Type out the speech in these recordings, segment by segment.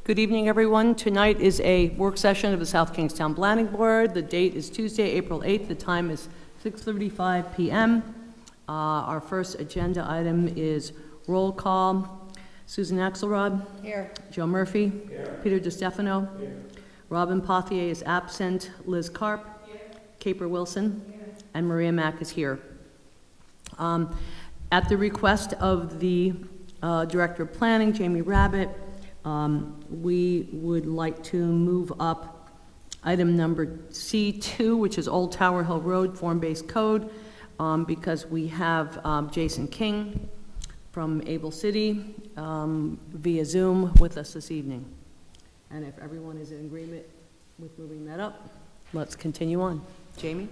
Good evening, everyone. Tonight is a work session of the South Kingstown Planning Board. The date is Tuesday, April 8th. The time is 6:35 p.m. Our first agenda item is roll call. Susan Axelrod. Here. Joe Murphy. Here. Peter DiStefano. Here. Robin Pothier is absent. Liz Karp. Here. Caper Wilson. Here. And Maria Mack is here. At the request of the Director of Planning, Jamie Rabbit, we would like to move up item number C2, which is Old Tower Hill Road Form-Based Code, because we have Jason King from Able City via Zoom with us this evening. And if everyone is in agreement with moving that up, let's continue on. Jamie?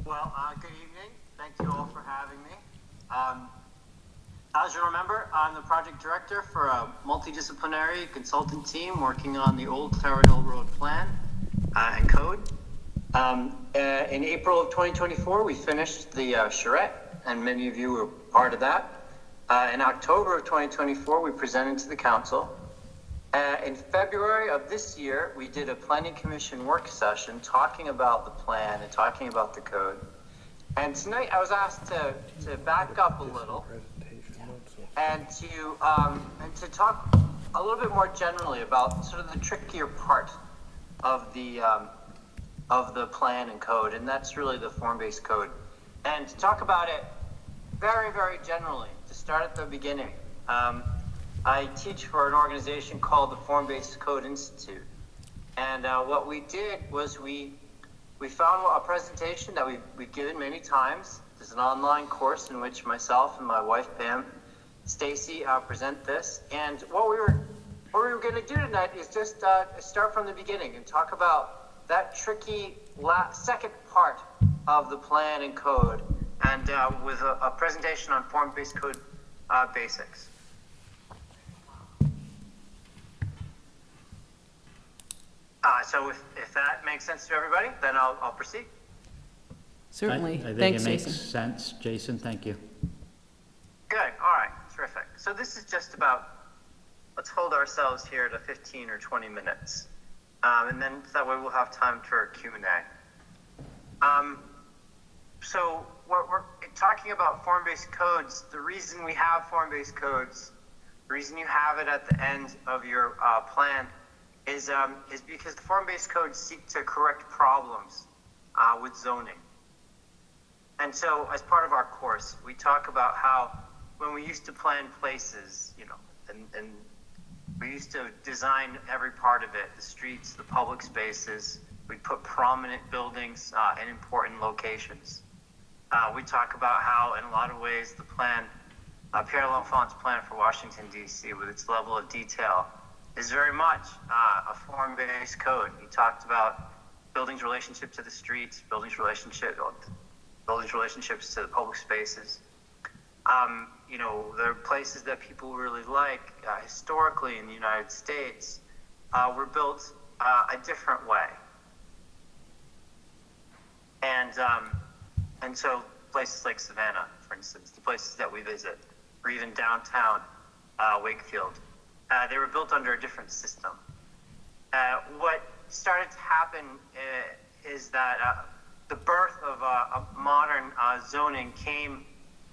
Well, good evening. Thank you all for having me. As you remember, I'm the project director for a multidisciplinary consultant team working on the Old Tower Hill Road plan and code. In April of 2024, we finished the charrette, and many of you were part of that. In October of 2024, we presented to the council. In February of this year, we did a planning commission work session talking about the plan and talking about the code. And tonight I was asked to back up a little and to talk a little bit more generally about sort of the trickier part of the plan and code, and that's really the form-based code. And to talk about it very, very generally, to start at the beginning. I teach for an organization called the Form-Based Code Institute. And what we did was we found a presentation that we've given many times. There's an online course in which myself and my wife, Pam, Stacy, present this. And what we were going to do tonight is just start from the beginning and talk about that tricky second part of the plan and code, and with a presentation on form-based code basics. So if that makes sense to everybody, then I'll proceed. Certainly. I think Thanks, it makes Jason. sense. Jason, thank you. Good. All right. Terrific. So this is just about, let's hold ourselves here to 15 or 20 minutes. And then that way we'll have time for Q&A. So we're talking about form-based codes. The reason we have form-based codes, the reason you have it at the end of your plan is because the form-based codes seek to correct problems with zoning. And so as part of our course, we talk about how when we used to plan places, and we used to design every part of it, the streets, the public spaces, we'd put prominent buildings in important locations. We talk about how, in a lot of ways, the plan, Pierre L'Enfant's plan for Washington, D.C., with its level of detail, is very much a form-based code. He talked about buildings' relationship to the streets, buildings' relationships to the public spaces. There are places that people really like historically in the United States were built a different way. And so places like Savannah, for instance, the places that we visit, or even downtown Wakefield, they were built under a different system. What started to happen is that the birth of a modern zoning came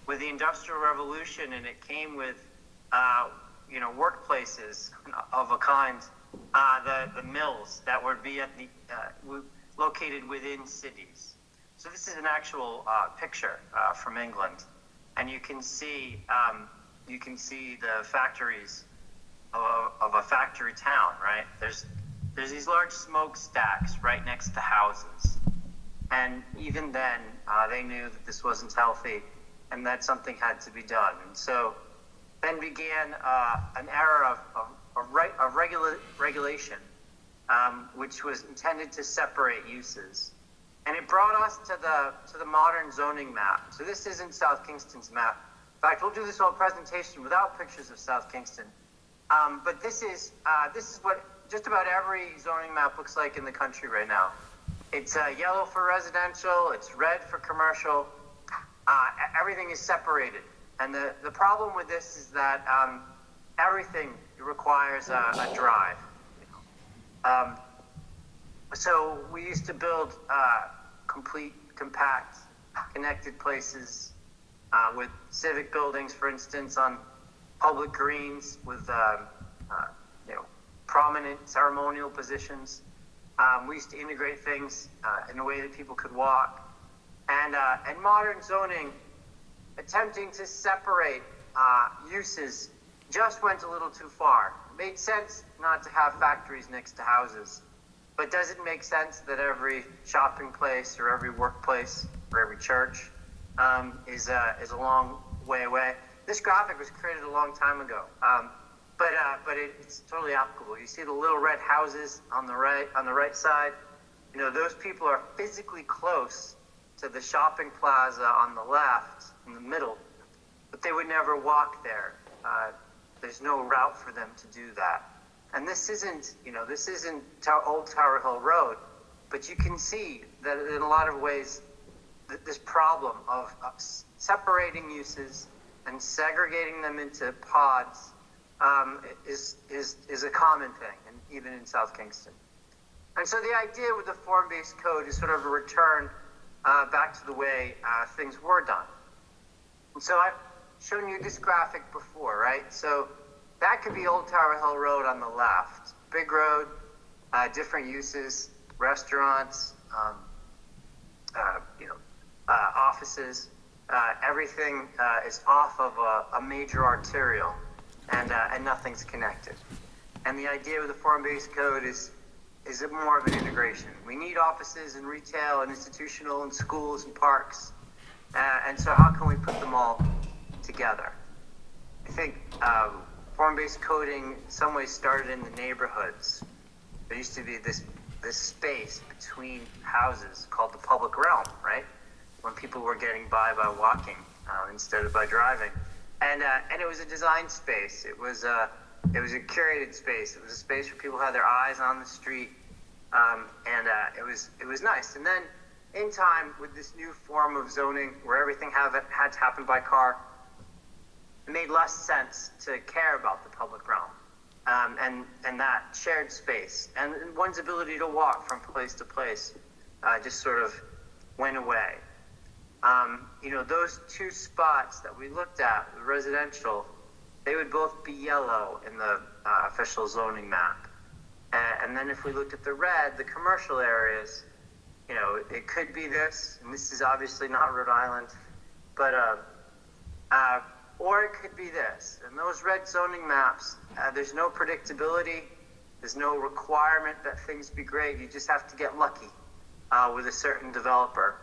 with the Industrial Revolution, and it came with workplaces of a kind, the mills that would be located within cities. So this is an actual picture from England, and you can see the factories of a factory town, right? There's these large smokestacks right next to houses, and even then they knew that this wasn't healthy and that something had to be done. And so then began an era of regulation, which was intended to separate uses. And it brought us to the modern zoning map. So this isn't South Kingston's map. In fact, we'll do this whole presentation without pictures of South Kingston. But this is what just about every zoning map looks like in the country right now. It's yellow for residential, it's red for commercial. Everything is separated. And the problem with this is that everything requires a drive. So we used to build complete, compact, connected places with civic buildings, for instance, on public greens with prominent ceremonial positions. We used to integrate things in a way that people could walk. And modern zoning, attempting to separate uses, just went a little too far. It made sense not to have factories next to houses, but does it make sense that every shopping place or every workplace or every church is a long way away? This graphic was created a long time ago, but it's totally applicable. You see the little red houses on the right side. You know, those people are physically close to the shopping plaza on the left, in the middle, but they would never walk there. There's no route for them to do that. And this isn't Old Tower Hill Road, but you can see that in a lot of ways, this problem of separating uses and segregating them into pods is a common thing, and even in South Kingston. And so the idea with the form-based code is sort of a return back to the way things were done. And so I've shown you this graphic before, right? So that could be Old Tower Hill Road on the left. Big road, different uses, restaurants, offices. Everything is off of a major arterial, and nothing's connected. And the idea with the form-based code is it more of an integration. We need offices and retail and institutional and schools and parks. And so how can we put them all together? I think form-based coding in some ways started in the neighborhoods. There used to be this space between houses called the public realm, right? When people were getting by walking instead of by driving. And it was a design space. It was a curated space. It was a space where people had their eyes on the street, and it was nice. And then, in time, with this new form of zoning, where everything had to happen by car, it made less sense to care about the public realm, and that shared space, and one's ability to walk from place to place, just sort of went away. Those two spots that we looked at, the residential, they would both be yellow in the official zoning map. And then if we looked at the red, the commercial areas, it could be this, and this is obviously not Rhode Island, but, or it could be this. And those red zoning maps, there's no predictability, there's no requirement that things be great, you just have to get lucky with a certain developer.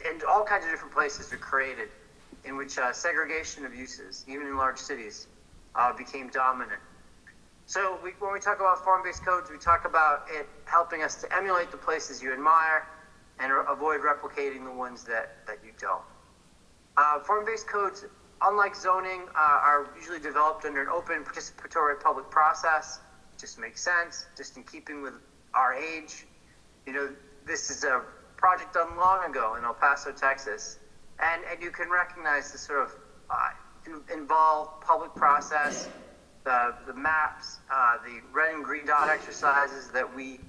And all kinds of different places are created in which segregation of uses, even in large cities, became dominant. So when we talk about form-based codes, we talk about it helping us to emulate the places you admire and avoid replicating the ones that you don't. Form-based codes, unlike zoning, are usually developed under an open participatory public process. Just makes sense, just in keeping with our age. This is a project done long ago in El Paso, Texas, and you can recognize the sort of involved public process, the maps, the red and green dot exercises that we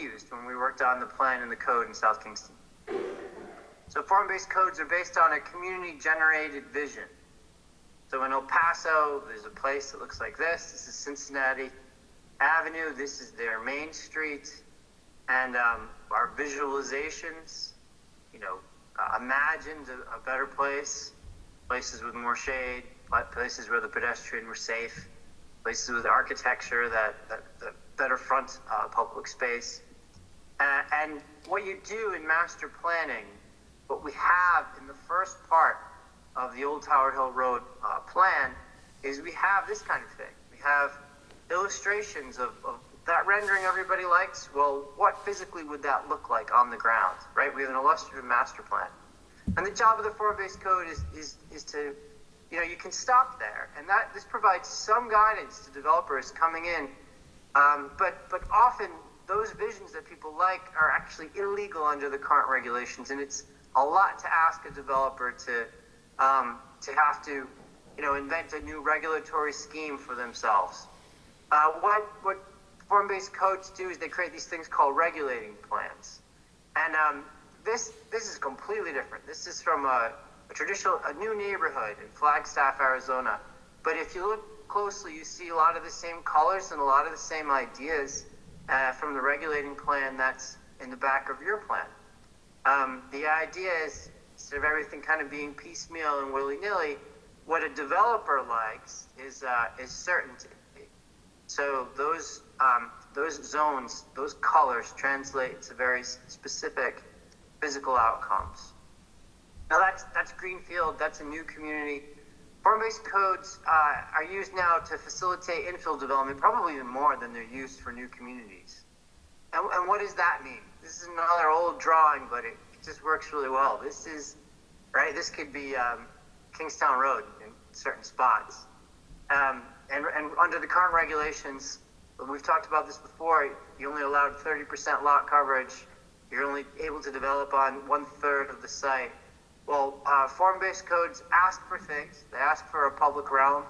used when we worked on the plan and the code in South Kingston. So form-based codes are based on a community-generated vision. So in El Paso, there's a place that looks like this. This is Cincinnati Avenue. This is their main street. And our visualizations, imagined a better place, places with more shade, places where the pedestrian were safe, places with architecture that better front public space. And what you do in master planning, what we have in the first part of the Old Tower Hill Road plan, is we have this kind of thing. We have illustrations of that rendering everybody likes. Well, what physically would that look like on the ground, right? We have an illustrative master plan. And the job of the form-based code is to you can stop there, and this provides some guidance to developers coming in. But often those visions that people like are actually illegal under the current regulations, and it's a lot to ask a developer to have to, invent a new regulatory scheme for themselves. What form-based codes do is they create these things called regulating plans, and this is completely different. This is from a new neighborhood in Flagstaff, Arizona. But if you look closely, you see a lot of the same colors and a lot of the same ideas from the regulating plan that's in the back of your plan. The idea is, instead of everything kind of being piecemeal and willy-nilly, what a developer likes is certainty. So those zones, those colors translate to very specific physical outcomes. Now that's greenfield. That's a new community. Form-based codes are used now to facilitate infill development, probably even more than they're used for new communities. And what does that mean? This is another old drawing, but it just works really well. This could be Kingstown Road in certain spots. And under the current regulations, we've talked about this before, you only allowed 30% lot coverage. You're only able to develop on 1/3 of the site. Well, form-based codes ask for things. They ask for a public realm.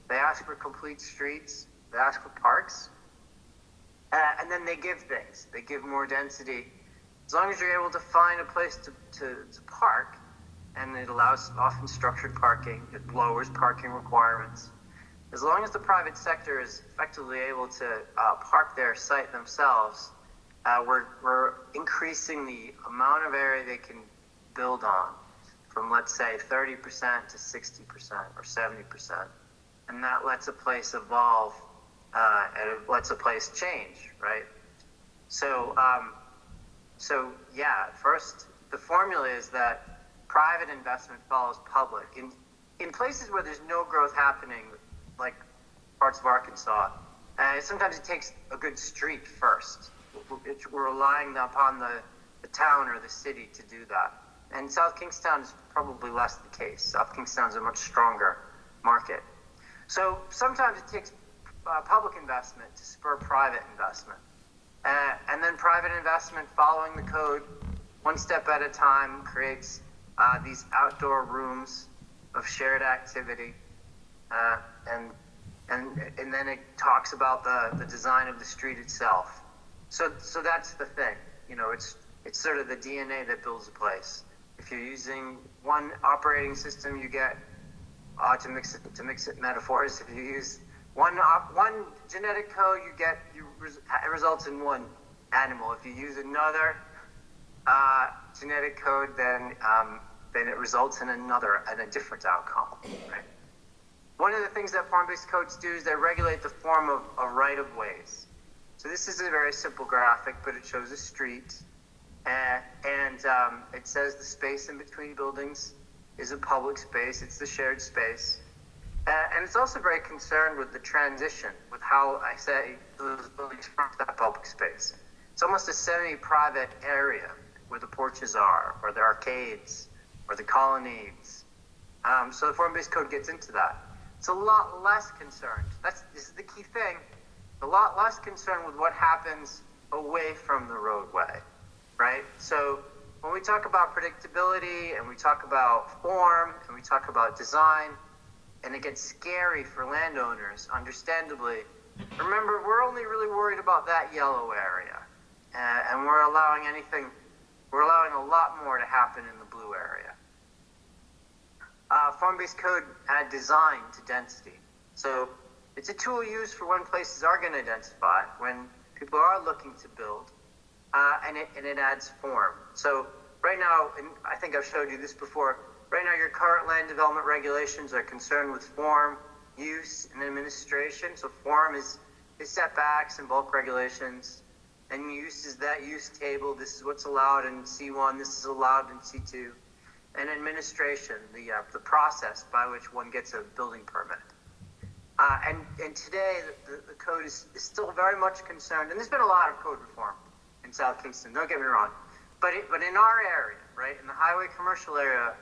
They ask for complete streets. They ask for parks. And then they give things. They give more density. As long as you're able to find a place to park, and it allows often structured parking, it lowers parking requirements. As long as the private sector is effectively able to park their site themselves, we're increasing the amount of area they can build on from, let's say, 30% to 60% or 70%. And that lets a place evolve and it lets a place change, right? So first, the formula is that private investment follows public. In places where there's no growth happening, like parts of Arkansas, sometimes it takes a good street first. We're relying upon the town or the city to do that. And South Kingstown is probably less the case. South Kingstown is a much stronger market. So sometimes it takes public investment to spur private investment. And then private investment following the code, one step at a time, creates these outdoor rooms of shared activity. And then it talks about the design of the street itself. So that's the thing. It's sort of the DNA that builds a place. If you're using one operating system, you get to mix it metaphors. If you use one genetic code, it results in one animal. If you use another genetic code, then it results in a different outcome. Right? One of the things that form-based codes do is they regulate the form of right-of-ways. So this is a very simple graphic, but it shows a street. And it says the space in between buildings is a public space. It's the shared space. And it's also very concerned with the transition, with how I say those buildings front that public space. It's almost a semi-private area where the porches are, or the arcades, or the colonnades. So the form-based code gets into that. It's a lot less concerned. This is the key thing. A lot less concerned with what happens away from the roadway. Right? So when we talk about predictability and we talk about form and we talk about design, and it gets scary for landowners, understandably, remember, we're only really worried about that yellow area. And we're allowing a lot more to happen in the blue area. Form-based code add design to density. So it's a tool used for when places are going to densify, when people are looking to build. And it adds form. So right now, and I think I've showed you this before, right now your current land development regulations are concerned with form, use, and administration. So form is setbacks and bulk regulations, and use is that use table. This is what's allowed in C1, this is allowed in C2. And administration, the process by which one gets a building permit. And today, the code is still very much concerned, and there's been a lot of code reform in South Kingston, don't get me wrong. But in our area, right, in the highway commercial area,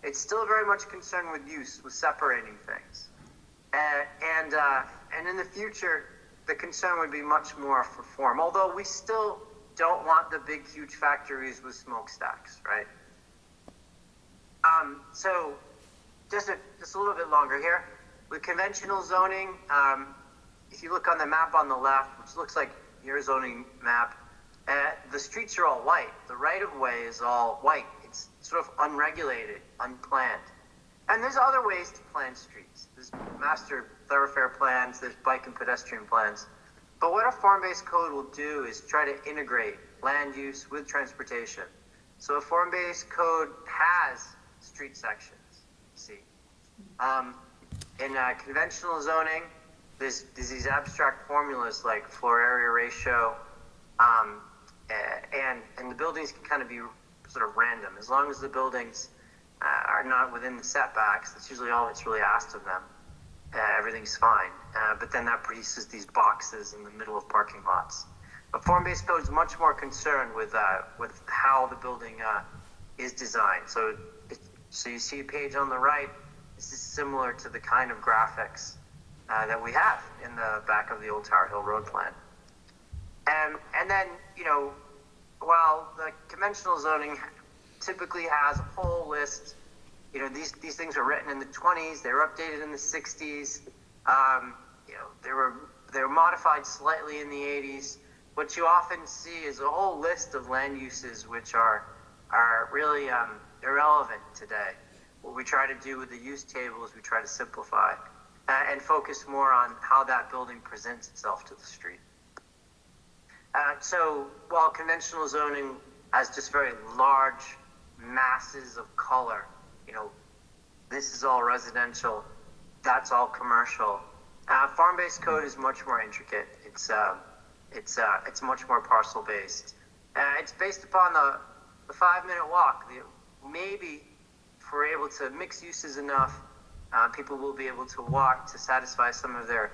it's still very much concerned with use, with separating things. And in the future, the concern would be much more for form, although we still don't want the big, huge factories with smokestacks, right? So just a little bit longer here. With conventional zoning, if you look on the map on the left, which looks like your zoning map, the streets are all white. The right-of-way is all white. It's sort of unregulated, unplanned. And there's other ways to plan streets. There's master thoroughfare plans, there's bike and pedestrian plans. But what a form-based code will do is try to integrate land use with transportation. So a form-based code has street sections, see. In conventional zoning, there's these abstract formulas like floor area ratio, and the buildings can kind of be sort of random. As long as the buildings are not within the setbacks, that's usually all that's really asked of them. Everything's fine. But then that produces these boxes in the middle of parking lots. A form-based code is much more concerned with how the building is designed. So you see a page on the right. This is similar to the kind of graphics that we have in the back of the old Tower Hill Road plan. And then, while the conventional zoning typically has a whole list, these things were written in the 20s, they were updated in the 60s, they were modified slightly in the 80s. What you often see is a whole list of land uses which are really irrelevant today. What we try to do with the use table is we try to simplify and focus more on how that building presents itself to the street. So while conventional zoning has just very large masses of color, this is all residential, that's all commercial. Farm-based code is much more intricate. It's much more parcel-based. It's based upon the 5-minute walk. Maybe if we're able to mix uses enough, people will be able to walk to satisfy some of their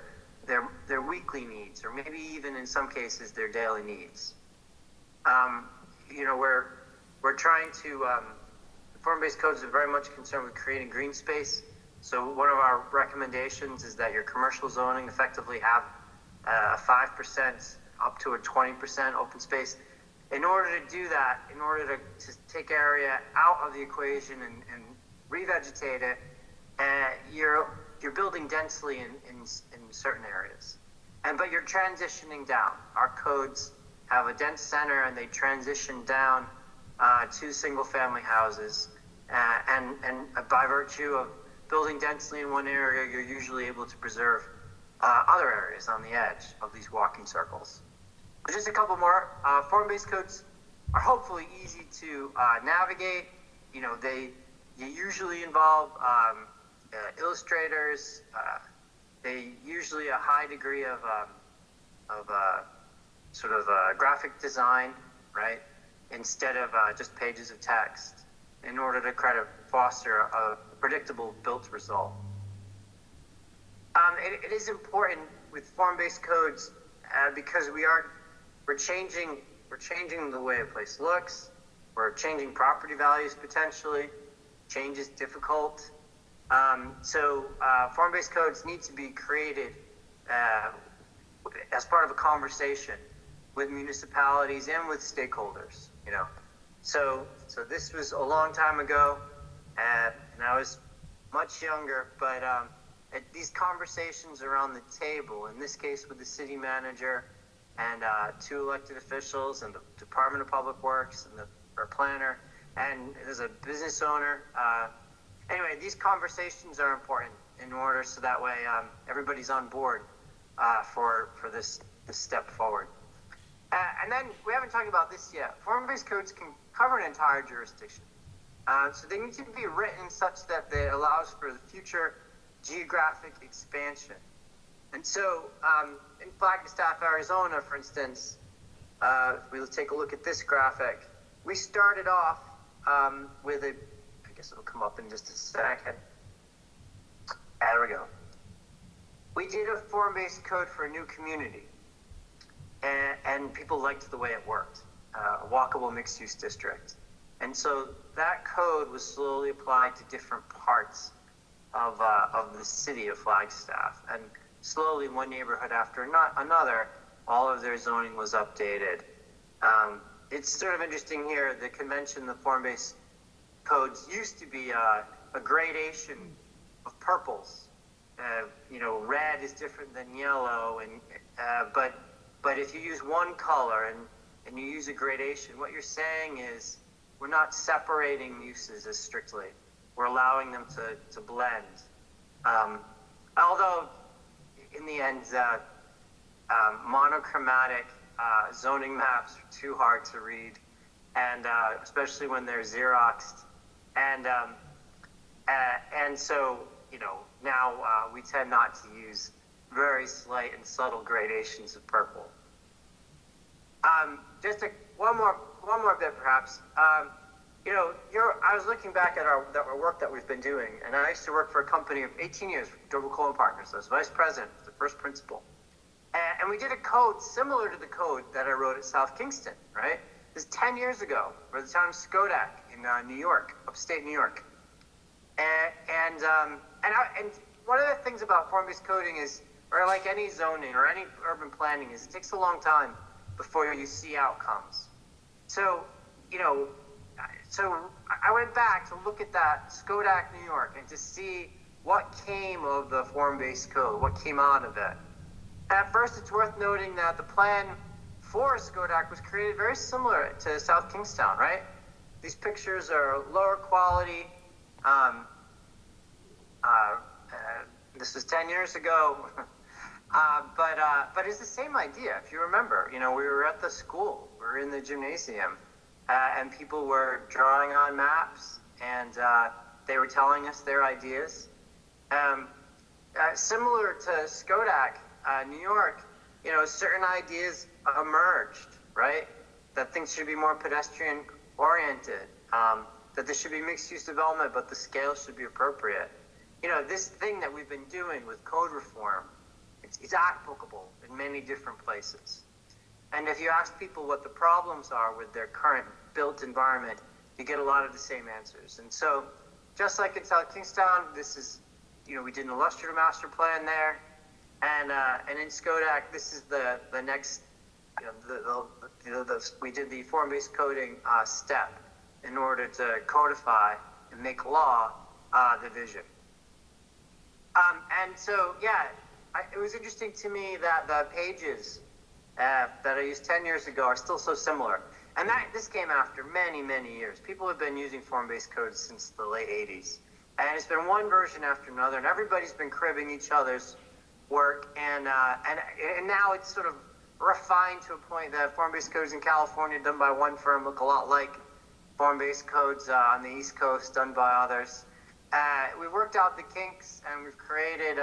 weekly needs, or maybe even in some cases their daily needs. We're trying to. Form-based codes are very much concerned with creating green space. So one of our recommendations is that your commercial zoning effectively have 5% up to a 20% open space. In order to do that, in order to take area out of the equation and revegetate it, you're building densely in certain areas. But you're transitioning down. Our codes have a dense center and they transition down to single-family houses, and by virtue of building densely in one area, you're usually able to preserve other areas on the edge of these walking circles. But just a couple more. Form-based codes are hopefully easy to navigate. They usually involve illustrators. They usually a high degree of graphic design, right? Instead of just pages of text, in order to kind of foster a predictable built result. It is important with form-based codes because we're changing the way a place looks. We're changing property values potentially. Change is difficult. So form-based codes need to be created as part of a conversation with municipalities and with stakeholders. So this was a long time ago, and I was much younger, but these conversations are on the table, in this case with the city manager and 2 elected officials and the Department of Public Works and our planner, and there's a business owner. Anyway, these conversations are important in order so that way everybody's on board for this step forward. And then we haven't talked about this yet. Form-based codes can cover an entire jurisdiction. So they need to be written such that it allows for the future geographic expansion. And so in Flagstaff, Arizona, for instance, we'll take a look at this graphic. We started off with I guess it'll come up in just a second. There we go. We did a form-based code for a new community. And people liked the way it worked. A walkable mixed-use district. And so that code was slowly applied to different parts of the city of Flagstaff. And slowly, one neighborhood after another, all of their zoning was updated. It's sort of interesting here, the convention, the form-based codes used to be a gradation of purples. Red is different than yellow, and but if you use one color and you use a gradation, what you're saying is we're not separating uses as strictly. We're allowing them to blend. Although, in the end, monochromatic zoning maps are too hard to read, and especially when they're Xeroxed. And so, now we tend not to use very slight and subtle gradations of purple. Just one more bit, perhaps. I was looking back at our work that we've been doing, and I used to work for a company of 18 years, Dover Coal and Partners. I was vice president, the first principal. And we did a code similar to the code that I wrote at South Kingston, right? This is 10 years ago for the town of Schodack in New York, upstate New York. And one of the things about form-based coding is, or like any zoning or any urban planning, is it takes a long time before you see outcomes. So, I went back to look at that Schodack, New York, and to see what came of the form-based code, what came out of it. At first, it's worth noting that the plan for Schodack was created very similar to South Kingstown, right? These pictures are lower quality. This was 10 years ago. But it's the same idea. If you remember, we were at the school, we were in the gymnasium, and people were drawing on maps, and they were telling us their ideas. Similar to Schodack, New York, certain ideas emerged, right? That things should be more pedestrian oriented, that there should be mixed use development, but the scale should be appropriate. This thing that we've been doing with code reform, it's applicable in many different places. And if you ask people what the problems are with their current built environment, you get a lot of the same answers. And so, just like in South Kingstown, this is, we did an illustrative master plan there, and in Schodack, this is the next, we did the form-based coding step in order to codify and make law the vision. And so, it was interesting to me that the pages that I used 10 years ago are still so similar. And this came after many, many years. People have been using form-based codes since the late 80s. And it's been one version after another, and everybody's been cribbing each other's work. And now it's sort of refined to a point that form-based codes in California done by one firm look a lot like form-based codes on the East Coast done by others. We've worked out the kinks, and we've created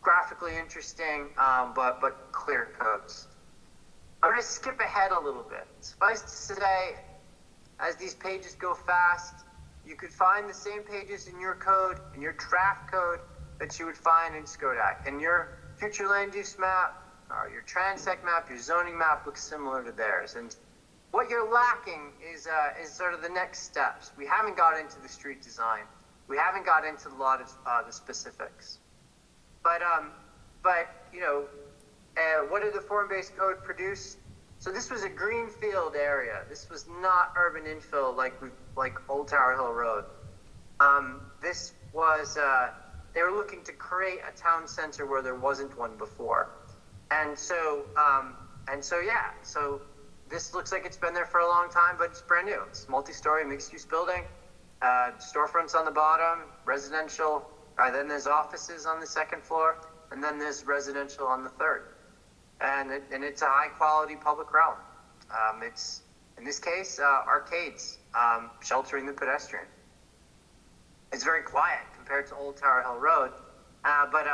graphically interesting but clear codes. I'm going to skip ahead a little bit. Suffice to say, as these pages go fast, you could find the same pages in your code, in your draft code, that you would find in Schodack. And your future land use map, or your transect map, your zoning map looks similar to theirs. And what you're lacking is sort of the next steps. We haven't got into the street design. We haven't got into a lot of the specifics. But what did the form-based code produce? So this was a greenfield area. This was not urban infill like Old Tower Hill Road. This was they were looking to create a town center where there wasn't one before, so this looks like it's been there for a long time, but it's brand new. It's a multi-story mixed-use building, storefronts on the bottom, residential. Then there's offices on the second floor, and then there's residential on the third. And it's a high-quality public realm. It's, in this case, arcades, sheltering the pedestrian. It's very quiet compared to Old Tower Hill Road, but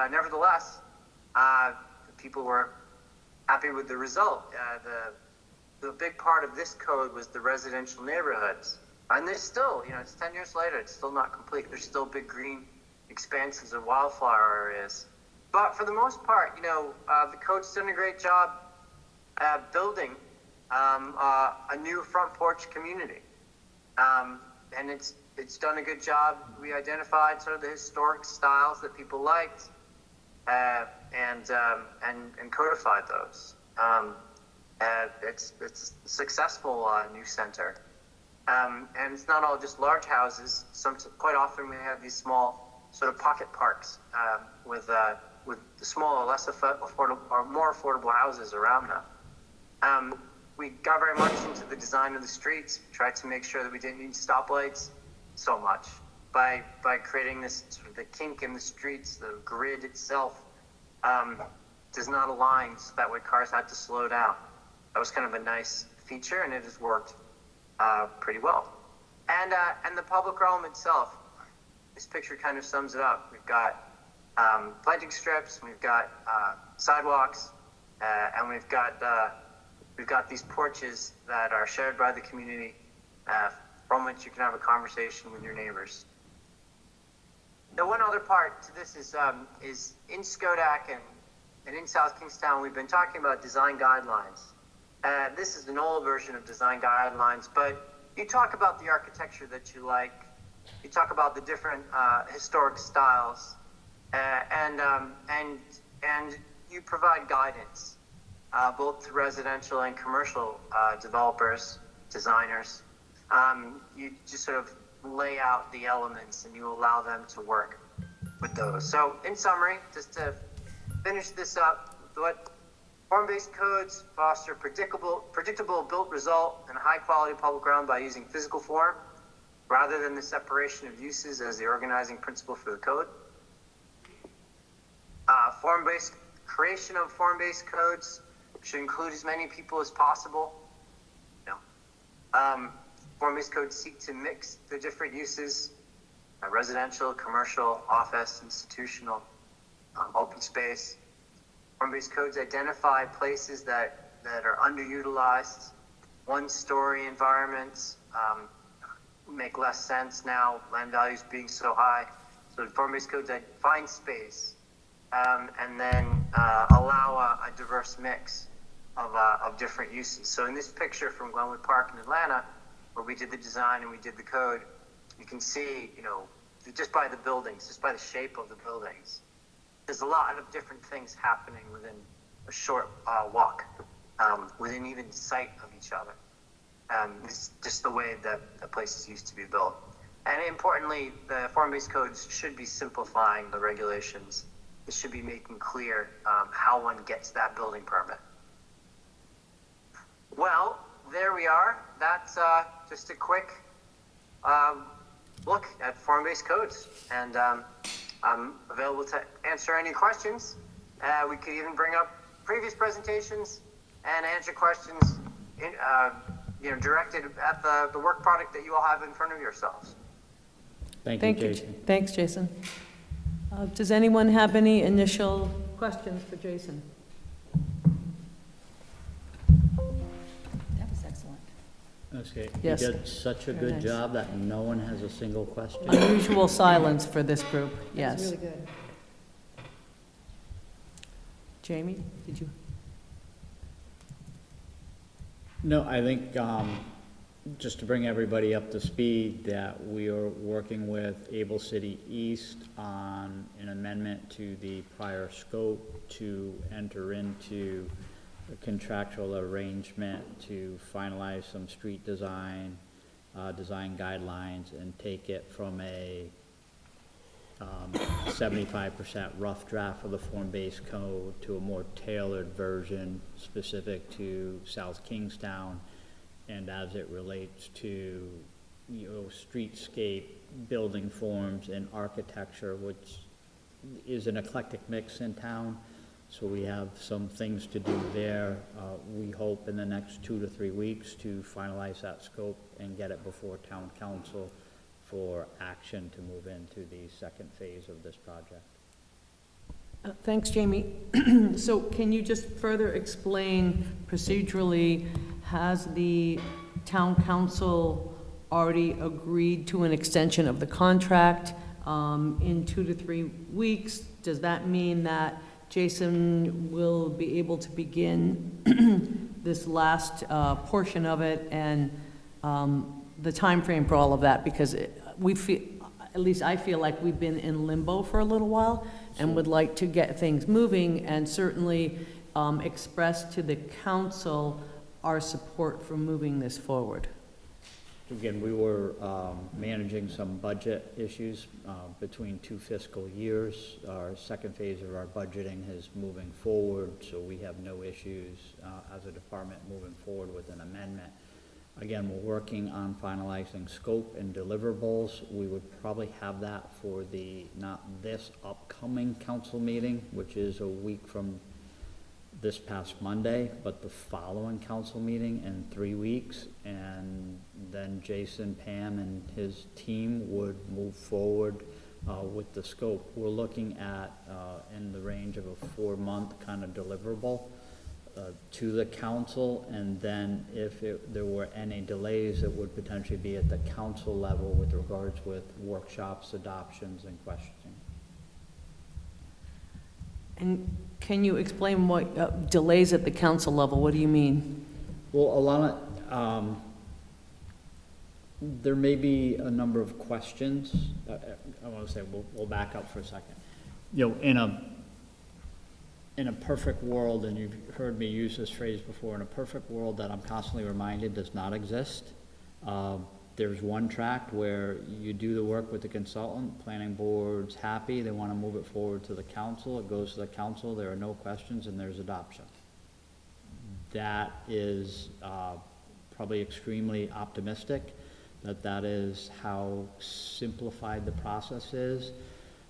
nevertheless, people were happy with the result. The big part of this code was the residential neighborhoods. And there's still, it's 10 years later, it's still not complete. There's still big green expanses of wildflower areas. But for the most part, the code's done a great job building a new front porch community. And it's done a good job. We identified sort of the historic styles that people liked, and codified those. It's a successful new center. And it's not all just large houses. Quite often we have these small sort of pocket parks with the smaller, less affordable or more affordable houses around them. We got very much into the design of the streets. Tried to make sure that we didn't need stoplights so much by creating this sort of the kink in the streets. The grid itself does not align, so that way cars had to slow down. That was kind of a nice feature, and it has worked pretty well. And the public realm itself, this picture kind of sums it up. We've got planting strips, we've got sidewalks, and we've got these porches that are shared by the community, from which you can have a conversation with your neighbors. The one other part to this is in Schodack and in South Kingstown, we've been talking about design guidelines. This is an old version of design guidelines, but you talk about the architecture that you like, you talk about the different historic styles, and you provide guidance, both to residential and commercial developers, designers. You just sort of lay out the elements and you allow them to work with those. So in summary, just to finish this up, what form-based codes foster predictable built result and high quality public ground by using physical form rather than the separation of uses as the organizing principle for the code. Creation of form-based codes should include as many people as possible. Form-based codes seek to mix the different uses, residential, commercial, office, institutional, open space. Form-based codes identify places that are underutilized. One-story environments make less sense now, land values being so high. So form-based codes find space and then allow a diverse mix of different uses. So in this picture from Glenwood Park in Atlanta, where we did the design and we did the code, you can see, just by the buildings, just by the shape of the buildings, there's a lot of different things happening within a short walk, within even sight of each other. It's just the way that the places used to be built. And importantly, the form-based codes should be simplifying the regulations. It should be making clear how one gets that building permit. Well, there we are. That's just a quick look at form-based codes. And I'm available to answer any questions. We could even bring up previous presentations and answer questions directed at the work product that you all have in front of yourselves. Thank you, Jason. Thanks, Jason. Does anyone have any initial questions for Jason? That was excellent. Okay, Yes. you did such a Very good nice. job that no one has a single question. Unusual silence for this group, That was yes. really good. Jamie, did you? No, I think, just to bring everybody up to speed, that we are working with Able City East on an amendment to the prior scope to enter into a contractual arrangement to finalize some street design, design guidelines, and take it from a 75% rough draft of the form-based code to a more tailored version specific to South Kingstown, and as it relates to, streetscape, building forms, and architecture, which is an eclectic mix in town. So we have some things to do there. We hope in the next 2 to 3 weeks to finalize that scope and get it before town council for action to move into the second phase of this project. Thanks, Jamie. So can you just further explain procedurally, has the town council already agreed to an extension of the contract in 2 to 3 weeks? Does that mean that Jason will be able to begin this last portion of it and the time frame for all of that, because we feel, at least I feel like we've been in limbo for a little while and would like to get things moving and certainly express to the council our support for moving this forward. Again, we were managing some budget issues between 2 fiscal years. Our second phase of our budgeting is moving forward, so we have no issues as a department moving forward with an amendment. Again, we're working on finalizing scope and deliverables. We would probably have that for the, not this upcoming council meeting, which is a week from this past Monday, but the following council meeting in 3 weeks. And then Jason, Pam, and his team would move forward with the scope. We're looking at in the range of a 4-month kind of deliverable to the council, and then if there were any delays, it would potentially be at the council level with regards with workshops, adoptions, and questioning. And can you explain what delays at the council level, what do you mean? Well, a lot of, there may be a number of questions. I want to say, we'll back up for a second. You know, in a perfect world, and you've heard me use this phrase before, in a perfect world that I'm constantly reminded does not exist, there's one track where you do the work with the consultant, planning board's happy, they want to move it forward to the council, it goes to the council, there are no questions, and there's adoption. That is probably extremely optimistic, that is how simplified the process is,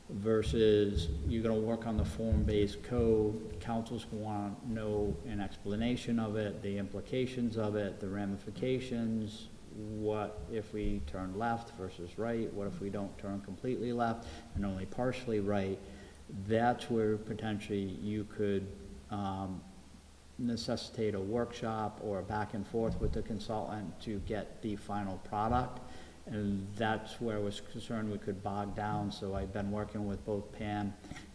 versus you're going to work on the form-based code, councils want to know an explanation of it, the implications of it, the ramifications. What if we turn left versus right? What if we don't turn completely left and only partially right? That's where potentially you could necessitate a workshop or a back and forth with the consultant to get the final product. And that's where I was concerned we could bog down. So I've been working with both Pam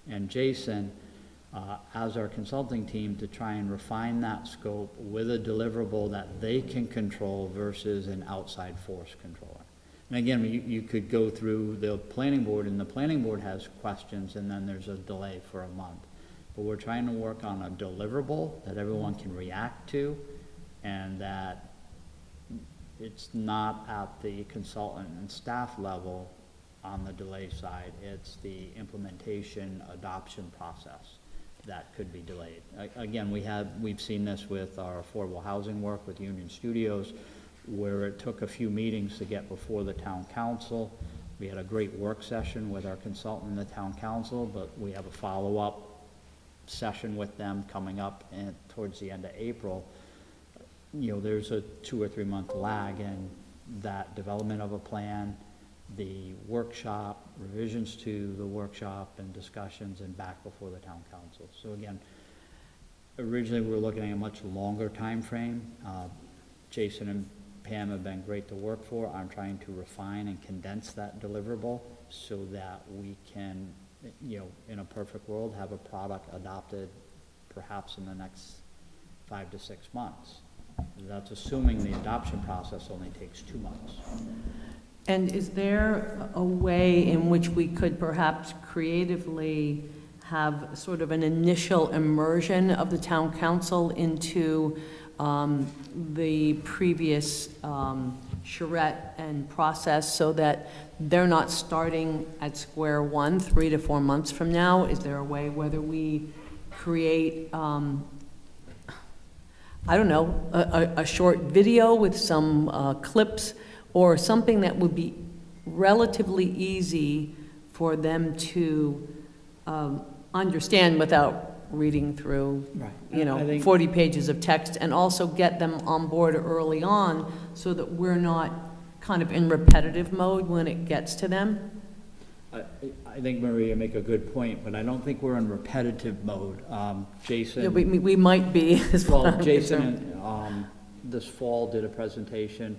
and Jason as our consulting team to try and refine that scope with a deliverable that they can control versus an outside force controller. And again, you could go through the planning board, and the planning board has questions, and then there's a delay for a month. But we're trying to work on a deliverable that everyone can react to, and that it's not at the consultant and staff level on the delay side. It's the implementation adoption process that could be delayed. Again, we've seen this with our affordable housing work with Union Studios, where it took a few meetings to get before the town council. We had a great work session with our consultant and the town council, but we have a follow-up session with them coming up towards the end of April. You know, there's a 2 or 3 month lag in that development of a plan, the workshop, revisions to the workshop, and discussions, and back before the town council. So again, originally we were looking at a much longer time frame. Jason and Pam have been great to work for. I'm trying to refine and condense that deliverable so that we can, you know, in a perfect world, have a product adopted perhaps in the next 5 to 6 months. That's assuming the adoption process only takes 2 months. And is there a way in which we could perhaps creatively have sort of an initial immersion of the town council into the previous charrette and process, so that they're not starting at square one 3 to 4 months from now? Is there a way whether we create, I don't know, a short video with some clips, or something that would be relatively easy for them to understand without reading through, Right. you I know, think- 40 pages of text, and also get them on board early on so that we're not kind of in repetitive mode when it gets to them? I think, Maria, make a good point, but I don't think we're in repetitive mode. Jason. Yeah, we might be, as far as Well, I'm Jason, concerned. this fall did a presentation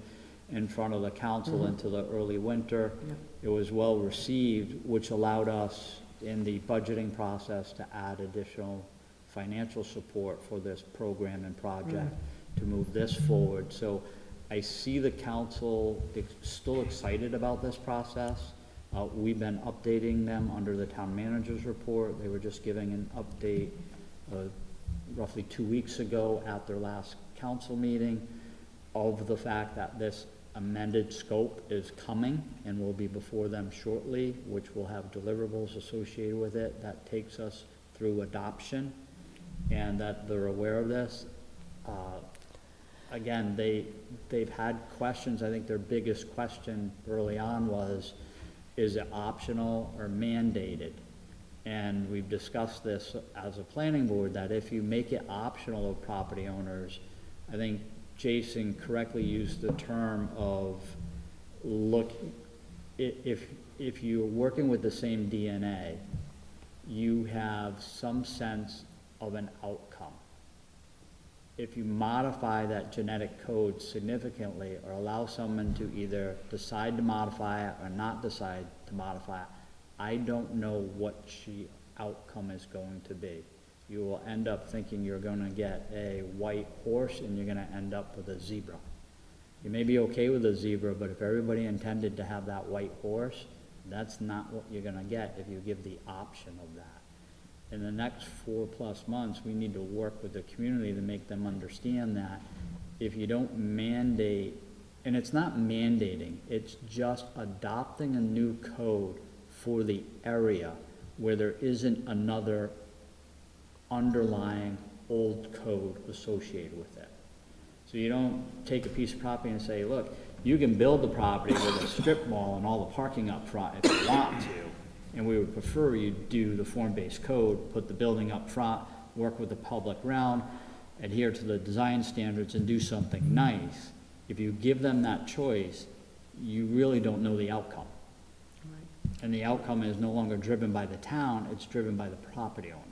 in front of the council into the early winter. Yep. It was well received, which allowed us in the budgeting process to add additional financial support for this program and project. to move this forward. So I see the council still excited about this process. We've been updating them under the town manager's report. They were just giving an update roughly 2 weeks ago at their last council meeting of the fact that this amended scope is coming and will be before them shortly, which will have deliverables associated with it that takes us through adoption, and that they're aware of this. Again, they've had questions. I think their biggest question early on was, is it optional or mandated? And we've discussed this as a planning board, that if you make it optional of property owners, I think Jason correctly used the term of, look, if you're working with the same DNA, you have some sense of an outcome. If you modify that genetic code significantly or allow someone to either decide to modify it or not decide to modify it, I don't know what the outcome is going to be. You will end up thinking you're going to get a white horse and you're going to end up with a zebra. You may be okay with a zebra, but if everybody intended to have that white horse, that's not what you're going to get if you give the option of that. In the next 4+ months, we need to work with the community to make them understand that if you don't mandate, and it's not mandating, it's just adopting a new code for the area where there isn't another underlying old code associated with it. So you don't take a piece of property and say, look, you can build the property with a strip mall and all the parking up front if you want to, and we would prefer you do the form-based code, put the building up front, work with the public realm, adhere to the design standards, and do something nice. If you give them that choice, you really don't know the outcome. And the outcome is no longer driven by the town, it's driven by the property owner.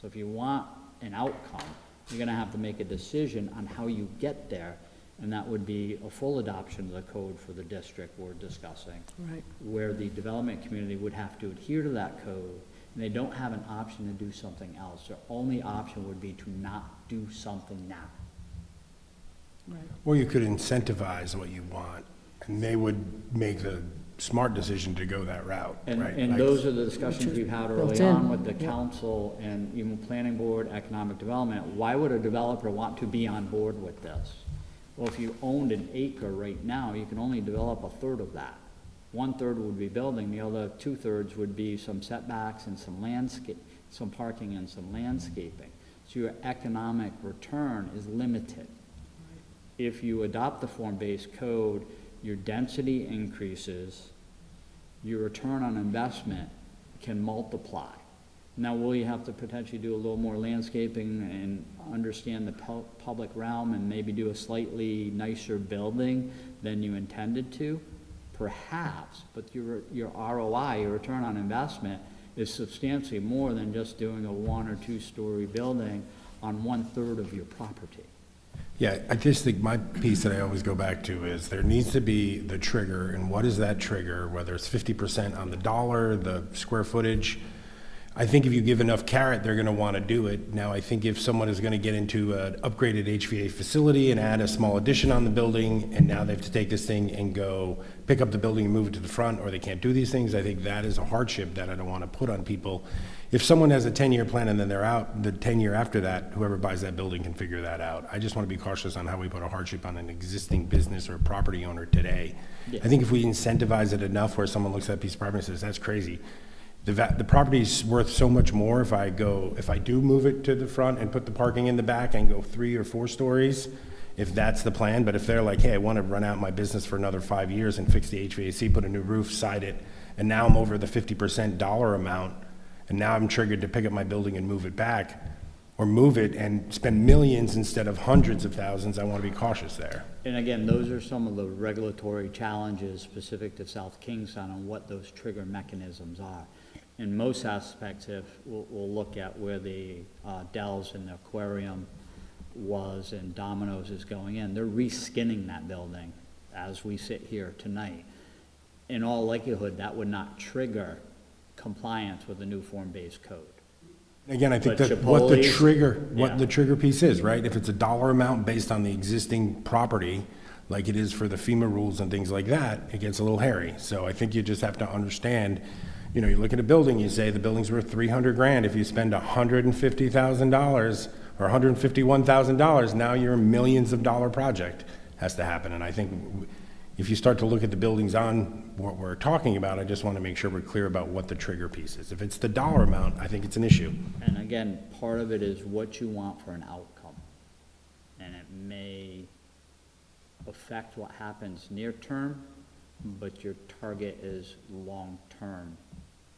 So if you want an outcome, you're gonna have to make a decision on how you get there, and that would be a full adoption of the code for the district we're discussing. Right. Where the development community would have to adhere to that code, and they don't have an option to do something else. Their only option would be to not do something now. Right. Or you could incentivize what you want, and they would make the smart decision to go that route, And, right? and Like- those are the discussions we've had early built in. on with the council and even planning board, economic development. Why would a developer want to be on board with this? Well, if you owned an acre right now, you can only develop a third of that. 1/3 would be building, the other 2/3 would be some setbacks and some landscape, some parking and some landscaping. So your economic return is limited. If you adopt the form-based code, your density increases, your return on investment can multiply. Now, will you have to potentially do a little more landscaping and understand the public realm and maybe do a slightly nicer building than you intended to? Perhaps, but your ROI, your return on investment, is substantially more than just doing a 1 or 2 story building on 1/3 of your property. Yeah, I just think my piece that I always go back to is there needs to be the trigger, and what is that trigger, whether it's 50% on the dollar, the square footage. I think if you give enough carrot, they're gonna wanna do it. Now, I think if someone is gonna get into an upgraded HVA facility and add a small addition on the building, and now they have to take this thing and go pick up the building and move it to the front, or they can't do these things, I think that is a hardship that I don't wanna put on people. If someone has a 10-year plan and then they're out, the 10-year after that, whoever buys that building can figure that out. I just wanna be cautious on how we put a hardship on an existing business or a property owner today. Yeah. I think if we incentivize it enough where someone looks at a piece of property and says, that's crazy, the property's worth so much more if I do move it to the front and put the parking in the back and go 3 or 4 stories, if that's the plan. But if they're like, hey, I want to run out my business for another 5 years and fix the HVAC, put a new roof, side it, and now I'm over the 50% dollar amount, and now I'm triggered to pick up my building and move it back, or move it and spend millions instead of hundreds of thousands, I want to be cautious there. And again, those are some of the regulatory challenges specific to South Kingstown and what those trigger mechanisms are. In most aspects, if we'll look at where the Dells and the aquarium was and Domino's is going in, they're reskinning that building as we sit here tonight. In all likelihood, that would not trigger compliance with the new form-based code. Again, I think But that what the Chipotle's- what yeah. the trigger piece is, right? If it's a dollar amount based on the existing property, like it is for the FEMA rules and things like that, it gets a little hairy. So I think you just have to understand, you know, you look at a building, you say the building's worth 300 grand. If you spend $150,000 or $151,000, now your millions of dollar project has to happen. And I think if you start to look at the buildings on what we're talking about, I just want to make sure we're clear about what the trigger piece is. If it's the dollar amount, I think it's an issue. And again, part of it is what you want for an outcome. And it may affect what happens near term, but your target is long-term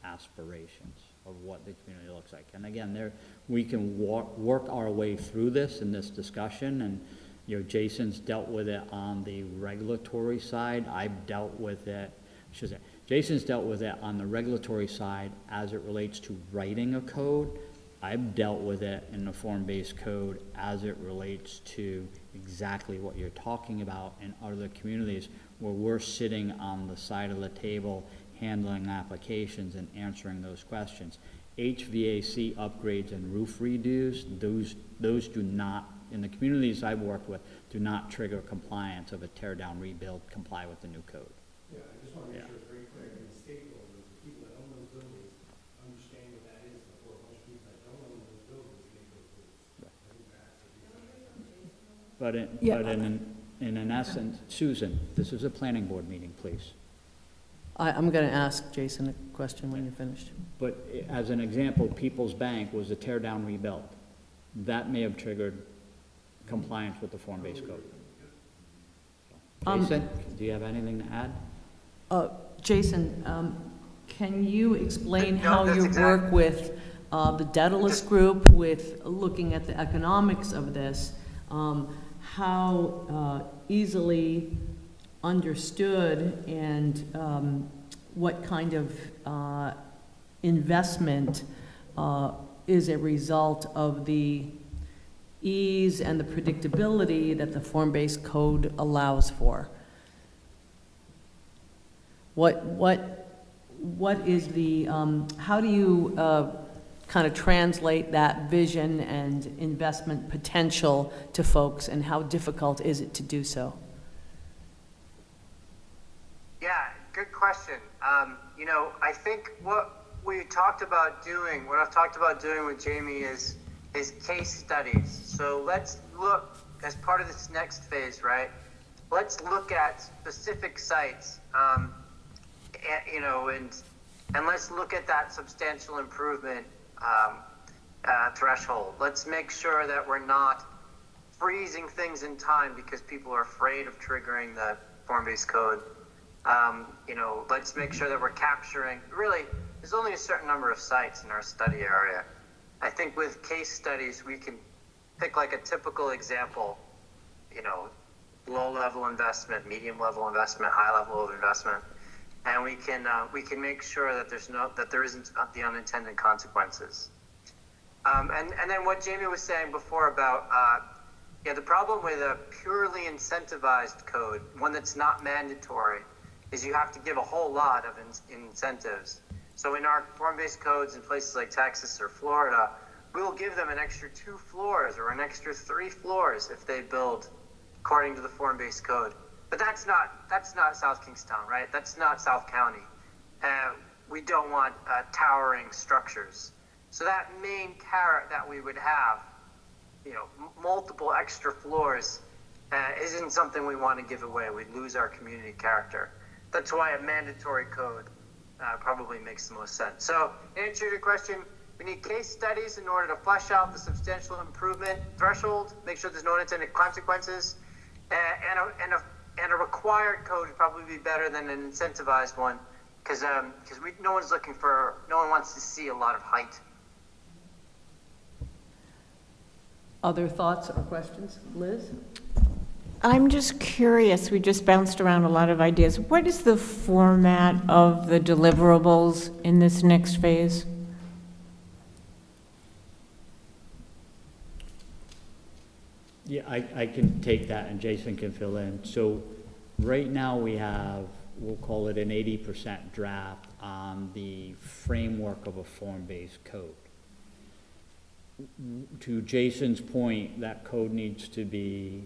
aspirations of what the community looks like. And again, we can work our way through this in this discussion, and, you know, Jason's dealt with it on the regulatory side. I've dealt with it, Jason's dealt with it on the regulatory side as it relates to writing a code. I've dealt with it in the form-based code as it relates to exactly what you're talking about in other communities where we're sitting on the side of the table handling applications and answering those questions. HVAC upgrades and roof redos, those do not, in the communities I've worked with, do not trigger compliance of a tear down, rebuild, comply with the new code. Yeah, I just want to Yeah. make sure it's very clear to the stakeholders, the people that own those buildings, understand what that is before a bunch of people that don't own those buildings make those rules. I think that's a big Yeah. But in essence, Susan, this is a planning board meeting, please. I'm going to ask Jason a question when you're finished. But as an example, People's Bank was a tear down, rebuild. That may have triggered compliance with the form-based code. Jason, do you have anything to add? Jason, can you explain No, how that's you exact- work with the Daedalus Group, with looking at the economics of this? How easily understood and what kind of investment is a result of the ease and the predictability that the form-based code allows for? What is the, how do you kind of translate that vision and investment potential to folks, and how difficult is it to do so? Yeah, good question. You know, I think what I've talked about doing with Jamie is case studies. So let's look, as part of this next phase, right? Let's look at specific sites, you know, and let's look at that substantial improvement threshold. Let's make sure that we're not freezing things in time because people are afraid of triggering the form-based code. You know, let's make sure that we're capturing, really, there's only a certain number of sites in our study area. I think with case studies, we can pick like a typical example, you know, low-level investment, medium-level investment, high-level of investment, and we can make sure that there isn't the unintended consequences. And then what Jamie was saying before about the problem with a purely incentivized code, one that's not mandatory, is you have to give a whole lot of incentives. So in our form-based codes in places like Texas or Florida, we'll give them an extra 2 floors or an extra 3 floors if they build according to the form-based code. But that's not South Kingstown, right? That's not South County. We don't want towering structures. So that main carrot that we would have, you know, multiple extra floors, isn't something we want to give away. We'd lose our community character. That's why a mandatory code probably makes the most sense. So, in answer to your question, we need case studies in order to flesh out the substantial improvement threshold, make sure there's no unintended consequences, and a required code would probably be better than an incentivized one, because no one wants to see a lot of height. Other thoughts or questions? Liz? I'm just curious, we just bounced around a lot of ideas. What is the format of the deliverables in this next phase? Yeah, I can take that and Jason can fill in. So right now we have, we'll call it an 80% draft on the framework of a form-based code. to Jason's point, that code needs to be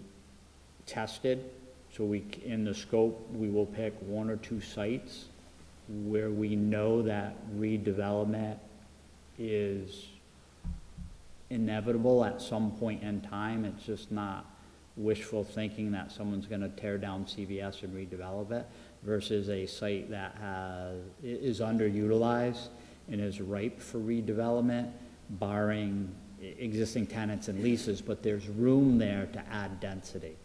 tested. So in the scope, we will pick 1 or 2 sites where we know that redevelopment is inevitable at some point in time. It's just not wishful thinking that someone's gonna tear down CVS and redevelop it versus a site that is underutilized and is ripe for redevelopment, barring existing tenants and leases, but there's room there to add density.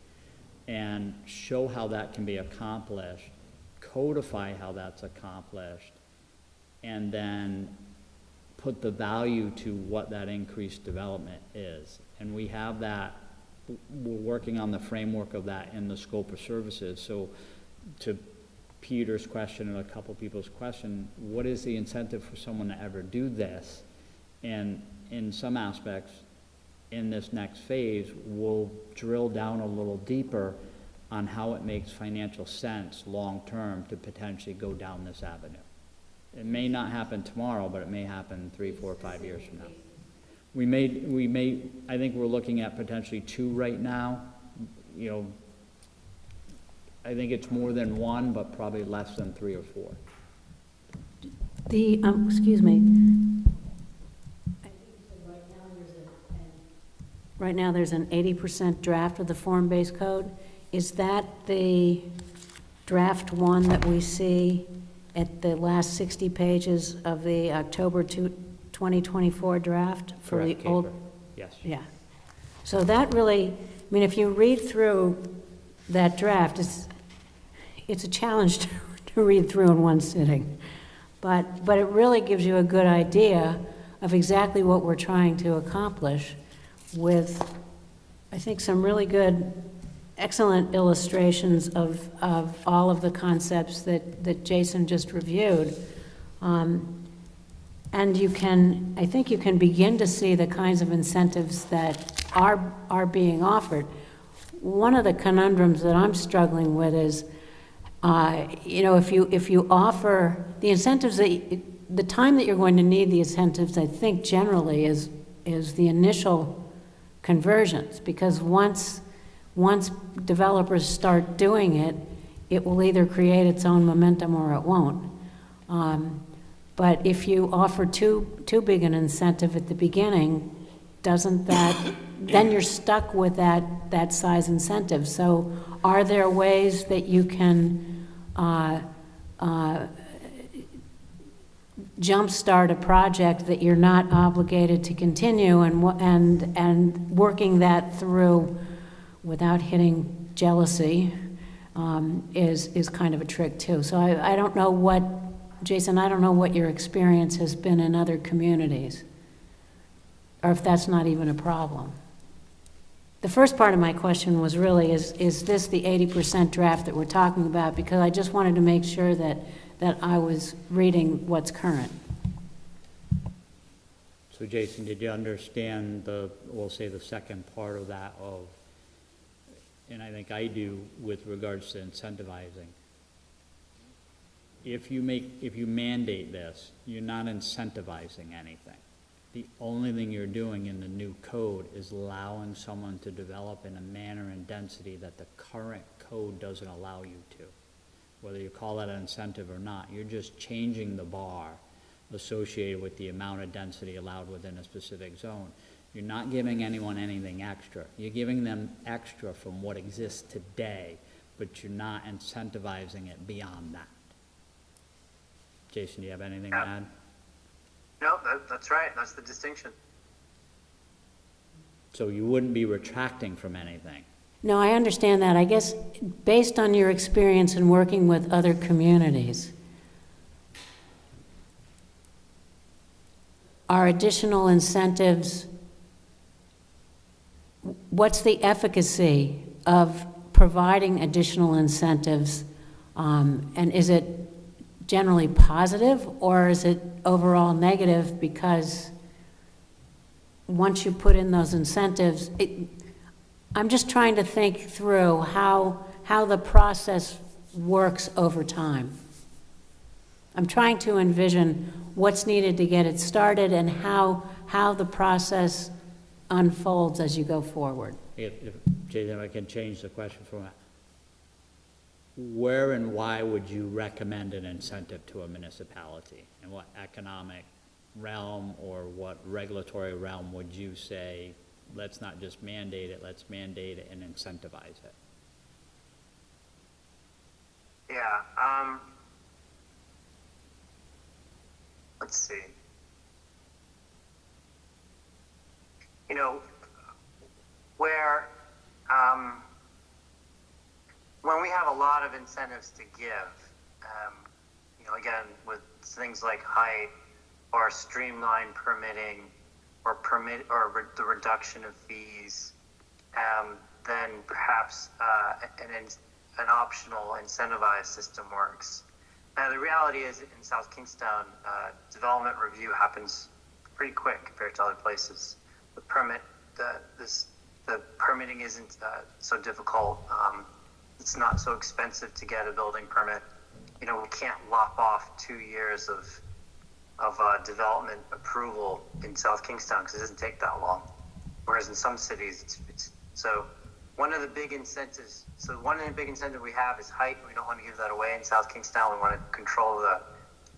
And show how that can be accomplished, codify how that's accomplished, and then put the value to what that increased development is. And we have that, we're working on the framework of that in the scope of services. So to Peter's question and a couple people's question, what is the incentive for someone to ever do this? And in some aspects, in this next phase, we'll drill down a little deeper on how it makes financial sense long-term to potentially go down this avenue. It may not happen tomorrow, but it may happen 3, 4, 5 years from now. We may, I think we're looking at potentially 2 right now. You know, I think it's more than 1, but probably less than 3 or 4. The, excuse me. Right now, there's an 80% draft of the form-based code. Is that the draft one that we see at the last 60 pages of the October 2024 draft for the Correct, old? Kiefer. Yes. Yeah. So that really, I mean, if you read through that draft, it's a challenge to read through in one sitting. But it really gives you a good idea of exactly what we're trying to accomplish with, I think, some really good, excellent illustrations of all of the concepts that Jason just reviewed. And you can, I think you can begin to see the kinds of incentives that are being offered. One of the conundrums that I'm struggling with is, you know, if you offer the incentives, the time that you're going to need the incentives, I think generally is the initial conversions, because once developers start doing it, it will either create its own momentum or it won't. But if you offer too big an incentive at the beginning, doesn't that, then you're stuck with that size incentive. So are there ways that you can jumpstart a project that you're not obligated to continue, and working that through without hitting jealousy is kind of a trick too. So I don't know what, Jason, I don't know what your experience has been in other communities, or if that's not even a problem. The first part of my question was really, is this the 80% draft that we're talking about? Because I just wanted to make sure that I was reading what's current. So Jason, did you understand we'll say the second part of that and I think I do with regards to incentivizing. If you mandate this, you're not incentivizing anything. The only thing you're doing in the new code is allowing someone to develop in a manner and density that the current code doesn't allow you to. Whether you call that an incentive or not, you're just changing the bar associated with the amount of density allowed within a specific zone. You're not giving anyone anything extra. You're giving them extra from what exists today, but you're not incentivizing it beyond that. Jason, do you have anything to add? No, that's right. That's the distinction. So you wouldn't be retracting from anything. No, I understand that. I guess based on your experience in working with other communities, are additional incentives, what's the efficacy of providing additional incentives? And is it generally positive, or is it overall negative because once you put in those incentives, I'm just trying to think through how the process works over time. I'm trying to envision what's needed to get it started and how the process unfolds as you go forward. If, Jason, I can change the question for that. Where and why would you recommend an incentive to a municipality? In what economic realm or what regulatory realm would you say, let's not just mandate it, let's mandate it and incentivize it? Yeah, let's see. You know, where, when we have a lot of incentives to give, you know, again, with things like height or streamlined permitting or the reduction of fees, then perhaps an optional incentivized system works. Now, the reality is in South Kingstown, development review happens pretty quick compared to other places. The permitting isn't so difficult. It's not so expensive to get a building permit. You know, we can't lop off 2 years of development approval in South Kingstown because it doesn't take that long. Whereas in some cities, it's so one of the big incentives. So one of the big incentives we have is height. We don't want to give that away in South Kingstown. We want to control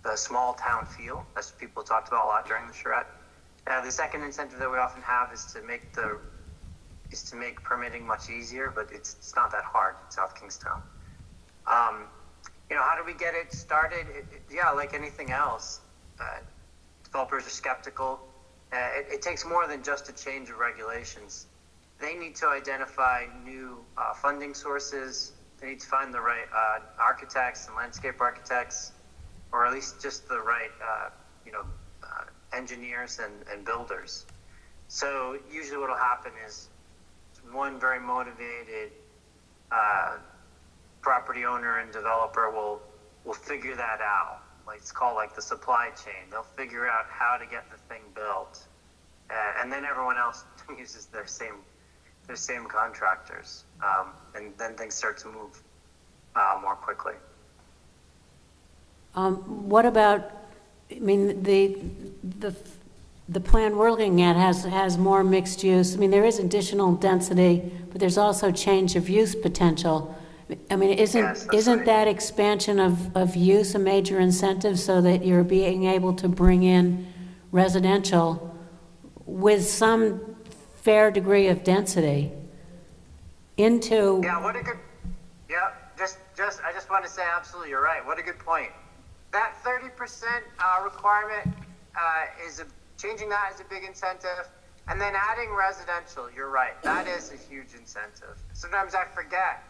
the small town feel. That's what people talked about a lot during the charrette. The second incentive that we often have is to make permitting much easier, but it's not that hard in South Kingstown. You know, how do we get it started? Yeah, like anything else, developers are skeptical. It takes more than just a change of regulations. They need to identify new funding sources. They need to find the right architects and landscape architects, or at least just the right, engineers and builders. So usually what will happen is one very motivated property owner and developer will figure that out. Like it's called like the supply chain. They'll figure out how to get the thing built, and then everyone else uses their same contractors, and then things start to move more quickly. What about, I mean, the plan we're looking at has more mixed use. I mean, there is additional density, but there's also change of use potential. I mean, Yes, that's isn't right. that expansion of use a major incentive so that you're being able to bring in residential with some fair degree of density into? Yeah, I just want to say absolutely you're right. What a good point. That 30% requirement changing that is a big incentive, and then adding residential. You're right. That is a huge incentive. Sometimes I forget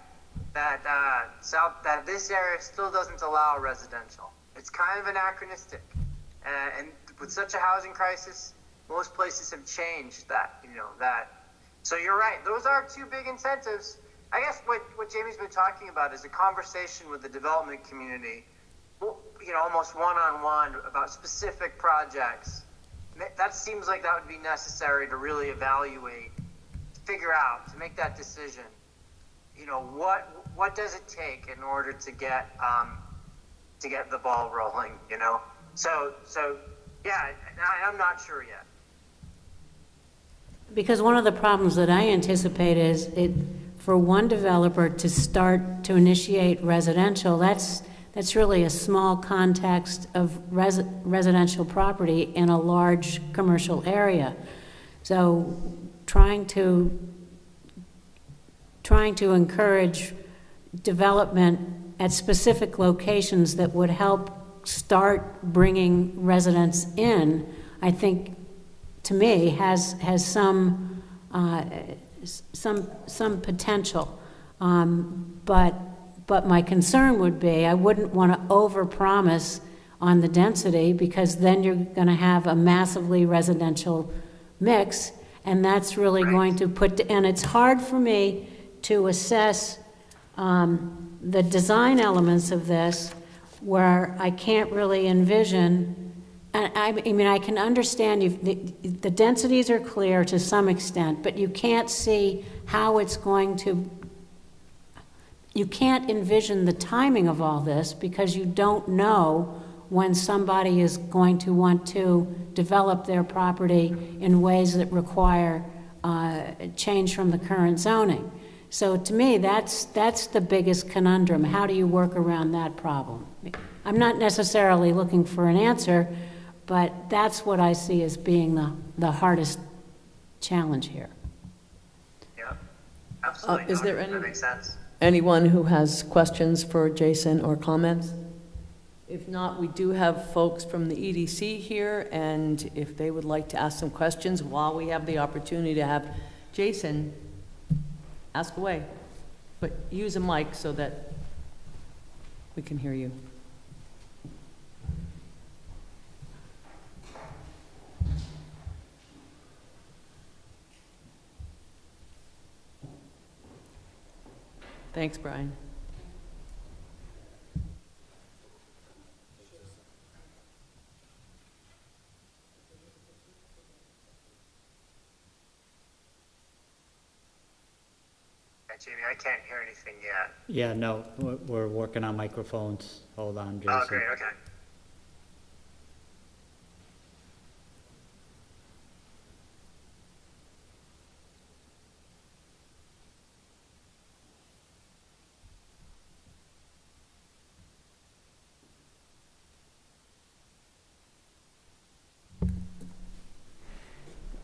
that that this area still doesn't allow residential. It's kind of anachronistic, and with such a housing crisis, most places have changed that. So you're right. Those are two big incentives. I guess what Jamie's been talking about is a conversation with the development community, almost one-on-one about specific projects. That seems like that would be necessary to really evaluate, figure out, to make that decision. What does it take in order to get the ball rolling? So yeah, I'm not sure yet. Because one of the problems that I anticipate is for one developer to start to initiate residential, that's really a small context of residential property in a large commercial area. So trying to encourage development at specific locations that would help start bringing residents in, I think, to me, has some potential. But my concern would be, I wouldn't want to overpromise on the density, because then you're going to have a massively residential mix, and that's really going to and it's hard for me to assess the design elements of this, where I can't really envision. And I mean, I can understand the densities are clear to some extent, but you can't see how it's going to. You can't envision the timing of all this, because you don't know when somebody is going to want to develop their property in ways that require change from the current zoning. So to me, that's the biggest conundrum. How do you work around that problem? I'm not necessarily looking for an answer, but that's what I see as being the hardest challenge here. Yeah, absolutely. Is there That any- makes sense. Anyone who has questions for Jason or comments? If not, we do have folks from the EDC here, and if they would like to ask some questions while we have the opportunity to have Jason, ask away. But use a mic so that we can hear you. Thanks, Brian. Jamie, I can't hear anything yet. Yeah, no, we're working on microphones. Hold on, Jason. Oh, great, okay.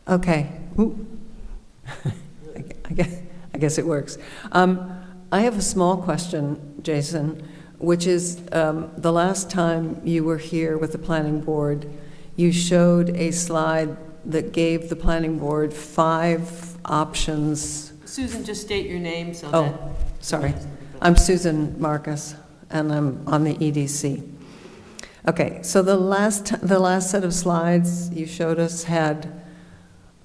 Okay. Ooh. I guess it works. I have a small question, Jason, which is, the last time you were here with the planning board, you showed a slide that gave the planning board 5 options. Susan, just state your name so that... Oh, sorry. I'm Susan Marcus, and I'm on the EDC. Okay, so the last set of slides you showed us had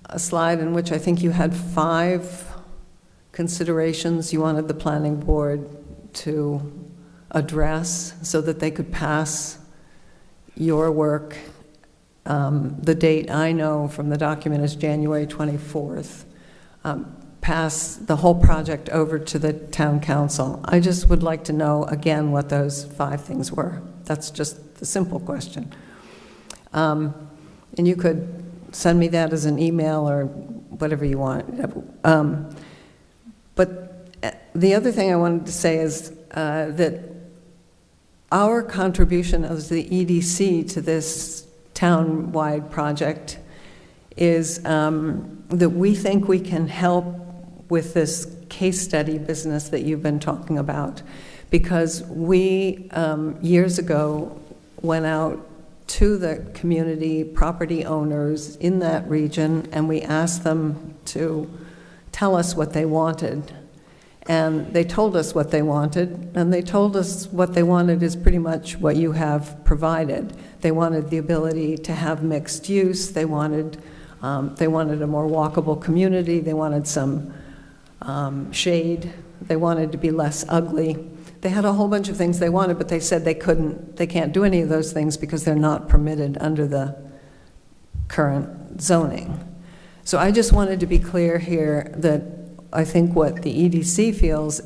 a slide in which I think you had 5 considerations you wanted the planning board to address so that they could pass your work. The date I know from the document is January 24th. Pass the whole project over to the town council. I just would like to know again what those 5 things were. That's just the simple question. And you could send me that as an email or whatever you want. But the other thing I wanted to say is that our contribution as the EDC to this town-wide project is that we think we can help with this case study business that you've been talking about, because we, years ago, went out to the community property owners in that region, and we asked them to tell us what they wanted. And they told us what they wanted, and they told us what they wanted is pretty much what you have provided. They wanted the ability to have mixed use, they wanted a more walkable community, they wanted some shade, they wanted to be less ugly. They had a whole bunch of things they wanted, but they said they can't do any of those things because they're not permitted under the current zoning. So I just wanted to be clear here that I think what the EDC feels,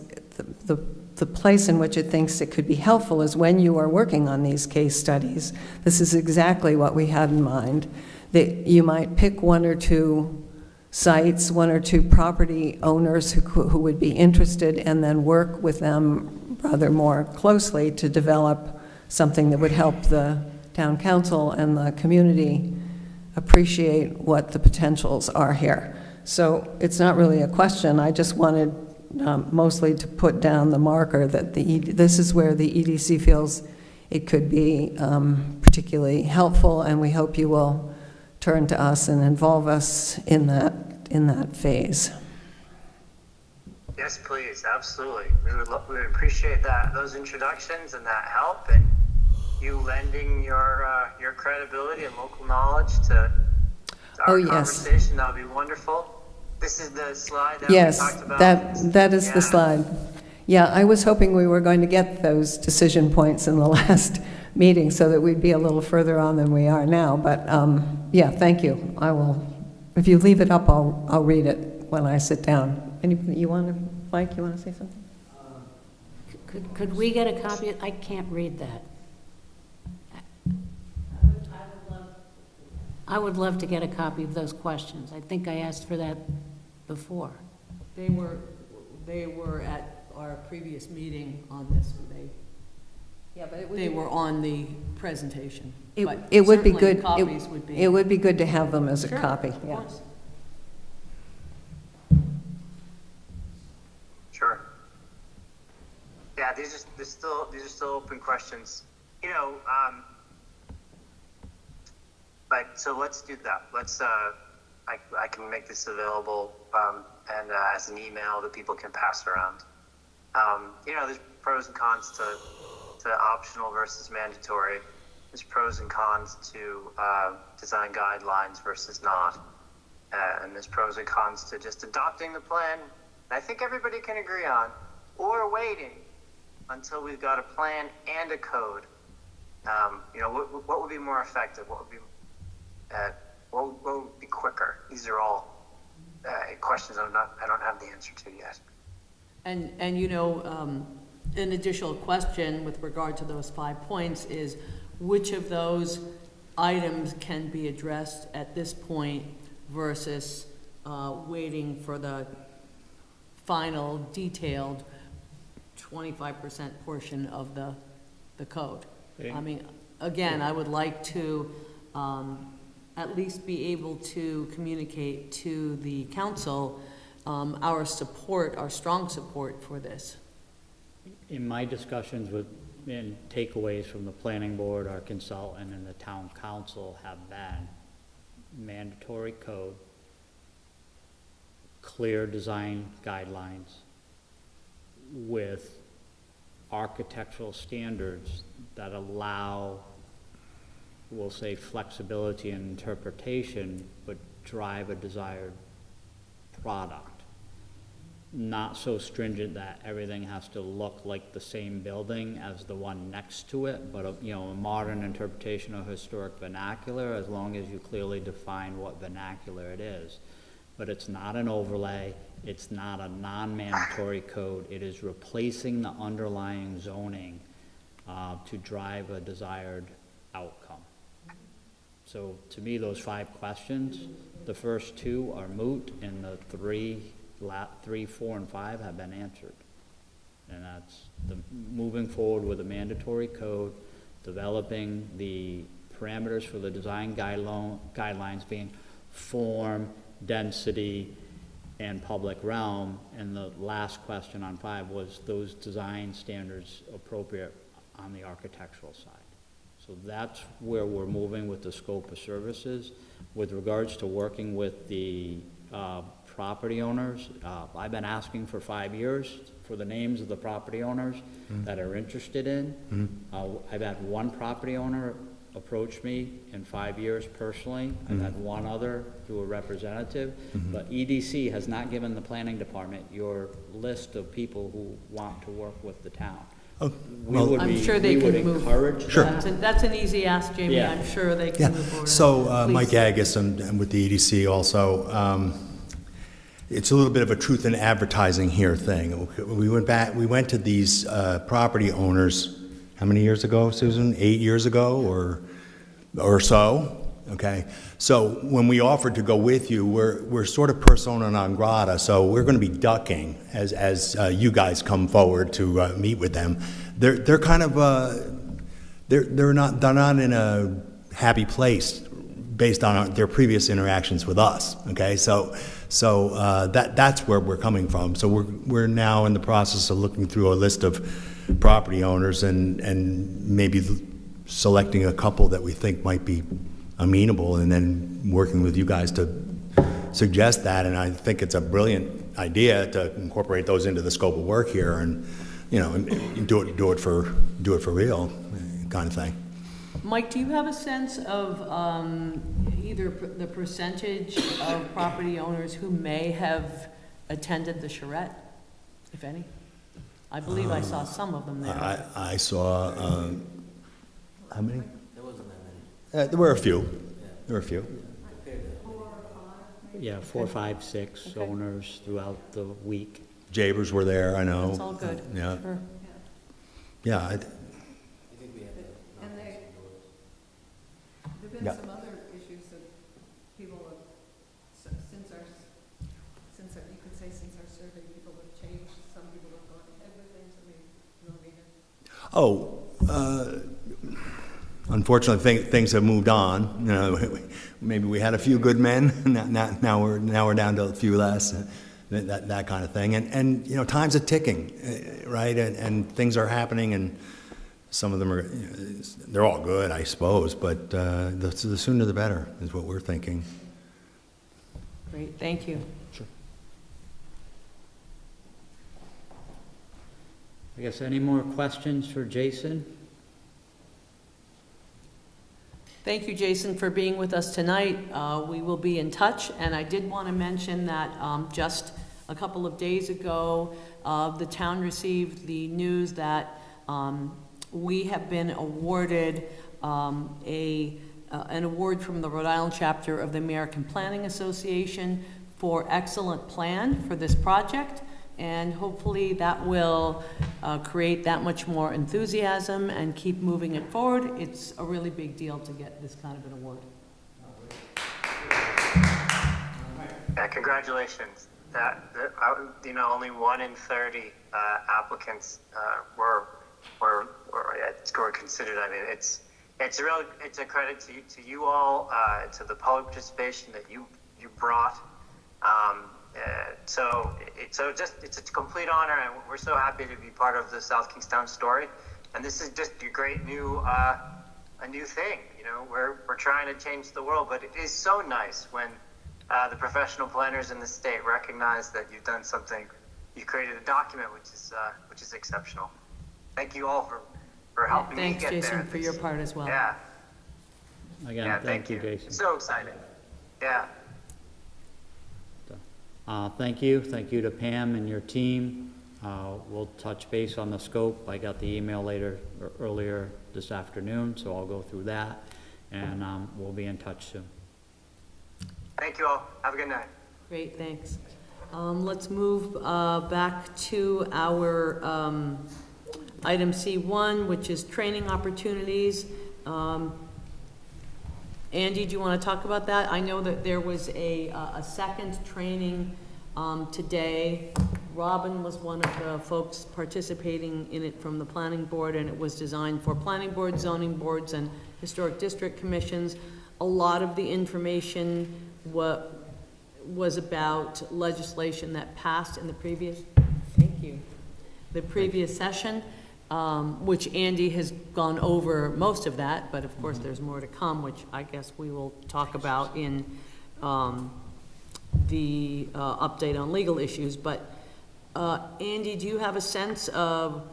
the place in which it thinks it could be helpful is when you are working on these case studies. This is exactly what we had in mind, that you might pick 1 or 2 sites, 1 or 2 property owners who would be interested, and then work with them rather more closely to develop something that would help the town council and the community appreciate what the potentials are here. So it's not really a question. I just wanted mostly to put down the marker that this is where the EDC feels it could be particularly helpful, and we hope you will turn to us and involve us in that phase. Yes, please, absolutely. We would appreciate those introductions and that help, and you lending your credibility and local knowledge to our conversation. That would be wonderful. This is the slide that we talked about. Yes, that is the slide. Yeah, I was hoping we were going to get those decision points in the last meeting so that we'd be a little further on than we are now. But yeah, thank you. I will. If you leave it up, I'll read it when I sit down. Anybody, Mike, you want to say something? Could we get a copy? I can't read that. I would love to get a copy of those questions. I think I asked for that before. They were at our previous meeting on this. Yeah, but They were on the presentation. but It would be certainly good, Copies would be. it would be good to have them as a Sure, copy, of yeah. course. Sure. Yeah, these are still open questions. You know, but so let's do that. Let's I can make this available and as an email that people can pass around. You know, there's pros and cons to optional versus mandatory. There's pros and cons to design guidelines versus not. And there's pros and cons to just adopting the plan that I think everybody can agree on, or waiting until we've got a plan and a code. You know, what would be more effective? What would be quicker? These are all questions I don't have the answer to yet. And you know, an additional question with regard to those 5 points is which of those items can be addressed at this point versus waiting for the final detailed 25% portion of the code. Okay. I mean, again, I would like to at least be able to communicate to the council our support, our strong support for this. In my discussions with, and takeaways from the planning board, our consultant, and the town council have been mandatory code, clear design guidelines with architectural standards that allow, we'll say, flexibility and interpretation, but drive a desired product. Not so stringent that everything has to look like the same building as the one next to it, but you know, a modern interpretation of historic vernacular, as long as you clearly define what vernacular it is. But it's not an overlay, it's not a non-mandatory code, it is replacing the underlying zoning to drive a desired outcome. So to me, those 5 questions, the first 2 are moot, and the 3, 4, and 5 have been answered. And that's moving forward with a mandatory code, developing the parameters for the design guidelines being form, density, and public realm. And the last question on 5 was those design standards appropriate on the architectural side. So that's where we're moving with the scope of services. With regards to working with the property owners, I've been asking for 5 years for the names of the property owners that are interested in. I've had one property owner approach me in 5 years personally. I've had one other through a representative, but EDC has not given the planning department your list of people who want to work with the town. I'm sure they can move. Sure. That's an easy ask, Jamie. Yeah. I'm sure they Yeah, can move forward. so Mike Please. Agus, I'm with the EDC also. It's a little bit of a truth in advertising here thing. We went to these property owners, how many years ago, Susan? 8 years ago or so? Okay, so when we offered to go with you, we're sort of persona non grata, so we're going to be ducking as you guys come forward to meet with them. They're kind of they're not in a happy place based on their previous interactions with us. Okay, so that's where we're coming from. So we're now in the process of looking through a list of property owners and maybe selecting a couple that we think might be amenable, and then working with you guys to suggest that. And I think it's a brilliant idea to incorporate those into the scope of work here, and and do it for real, kind of thing. Mike, do you have a sense of either the percentage of property owners who may have attended the charrette, if any? I believe I saw some of them there. I saw how many? There were a few. Yeah, 4, 5, 6 owners throughout the week. Jabers were there, I know. That's all good. Yeah. Sure. Yeah. And there've been Yeah. some other issues that people have, since our Oh, unfortunately, things have moved on. You know, maybe we had a few good men, now we're down to a few less, that kind of thing. And you know, time's a ticking, right? And things are happening, and some of them are, they're all good, I suppose, but the sooner the better is what we're thinking. Great, thank you. I guess any more questions for Jason? Thank you, Jason, for being with us tonight. We will be in touch, and I did want to mention that just a couple of days ago, the town received the news that we have been awarded an award from the Rhode Island chapter of the American Planning Association for excellent plan for this project. And hopefully that will create that much more enthusiasm and keep moving it forward. It's a really big deal to get this kind of an award. Yeah, congratulations. Only 1 in 30 applicants were considered. I mean, it's a credit to you all, to the public participation that you brought. So it's a complete honor, and we're so happy to be part of the South Kingstown story. And this is just a great new, a new thing. You know, we're trying to change the world, but it is so nice when the professional planners in the state recognize that you've done something. You created a document which is exceptional. Thank you all for helping me Thanks, get there. Jason, for your part as well. Yeah. Again, thank you, Jason. So excited. Yeah. Thank you to Pam and your team. We'll touch base on the scope. I got the email earlier this afternoon, so I'll go through that, and we'll be in touch soon. Thank you all. Have a good night. Great, thanks. Let's move back to our item C1, which is training opportunities. Andy, do you want to talk about that? I know that there was a second training today. Robin was one of the folks participating in it from the planning board, and it was designed for planning boards, zoning boards, and historic district commissions. A lot of the information was about legislation that passed in the previous, the previous session. Which Andy has gone over most of that, but of course there's more to come, which I guess we will talk about in the update on legal issues. But Andy, do you have a sense of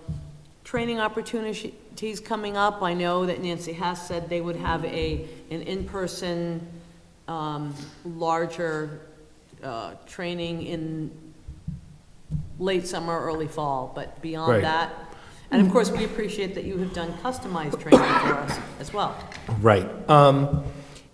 training opportunities coming up? I know that Nancy Hess said they would have an in-person, larger training in late summer, early fall, but beyond Right. that. And of course, we appreciate that you have done customized training for us as well. Right.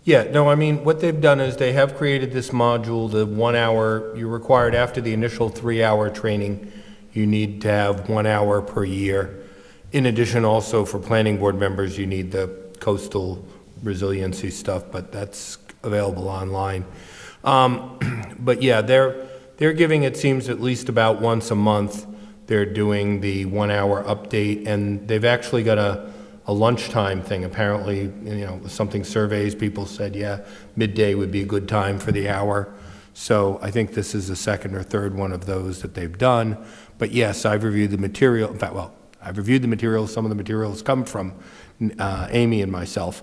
Yeah, no, I mean, what they've done is they have created this module, the 1 hour, you're required after the initial 3-hour training, you need to have 1 hour per year. In addition, also for planning board members, you need the coastal resiliency stuff, but that's available online. But yeah, they're giving, it seems, at least about once a month, they're doing the 1 hour update, and they've actually got a lunchtime thing. Apparently, something surveys, people said, yeah, midday would be a good time for the hour. So I think this is the second or third one of those that they've done. But yes, I've reviewed the material. In fact, I've reviewed the material. Some of the materials come from Amy and myself.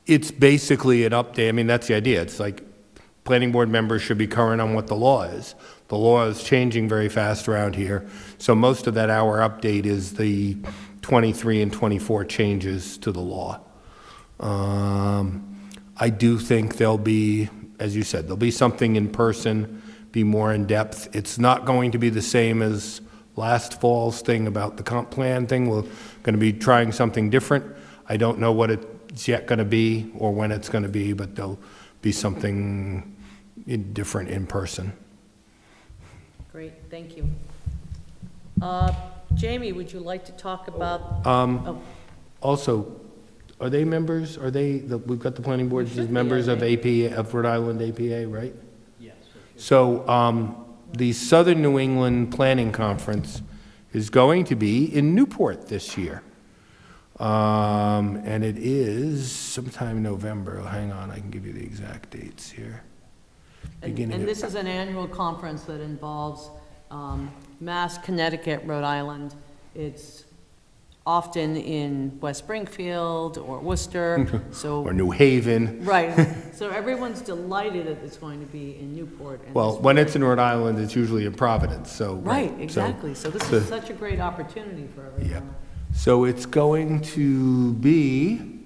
It's basically an update. I mean, that's the idea. It's like planning board members should be current on what the law is. The law is changing very fast around here. So most of that hour update is the 23 and 24 changes to the law. I do think there'll be, as you said, there'll be something in person, be more in depth. It's not going to be the same as last fall's thing about the comp plan thing. We're going to be trying something different. I don't know what it's yet going to be or when it's going to be, but there'll be something different in person. Great, thank you. Jamie, would you like to talk about? Also, are they members? Are they, we've got the planning boards as should be, members I of APA, of Rhode Island APA, right? Yes. So, the Southern New England Planning Conference is going to be in Newport this year. And it is sometime in November. Hang on, I can give you the exact dates here. Beginning And of- this is an annual conference that involves Mass, Connecticut, Rhode Island. It's often in West Springfield or Worcester, so. Or New Haven. Right, so everyone's delighted that it's going to be in Newport. And Well, this- when it's in Rhode Island, it's usually in Providence, so. Right, so- exactly, so this is such a great opportunity for Yeah. everyone. So it's going to be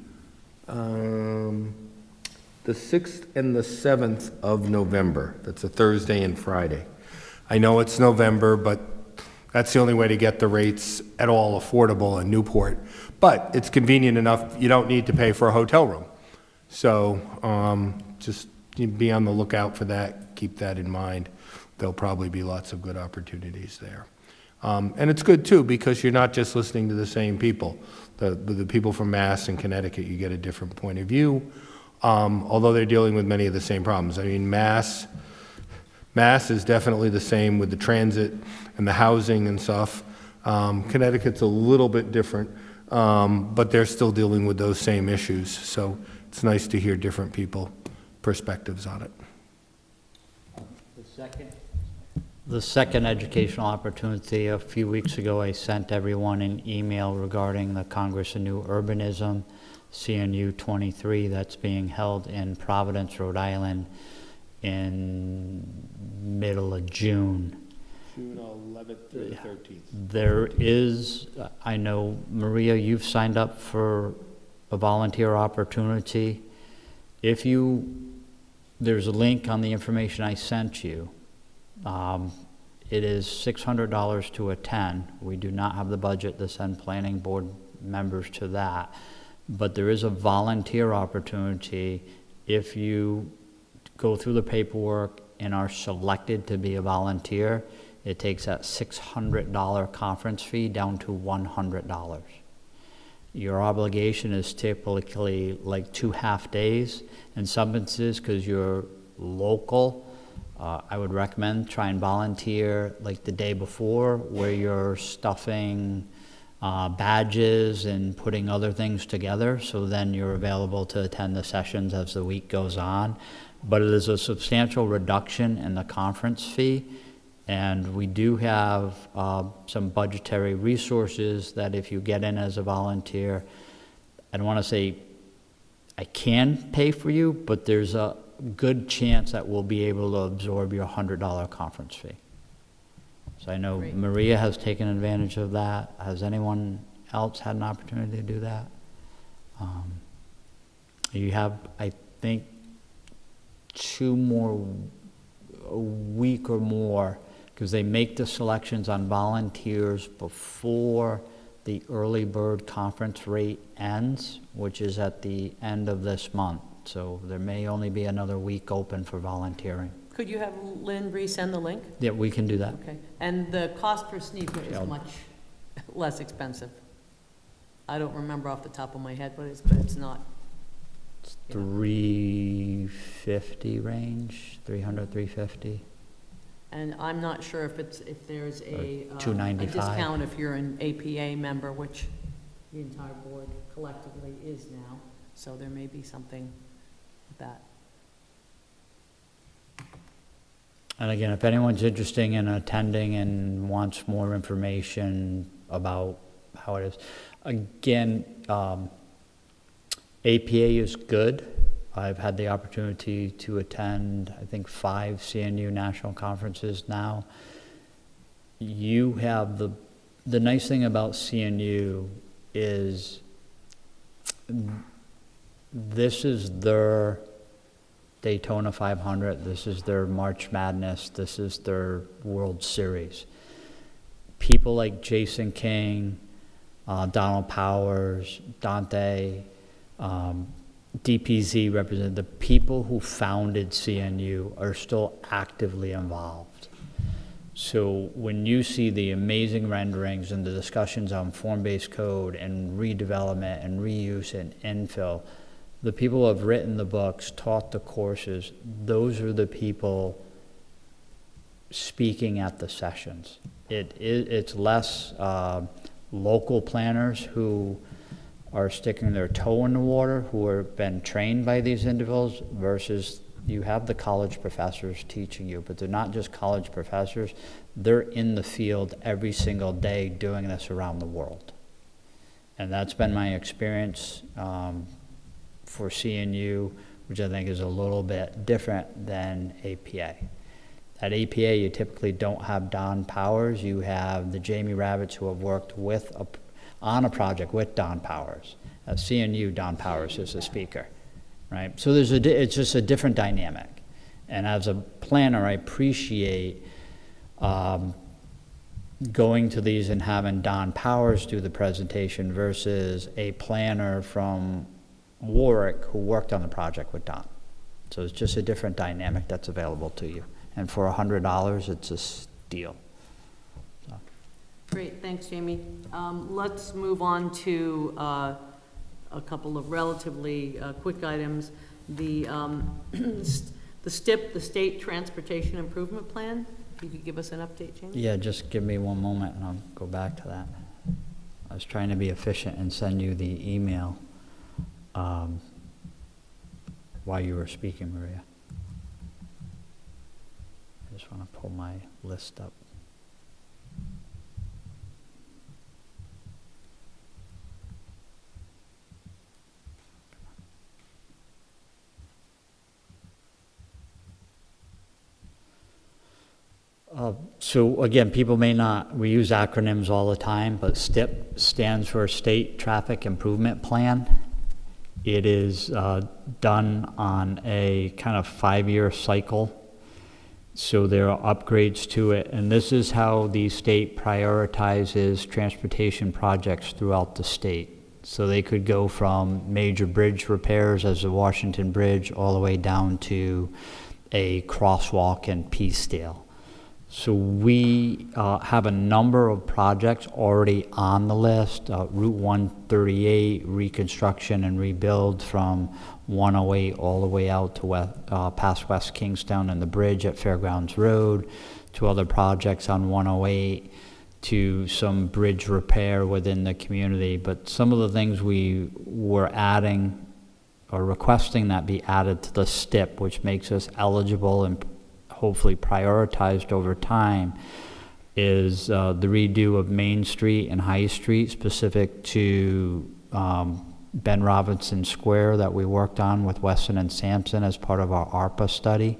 the 6th and the 7th of November. That's a Thursday and Friday. I know it's November, but that's the only way to get the rates at all affordable in Newport. But it's convenient enough, you don't need to pay for a hotel room. So just be on the lookout for that, keep that in mind. There'll probably be lots of good opportunities there. And it's good, too, because you're not just listening to the same people. The people from Mass and Connecticut, you get a different point of view, although they're dealing with many of the same problems. I mean, Mass is definitely the same with the transit and the housing and stuff. Connecticut's a little bit different, but they're still dealing with those same issues. So it's nice to hear different people, perspectives on it. The second educational opportunity, a few weeks ago, I sent everyone an email regarding the Congress of New Urbanism, CNU 23, that's being held in Providence, Rhode Island in middle of June. June 11th through the 13th. There is, I know, Maria, you've signed up for a volunteer opportunity. There's a link on the information I sent you. It is $600 to attend. We do not have the budget to send planning board members to that. But there is a volunteer opportunity if you go through the paperwork and are selected to be a volunteer. It takes that $600 conference fee down to $100. Your obligation is typically like 2 half days. In some instances, because you're local, I would recommend try and volunteer like the day before, where you're stuffing badges and putting other things together, so then you're available to attend the sessions as the week goes on. But it is a substantial reduction in the conference fee, and we do have some budgetary resources that if you get in as a volunteer, I don't want to say I can pay for you, but there's a good chance that we'll be able to absorb your $100 conference fee. So I know Great. Maria has taken advantage of that. Has anyone else had an opportunity to do that? You have, I think, 2 more, a week or more, because they make the selections on volunteers before the early bird conference rate ends, which is at the end of this month. So there may only be another week open for volunteering. Could you have Lynn resend the link? Yeah, we can do that. Okay, and the cost per sneaker is Yeah. much less expensive. I don't remember off the top of my head, but it's not. Yeah. 350 range, 300, 350. And I'm not sure if there's a $295. discount if you're an APA member, which the entire board collectively is now, so there may be something with that. And again, if anyone's interested in attending and wants more information about how it is, again, APA is good. I've had the opportunity to attend, I think, 5 CNU national conferences now. You have the nice thing about CNU is this is their Daytona 500, this is their March Madness, this is their World Series. People like Jason King, Donald Powers, Dante, DPZ represent the people who founded CNU are still actively involved. So when you see the amazing renderings and the discussions on form-based code and redevelopment and reuse and infill, the people who have written the books, taught the courses, those are the people speaking at the sessions. It's less local planners who are sticking their toe in the water, who have been trained by these individuals, versus you have the college professors teaching you, but they're not just college professors, they're in the field every single day doing this around the world. And that's been my experience for CNU, which I think is a little bit different than APA. At APA, you typically don't have Don Powers. You have the Jamie Rabbits who have worked on a project with Don Powers. At CNU, Don Powers is the speaker, right? So it's just a different dynamic. And as a planner, I appreciate going to these and having Don Powers do the presentation versus a planner from Warwick who worked on the project with Don. So it's just a different dynamic that's available to you. And for $100, it's a steal. So. Great, thanks, Jamie. Let's move on to a couple of relatively quick items. The STIP, the State Transportation Improvement Plan. If you could give us an update, Jamie? Yeah, just give me one moment and I'll go back to that. I was trying to be efficient and send you the email while you were speaking, Maria. I just want to pull my list up. So again, people may not, we use acronyms all the time, but STIP stands for State Traffic Improvement Plan. It is done on a kind of 5-year cycle. So there are upgrades to it, and this is how the state prioritizes transportation projects throughout the state. So they could go from major bridge repairs as the Washington Bridge all the way down to a crosswalk in Peacedale. So we have a number of projects already on the list. Route 138, reconstruction and rebuild from 108 all the way out to past West Kingstown and the bridge at Fairgrounds Road, to other projects on 108, to some bridge repair within the community. But some of the things we were adding or requesting that be added to the STIP, which makes us eligible and hopefully prioritized over time, is the redo of Main Street and High Street specific to Ben Robinson Square that we worked on with Weston and Sampson as part of our ARPA study.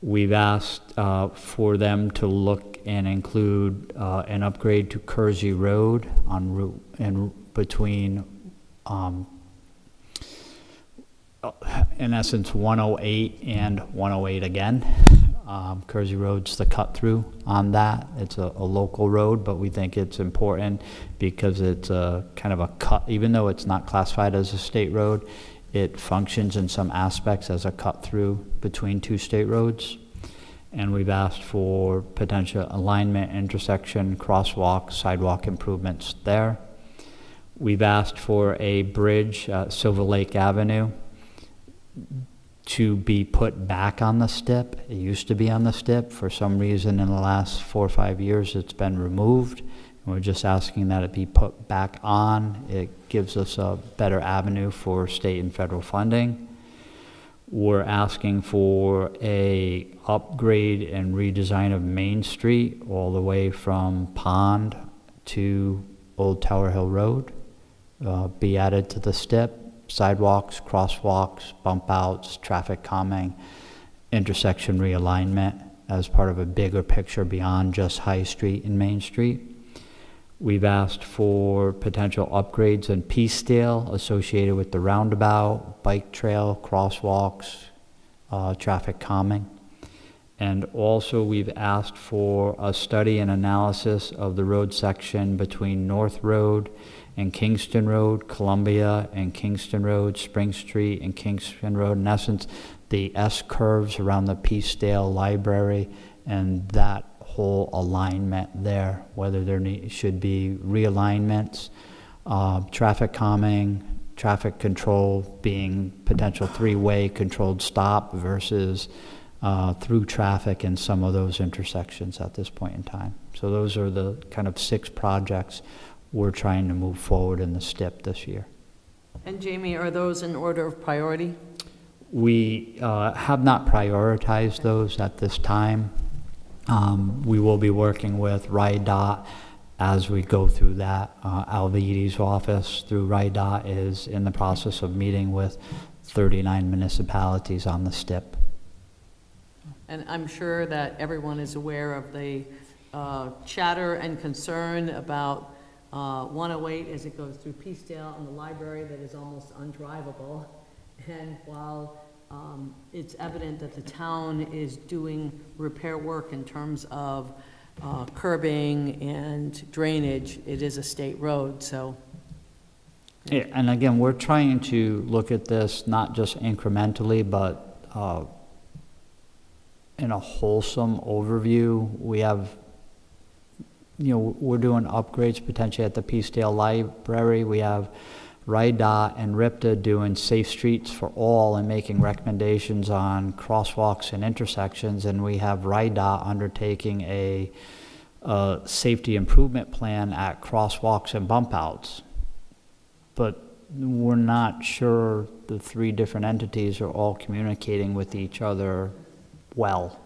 We've asked for them to look and include an upgrade to Kersey Road on route and between in essence 108 and 108 again. Kersey Road's the cut through on that. It's a local road, but we think it's important because it's a kind of a cut, even though it's not classified as a state road, it functions in some aspects as a cut through between two state roads. And we've asked for potential alignment, intersection, crosswalk, sidewalk improvements there. We've asked for a bridge, Silver Lake Avenue, to be put back on the STIP. It used to be on the STIP. For some reason in the last 4 or 5 years it's been removed. And we're just asking that it be put back on. It gives us a better avenue for state and federal funding. We're asking for a upgrade and redesign of Main Street all the way from Pond to Old Tower Hill Road, be added to the STIP. Sidewalks, crosswalks, bump outs, traffic calming, intersection realignment as part of a bigger picture beyond just High Street and Main Street. We've asked for potential upgrades in Peacedale associated with the roundabout, bike trail, crosswalks, traffic calming. And also we've asked for a study and analysis of the road section between North Road and Kingston Road, Columbia and Kingston Road, Spring Street and Kingston Road. In essence, the S-curves around the Peacedale Library and that whole alignment there, whether there should be realignments, traffic calming, traffic control being potential 3-way controlled stop versus through traffic in some of those intersections at this point in time. So those are the kind of 6 projects we're trying to move forward in the STIP this year. And Jamie, are those in order of priority? We have not prioritized those at this time. We will be working with RIDOT as we go through that. Alvides' office through RIDOT is in the process of meeting with 39 municipalities on the STIP. And I'm sure that everyone is aware of the chatter and concern about 108 as it goes through Peacedale and the library that is almost undrivable. And while it's evident that the town is doing repair work in terms of curbing and drainage, it is a state road, so. Yeah, and again, we're trying to look at this not just incrementally, but in a wholesome overview. We have, we're doing upgrades potentially at the Peacedale Library. We have RIDOT and RIPTA doing safe streets for all and making recommendations on crosswalks and intersections, and we have RIDOT undertaking a safety improvement plan at crosswalks and bump outs. But we're not sure the 3 different entities are all communicating with each other well.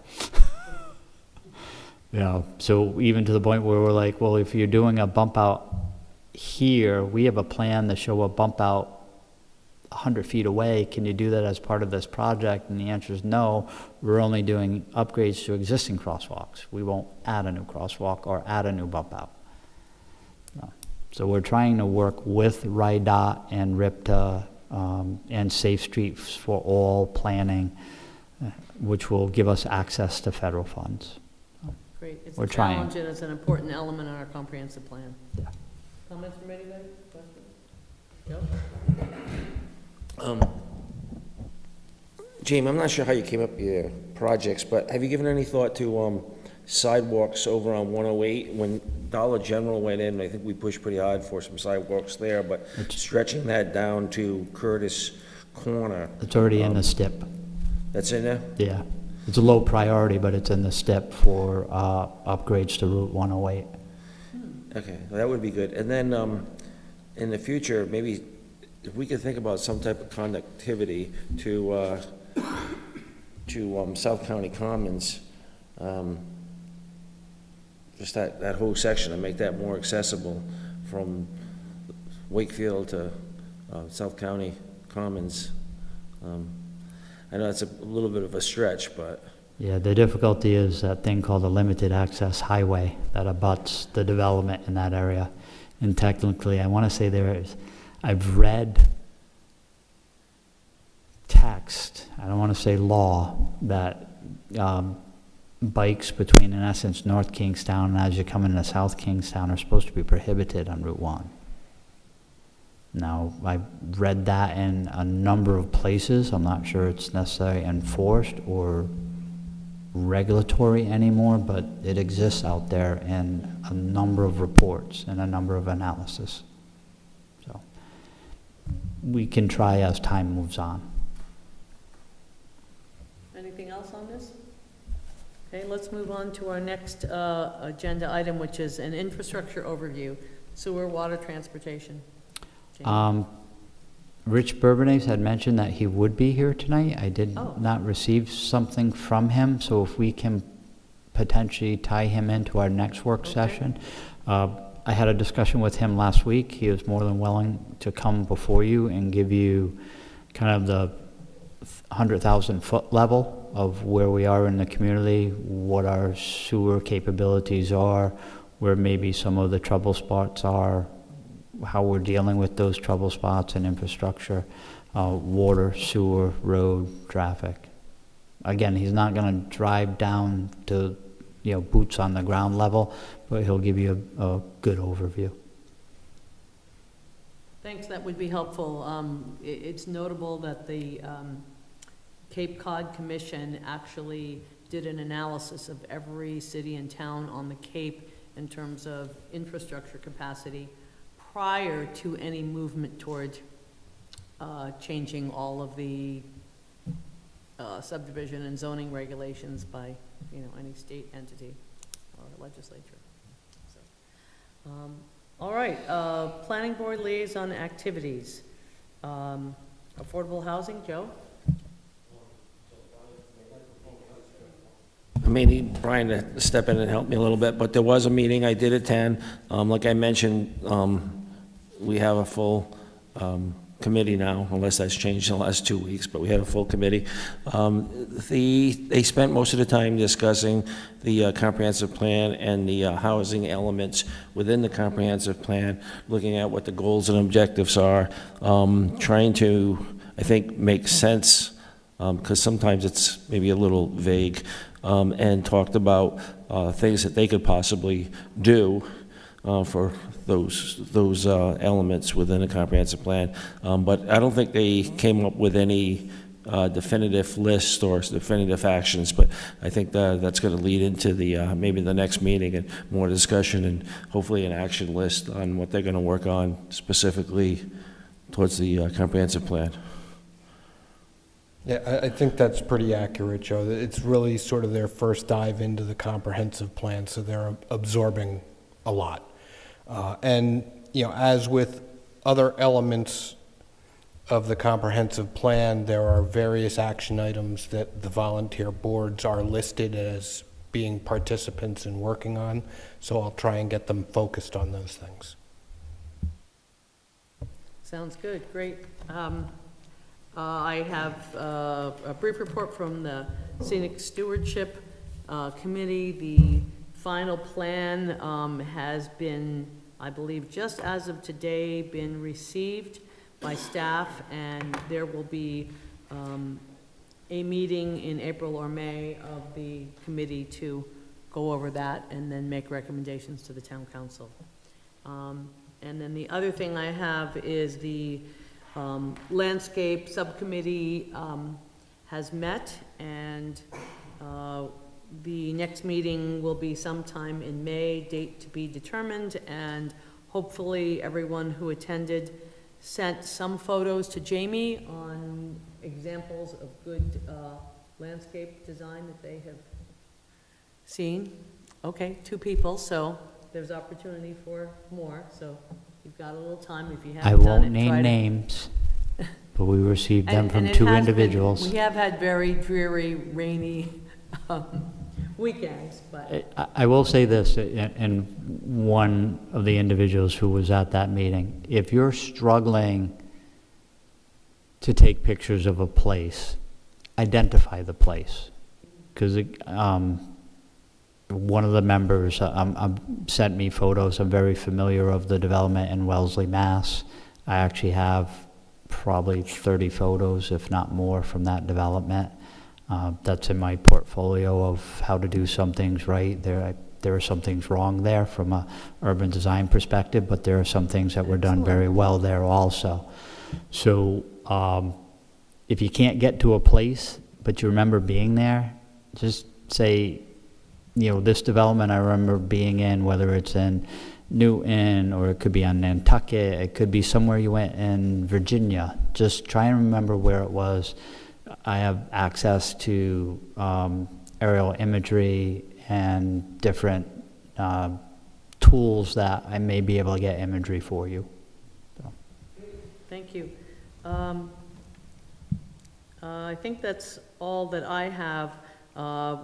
So even to the point where we're like, well, if you're doing a bump out here, we have a plan to show a bump out 100 feet away. Can you do that as part of this project? And the answer is no. We're only doing upgrades to existing crosswalks. We won't add a new crosswalk or add a new bump out. No. So we're trying to work with RIDOT and RIPTA and Safe Streets for All planning, which will give us access to federal funds. Great. It's We're a trying. challenge and it's an important element in our comprehensive plan. Yeah. Comments from anybody? Questions? Joe? Jamie, I'm not sure how you came up with your projects, but have you given any thought to sidewalks over on 108? When Dollar General went in, I think we pushed pretty hard for some sidewalks there, but stretching that down to Curtis Corner. It's already in the STIP. That's in there? Yeah. It's a low priority, but it's in the STIP for upgrades to Route 108. Okay, well, that would be good. And then in the future, maybe if we could think about some type of conductivity to South County Commons, just that whole section, and make that more accessible from Wakefield to South County Commons. I know it's a little bit of a stretch, but... Yeah, the difficulty is that thing called a limited access highway that abuts the development in that area. And technically, I want to say I've read text, I don't want to say law, that bikes between, in essence, North Kingstown and as you come into South Kingstown are supposed to be prohibited on Route 1. Now, I've read that in a number of places. I'm not sure it's necessarily enforced or regulatory anymore, but it exists out there in a number of reports and a number of analysis. So we can try as time moves on. Anything else on this? Okay, let's move on to our next agenda item, which is an infrastructure overview, sewer, water, transportation. Jamie? Rich Bourbonnais had mentioned that he would be here tonight. I did not receive something from him, so if we can potentially tie him into our next work session. I had a discussion with him last week. He was more than willing to come before you and give you kind of the 100,000 foot level of where we are in the community, what our sewer capabilities are, where maybe some of the trouble spots are, how we're dealing with those trouble spots and infrastructure, water, sewer, road, traffic. Again, he's not going to drive down to, boots on the ground level, but he'll give you a good overview. Thanks, that would be helpful. It's notable that the Cape Cod Commission actually did an analysis of every city and town on the Cape in terms of infrastructure capacity prior to any movement toward changing all of the subdivision and zoning regulations by, any state entity or legislature. So, all right, planning board liaison activities. Affordable housing, Joe? I may need Brian to step in and help me a little bit, but there was a meeting I did attend. Like I mentioned, we have a full committee now, unless that's changed in the last 2 weeks, but we had a full committee. They spent most of the time discussing the comprehensive plan and the housing elements within the comprehensive plan, looking at what the goals and objectives are, trying to, I think, make sense, because sometimes it's maybe a little vague, and talked about things that they could possibly do for those elements within a comprehensive plan. But I don't think they came up with any definitive list or definitive actions, but I think that's going to lead into the maybe the next meeting and more discussion and hopefully an action list on what they're going to work on specifically towards the comprehensive plan. Yeah, I think that's pretty accurate, Joe. It's really sort of their first dive into the comprehensive plan, so they're absorbing a lot. And, as with other elements of the comprehensive plan, there are various action items that the volunteer boards are listed as being participants in working on, so I'll try and get them focused on those things. Sounds good, great. I have a brief report from the Scenic Stewardship Committee. The final plan has been, I believe, just as of today, been received by staff, and there will be a meeting in April or May of the committee to go over that and then make recommendations to the town council. And then the other thing I have is the landscape subcommittee has met, and the next meeting will be sometime in May, date to be determined, and hopefully everyone who attended sent some photos to Jamie on examples of good landscape design that they have seen. Okay, 2 people, so there's opportunity for more, so you've got a little time if you I haven't done it. won't name names, but we received them from it 2 has been- individuals. We have had very dreary, rainy weekends, but, I will say this, and one of the individuals who was at that meeting, if you're struggling to take pictures of a place, identify the place. Because one of the members sent me photos. I'm very familiar of the development in Wellesley, Mass. I actually have probably 30 photos, if not more, from that development. That's in my portfolio of how to do some things right. There are some things wrong there from a urban design perspective, but there are some things that were done very well there also. So if you can't get to a place, but you remember being there, just say, this development I remember being in, whether it's in Newton, or it could be on Nantucket, it could be somewhere you went in Virginia. Just try and remember where it was. I have access to aerial imagery and different tools that I may be able to get imagery for you. So. thank you. I think that's all that I have.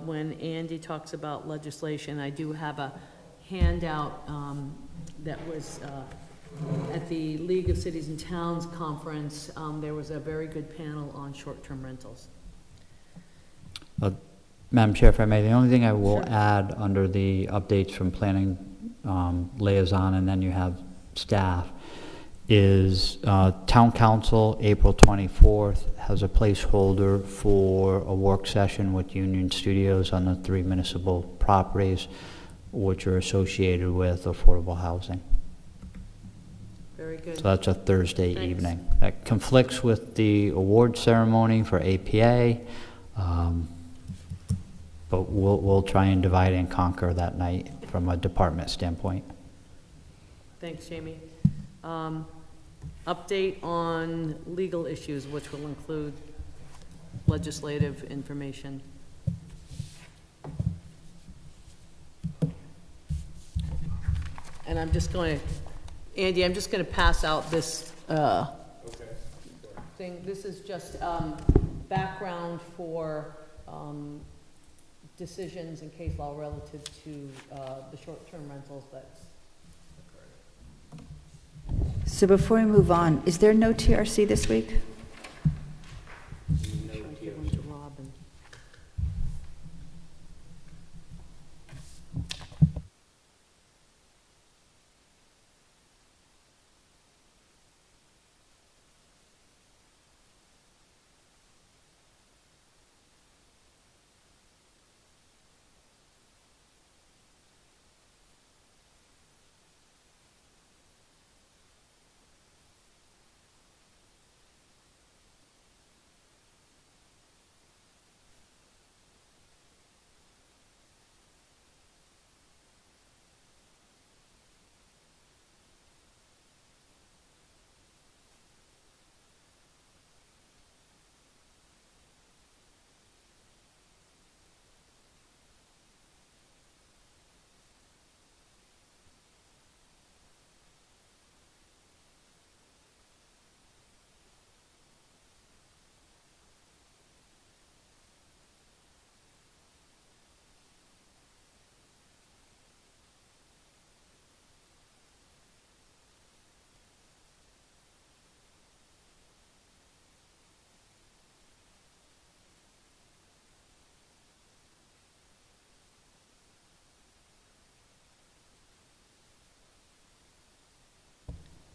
When Andy talks about legislation, I do have a handout that was at the League of Cities and Towns conference. There was a very good panel on short-term rentals. Madam Chair, if I may, the only thing I will Sure. add under the updates from planning liaison, and then you have staff, is Town Council, April 24th, has a placeholder for a work session with Union Studios on the 3 municipal properties which are associated with affordable housing. Very good. So that's a Thursday Thanks. evening. That conflicts with the award ceremony for APA, but we'll try and divide and conquer that night from a department standpoint. Thanks, Jamie. Update on legal issues, which will include legislative information. And I'm just going to, Andy, I'm just going to pass out this thing. This is just background for decisions and case law relative to the short-term rentals that's. So before we move on, is there no TRC this week? Give them to Robin.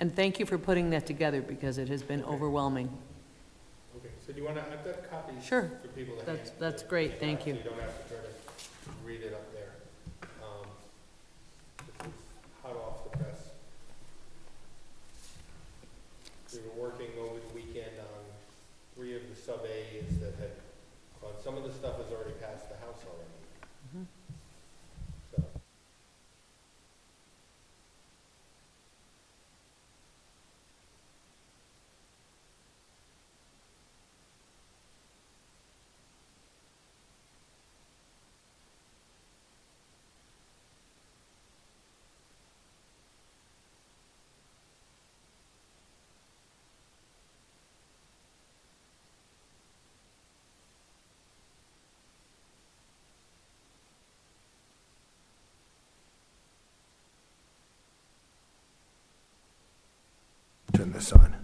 And thank you for putting that together, because it has been overwhelming. Okay, so do you want to, I've got copies Sure. for people to hand. That's great, thank you. So you don't have to try to read it up there. This is hot off the press. We were working over the weekend on 3 of the sub-As that had, some of the stuff has already passed the House already. So. Turn this on.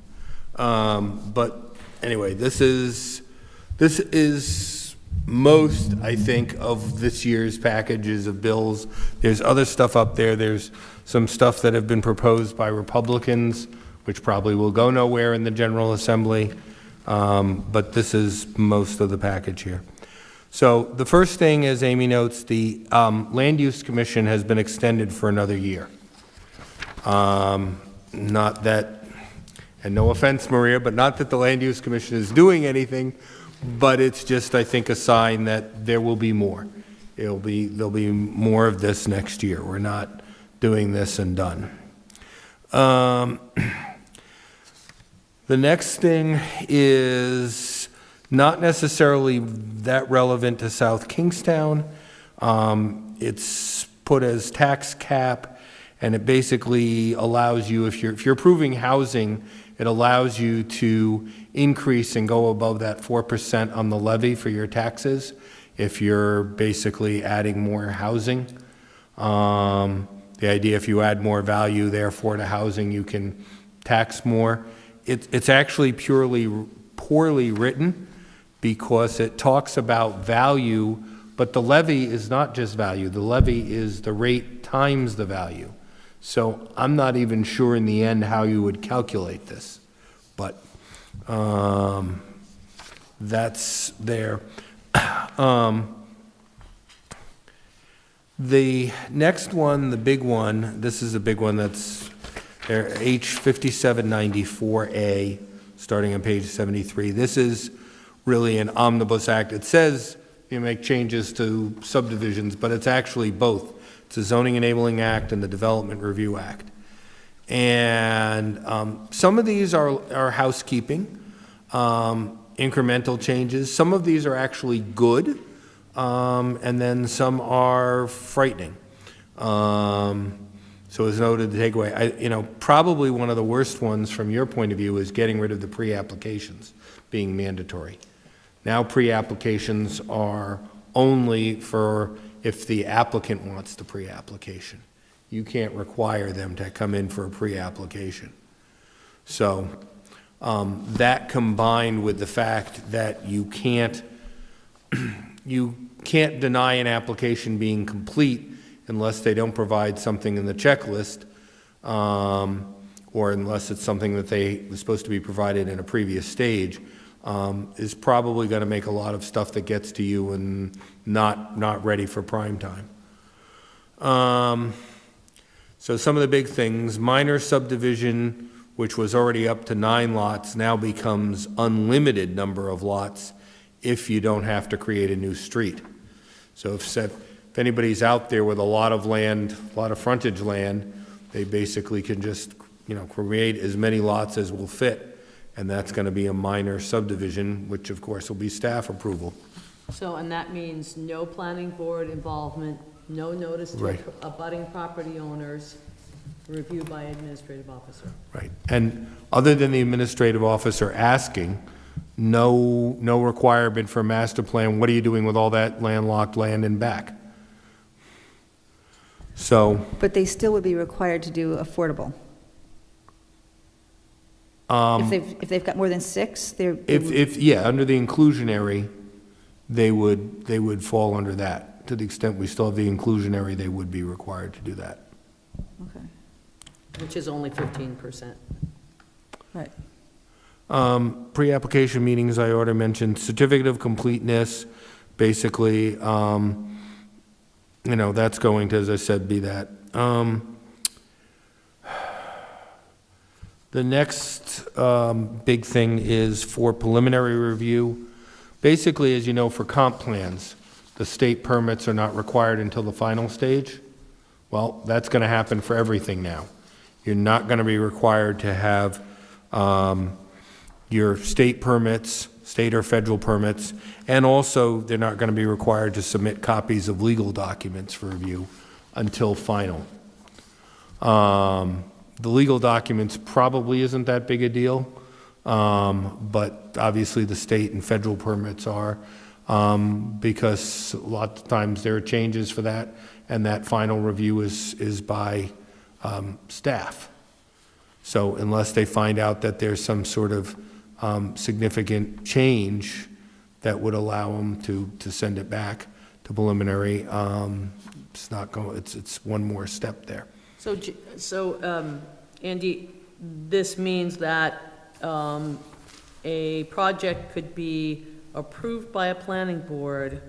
But anyway, this is most, I think, of this year's packages of bills. There's other stuff up there. There's some stuff that have been proposed by Republicans, which probably will go nowhere in the General Assembly. But this is most of the package here. So the first thing, as Amy notes, the Land Use Commission has been extended for another year. Not that, and no offense, Maria, but not that the Land Use Commission is doing anything, but it's just, I think, a sign that there will be more. There'll be more of this next year. We're not doing this and done. The next thing is not necessarily that relevant to South Kingstown. It's put as tax cap, and it basically allows you, if you're approving housing, it allows you to increase and go above that 4% on the levy for your taxes if you're basically adding more housing. The idea, if you add more value, therefore, to housing, you can tax more. It's actually poorly written, because it talks about value, but the levy is not just value. The levy is the rate times the value. So I'm not even sure in the end how you would calculate this, but that's there. The next one, the big one, this is a big one, that's there, H5794A, starting on page 73. This is really an omnibus act. It says you make changes to subdivisions, but it's actually both. It's a Zoning Enabling Act and the Development Review Act. And some of these are housekeeping. incremental changes. Some of these are actually good, and then some are frightening. So as noted, the takeaway, probably one of the worst ones from your point of view is getting rid of the pre-applications being mandatory. Now pre-applications are only for if the applicant wants the pre-application. You can't require them to come in for a pre-application. So that combined with the fact that you can't deny an application being complete unless they don't provide something in the checklist, or unless it's something that they was supposed to be provided in a previous stage, is probably going to make a lot of stuff that gets to you and not ready for prime time. So some of the big things, minor subdivision, which was already up to 9 lots, now becomes unlimited number of lots if you don't have to create a new street. So if anybody's out there with a lot of land, a lot of frontage land, they basically can just, create as many lots as will fit, and that's going to be a minor subdivision, which of course will be staff approval. So, and that means no planning board involvement, no notice to Right. abutting property owners, review by administrative officer. Right. And other than the administrative officer asking, no requirement for a master plan, what are you doing with all that landlocked land in back? So, But they still would be required to do affordable. If they've got more than 6, they're. under the inclusionary, they would fall under that. To the extent we still have the inclusionary, they would be required to do that. Okay, Which is only 15%. right. Pre-application meetings, I already mentioned, certificate of completeness, basically, that's going to, as I said, be that. The next big thing is for preliminary review. Basically, as you know, for comp plans, the state permits are not required until the final stage. Well, that's going to happen for everything now. You're not going to be required to have your state permits, state or federal permits, and also they're not going to be required to submit copies of legal documents for review until final. The legal documents probably isn't that big a deal, but obviously the state and federal permits are, because a lot of times there are changes for that, and that final review is by staff. So unless they find out that there's some sort of significant change that would allow them to send it back to preliminary, it's not going. It's one more step there. So, Andy, this means that a project could be approved by a planning board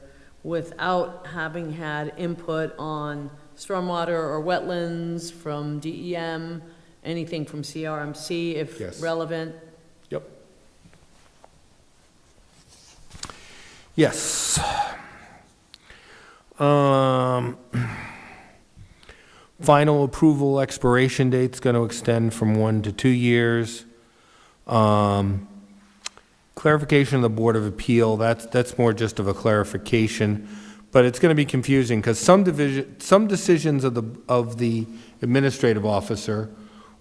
without having had input on stormwater or wetlands from DEM, anything from CRMC if Yes. relevant? Yep. Yes. Final approval expiration date's going to extend from 1 to 2 years. Clarification of the Board of Appeal, that's more just of a clarification, but it's going to be confusing because some decisions of the administrative officer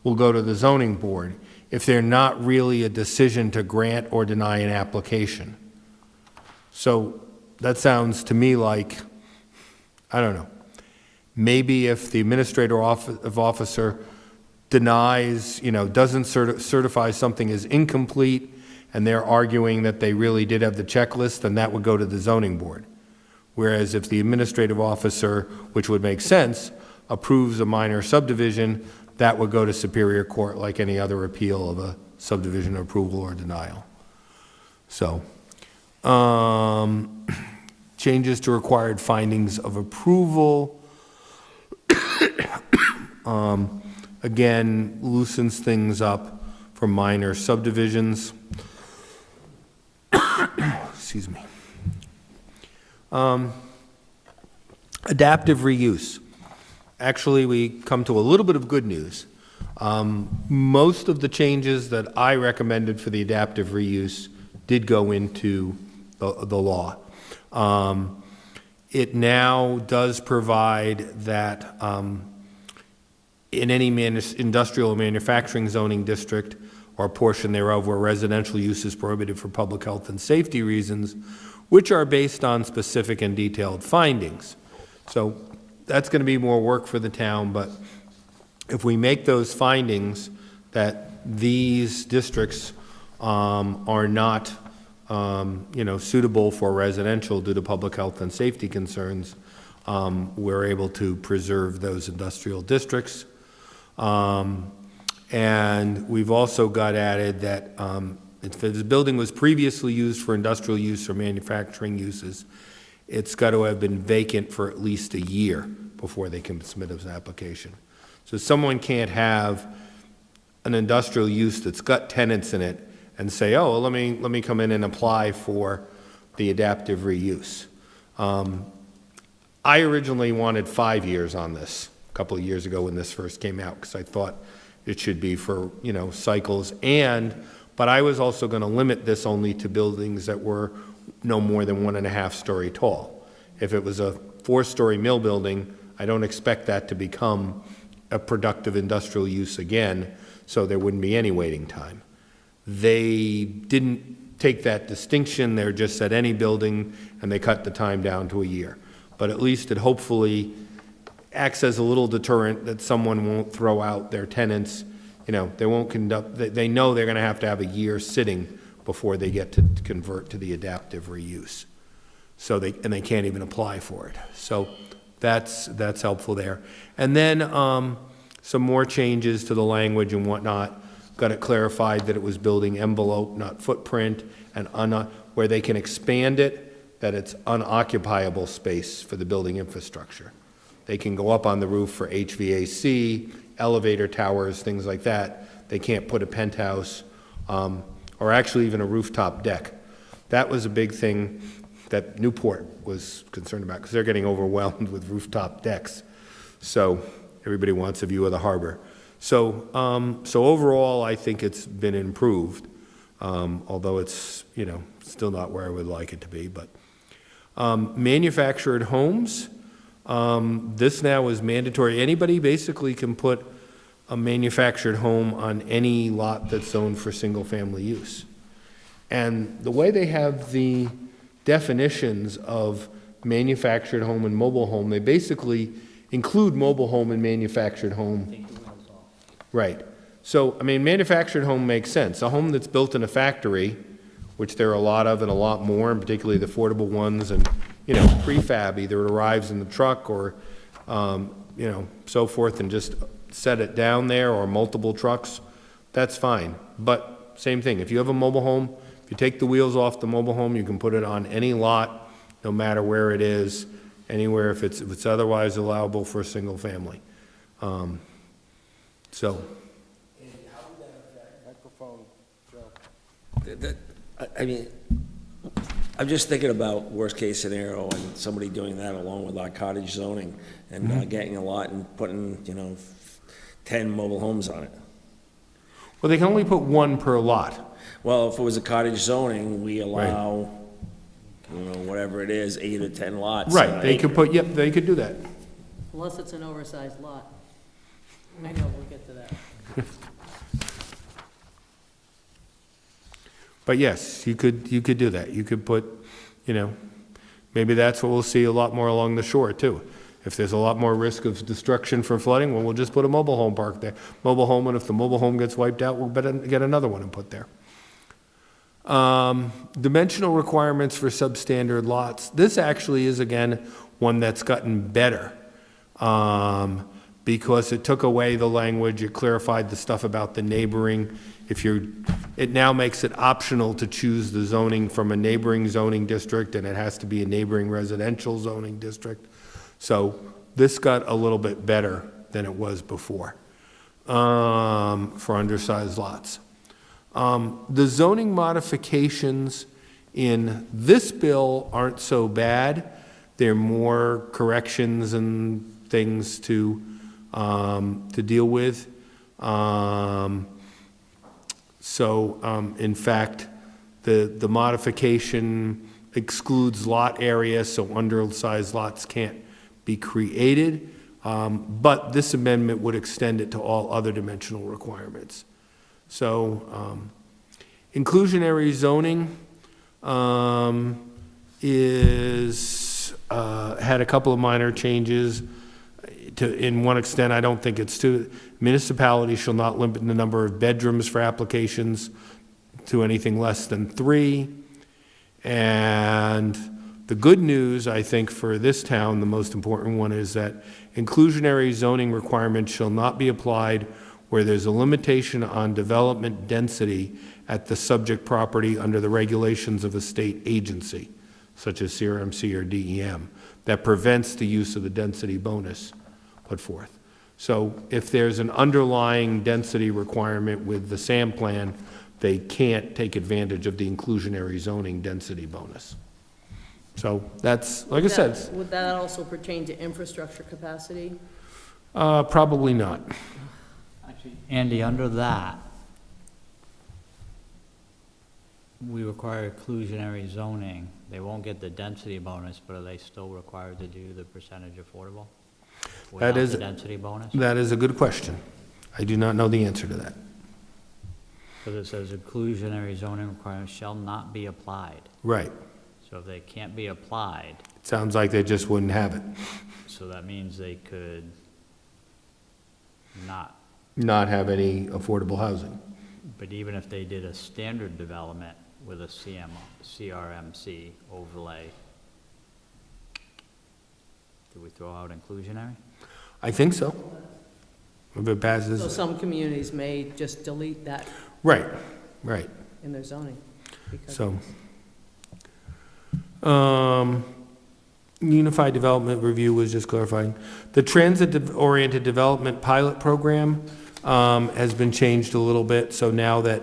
will go to the zoning board if they're not really a decision to grant or deny an application. So that sounds to me like, I don't know, maybe if the administrative officer denies, doesn't certify something as incomplete, and they're arguing that they really did have the checklist, then that would go to the zoning board. Whereas if the administrative officer, which would make sense, approves a minor subdivision, that would go to Superior Court like any other appeal of a subdivision approval or denial. So, changes to required findings of approval. Again, loosens things up for minor subdivisions. Excuse me. Adaptive reuse. Actually, we come to a little bit of good news. Most of the changes that I recommended for the adaptive reuse did go into the law. It now does provide that in any industrial or manufacturing zoning district or a portion thereof where residential use is prohibited for public health and safety reasons, which are based on specific and detailed findings. So that's going to be more work for the town, but if we make those findings that these districts are not suitable for residential due to public health and safety concerns, we're able to preserve those industrial districts. And we've also got added that if the building was previously used for industrial use or manufacturing uses, it's got to have been vacant for at least a year before they can submit an application. So someone can't have an industrial use that's got tenants in it and say, oh, well, let me come in and apply for the adaptive reuse. I originally wanted 5 years on this a couple of years ago when this first came out, because I thought it should be for, cycles, but I was also going to limit this only to buildings that were no more than 1.5 story tall. If it was a 4-story mill building, I don't expect that to become a productive industrial use again, so there wouldn't be any waiting time. They didn't take that distinction. They just said any building, and they cut the time down to a year. But at least it hopefully acts as a little deterrent that someone won't throw out their tenants. They won't they know they're going to have a year sitting before they get to convert to the adaptive reuse. So they can't even apply for it. So that's helpful there. And then some more changes to the language and whatnot. Got it clarified that it was building envelope, not footprint, and where they can expand it, that it's unoccupiable space for the building infrastructure. They can go up on the roof for HVAC, elevator towers, things like that. They can't put a penthouse or actually even a rooftop deck. That was a big thing that Newport was concerned about, because they're getting overwhelmed with rooftop decks. So everybody wants a view of the harbor. So overall, I think it's been improved, although it's, still not where I would like it to be. But manufactured homes, this now is mandatory. Anybody basically can put a manufactured home on any lot that's zoned for single-family use. And the way they have the definitions of manufactured home and mobile home, they basically include mobile home and manufactured home. Right. So, manufactured home makes sense. A home that's built in a factory, which there are a lot of and a lot more, and particularly the affordable ones, and, prefab, either it arrives in the truck or, so forth, and just set it down there, or multiple trucks, that's fine. But same thing, if you have a mobile home, if you take the wheels off the mobile home, you can put it on any lot, no matter where it is, anywhere, if it's otherwise allowable for a single family. So. I'm just thinking about worst-case scenario and somebody doing that along with our cottage zoning and getting a lot and putting, 10 mobile homes on it. Well, they can only put one per lot. Well, if it was a cottage zoning, we allow, whatever it is, 8 or 10 lots. on Right, an they acre. could they could do that. Unless it's an oversized lot. I know, we'll get to that. But yes, you could do that. You could put, maybe that's what we'll see a lot more along the shore too. If there's a lot more risk of destruction from flooding, well, we'll just put a mobile home park there. Mobile home, and if the mobile home gets wiped out, we'll better get another one and put there. Dimensional requirements for substandard lots. This actually is, again, one that's gotten better. Because it took away the language, it clarified the stuff about the neighboring. It now makes it optional to choose the zoning from a neighboring zoning district, and it has to be a neighboring residential zoning district. So this got a little bit better than it was before for undersized lots. The zoning modifications in this bill aren't so bad. They're more corrections and things to deal with. In fact, The modification excludes lot area, so undersized lots can't be created. But this amendment would extend it to all other dimensional requirements. So, inclusionary zoning, had a couple of minor changes. In one extent, I don't think it's too, municipalities shall not limit the number of bedrooms for applications to anything less than 3. And the good news, I think, for this town, the most important one, is that inclusionary zoning requirements shall not be applied where there's a limitation on development density at the subject property under the regulations of a state agency, such as CRMC or DEM, that prevents the use of the density bonus put forth. So if there's an underlying density requirement with the SAM plan, they can't take advantage of the inclusionary zoning density bonus. So that's, like I said, Would that also pertain to infrastructure capacity? probably not. Actually, Andy, under that, we require inclusionary zoning. They won't get the density bonus, but are they still required to do the percentage affordable? That Without is- the density bonus? That is a good question. I do not know the answer to that. Because it says inclusionary zoning requirements shall not be applied. Right. So if they can't be applied, It sounds like they just wouldn't have it. so that means they could not. Not have any affordable housing. But even if they did a standard development with a CRMC overlay, do we throw out inclusionary? I think so. If it So passes. some communities may just delete that Right, right. in their zoning. because- So, Unified Development Review was just clarifying. The transit-oriented development pilot program has been changed a little bit, so now that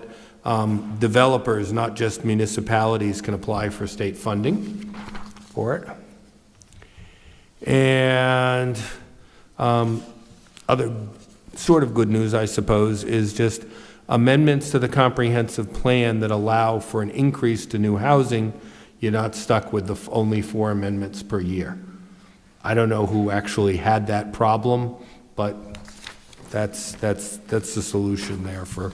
developers, not just municipalities, can apply for state funding for it. And other sort of good news, I suppose, is just amendments to the comprehensive plan that allow for an increase to new housing. You're not stuck with the only 4 amendments per year. I don't know who actually had that problem, but that's the solution there for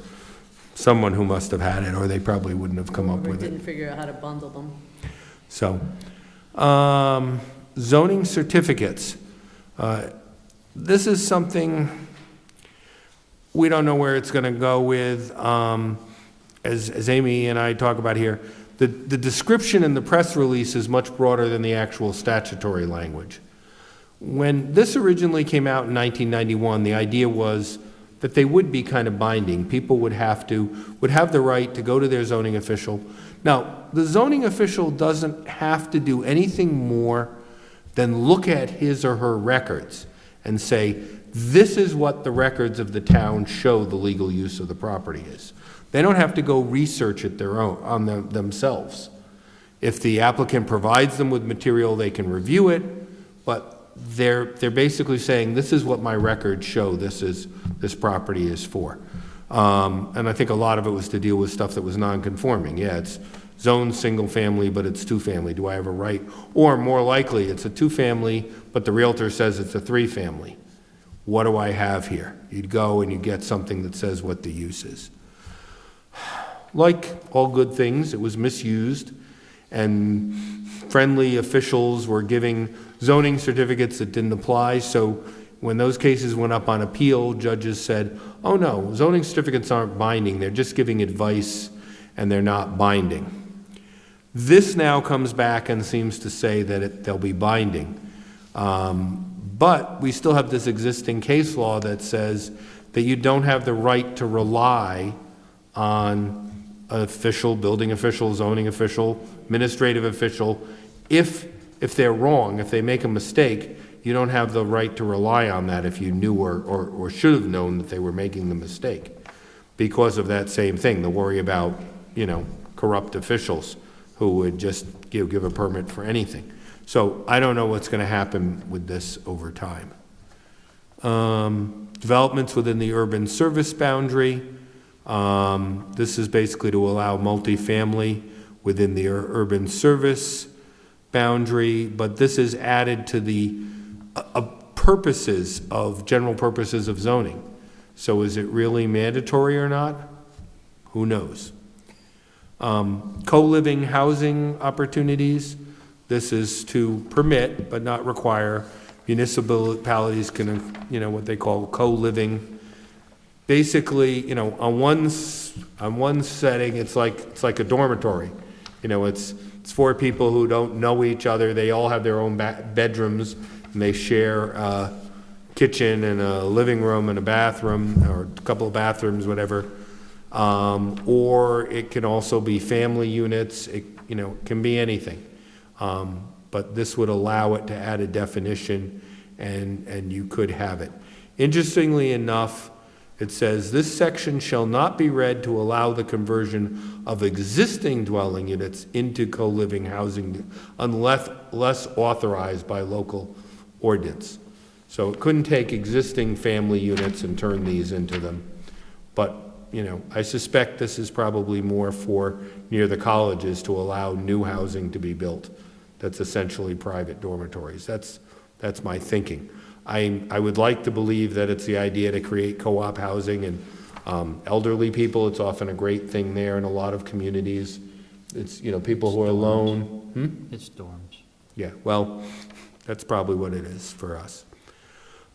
someone who must have had it, or they probably wouldn't have come up Or with it. didn't figure out how to bundle them. So, zoning certificates. This is something we don't know where it's going to go with. As Amy and I talk about here, the description in the press release is much broader than the actual statutory language. When this originally came out in 1991, the idea was that they would be kind of binding. People would have the right to go to their zoning official. Now, the zoning official doesn't have to do anything more than look at his or her records and say, this is what the records of the town show the legal use of the property is. They don't have to go research it themselves. If the applicant provides them with material, they can review it, but they're basically saying, this is what my records show this property is for. And I think a lot of it was to deal with stuff that was non-conforming. Yeah, it's zoned single family, but it's 2-family. Do I have a right? Or more likely, it's a 2-family, but the realtor says it's a 3-family. What do I have here? You'd go and you get something that says what the use is. Like all good things, it was misused, and friendly officials were giving zoning certificates that didn't apply. So when those cases went up on appeal, judges said, oh no, zoning certificates aren't binding. They're just giving advice and they're not binding. This now comes back and seems to say that they'll be binding. But we still have this existing case law that says that you don't have the right to rely on an official, building official, zoning official, administrative official. If they're wrong, if they make a mistake, you don't have the right to rely on that if you knew or should have known that they were making the mistake. Because of that same thing, the worry about, corrupt officials who would just give a permit for anything. So I don't know what's going to happen with this over time. Developments within the urban service boundary. This is basically to allow multifamily within the urban service boundary, but this is added to the purposes of, general purposes of zoning. So is it really mandatory or not? Who knows? Co-living housing opportunities, this is to permit but not require municipalities can, what they call co-living. Basically, on one setting, it's like a dormitory. It's 4 people who don't know each other. They all have their own bedrooms, and they share a kitchen and a living room and a bathroom, or a couple of bathrooms, whatever. Or it can also be family units. It can be anything. But this would allow it to add a definition, and you could have it. Interestingly enough, it says, this section shall not be read to allow the conversion of existing dwelling units into co-living housing unless authorized by local ordinance. So it couldn't take existing family units and turn these into them. But, I suspect this is probably more for near the colleges to allow new housing to be built. That's essentially private dormitories. That's my thinking. I would like to believe that it's the idea to create co-op housing and elderly people. It's often a great thing there in a lot of communities. It's, people who are alone. It's dorms. Yeah, well, that's probably what it is for us.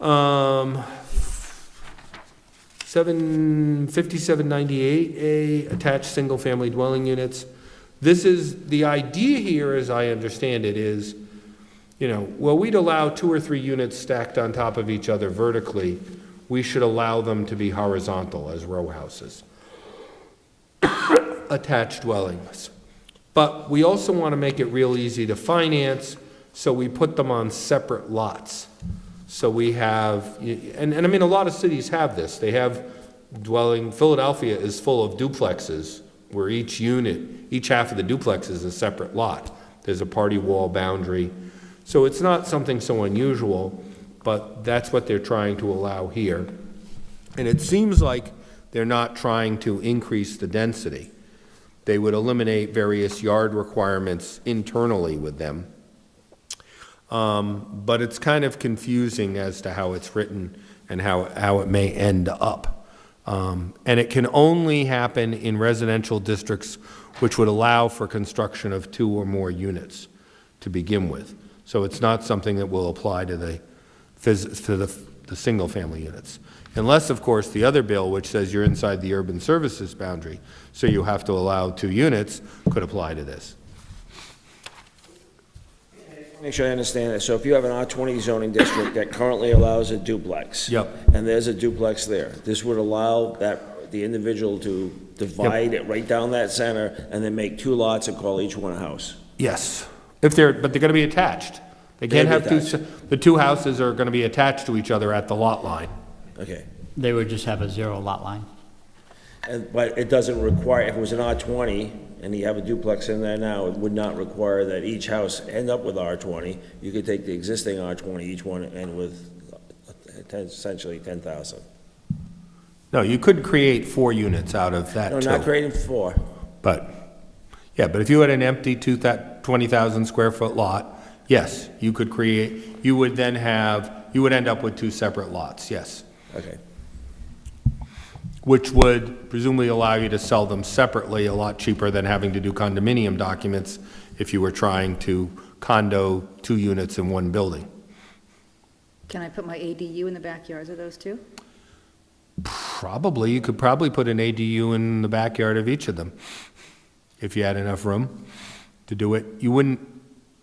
5798A, attached single-family dwelling units. This is, the idea here, as I understand it, is, we'd allow 2 or 3 units stacked on top of each other vertically. We should allow them to be horizontal as row houses. Attached dwellings. But we also want to make it real easy to finance, so we put them on separate lots. So we have, and I mean, a lot of cities have this. They have Philadelphia is full of duplexes where each half of the duplex is a separate lot. There's a party wall boundary. So it's not something so unusual, but that's what they're trying to allow here. And it seems like they're not trying to increase the density. They would eliminate various yard requirements internally with them. But it's kind of confusing as to how it's written and how it may end up. And it can only happen in residential districts which would allow for construction of 2 or more units to begin with. So it's not something that will apply to the single-family units. Unless, of course, the other bill, which says you're inside the urban services boundary, so you have to allow 2 units, could apply to this. Make sure I understand that. So if you have an R20 zoning district that currently allows a duplex. Yep. And there's a duplex there, this would allow the individual to divide it right down that center and then make 2 lots and call each one a house. Yes, but they're going to be attached. They can't have the 2 houses are going to be attached to each other at the lot line. Okay. They would just have a 0 lot line. But it doesn't require, if it was an R20 and you have a duplex in there now, it would not require that each house end up with R20. You could take the existing R20, each one, and with essentially 10,000. No, you could create 4 units out of that, No, too. not creating 4. But if you had an empty 20,000 square foot lot, yes, you could create, you would end up with 2 separate lots, yes. Okay. Which would presumably allow you to sell them separately a lot cheaper than having to do condominium documents if you were trying to condo 2 units in one building. Can I put my ADU in the backyards of those 2? Probably, you could probably put an ADU in the backyard of each of them if you had enough room to do it. You wouldn't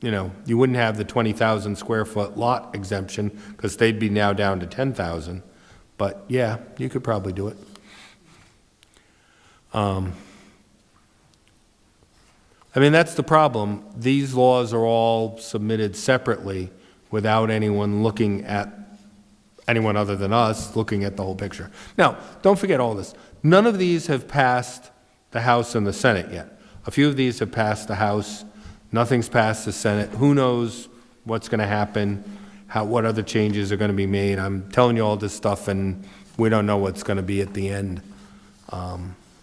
have the 20,000 square foot lot exemption because they'd be now down to 10,000. But yeah, you could probably do it. I mean, that's the problem. These laws are all submitted separately without anyone other than us looking at the whole picture. Now, don't forget all this. None of these have passed the House and the Senate yet. A few of these have passed the House. Nothing's passed the Senate. Who knows what's going to happen, what other changes are going to be made. I'm telling you all this stuff, and we don't know what's going to be at the end.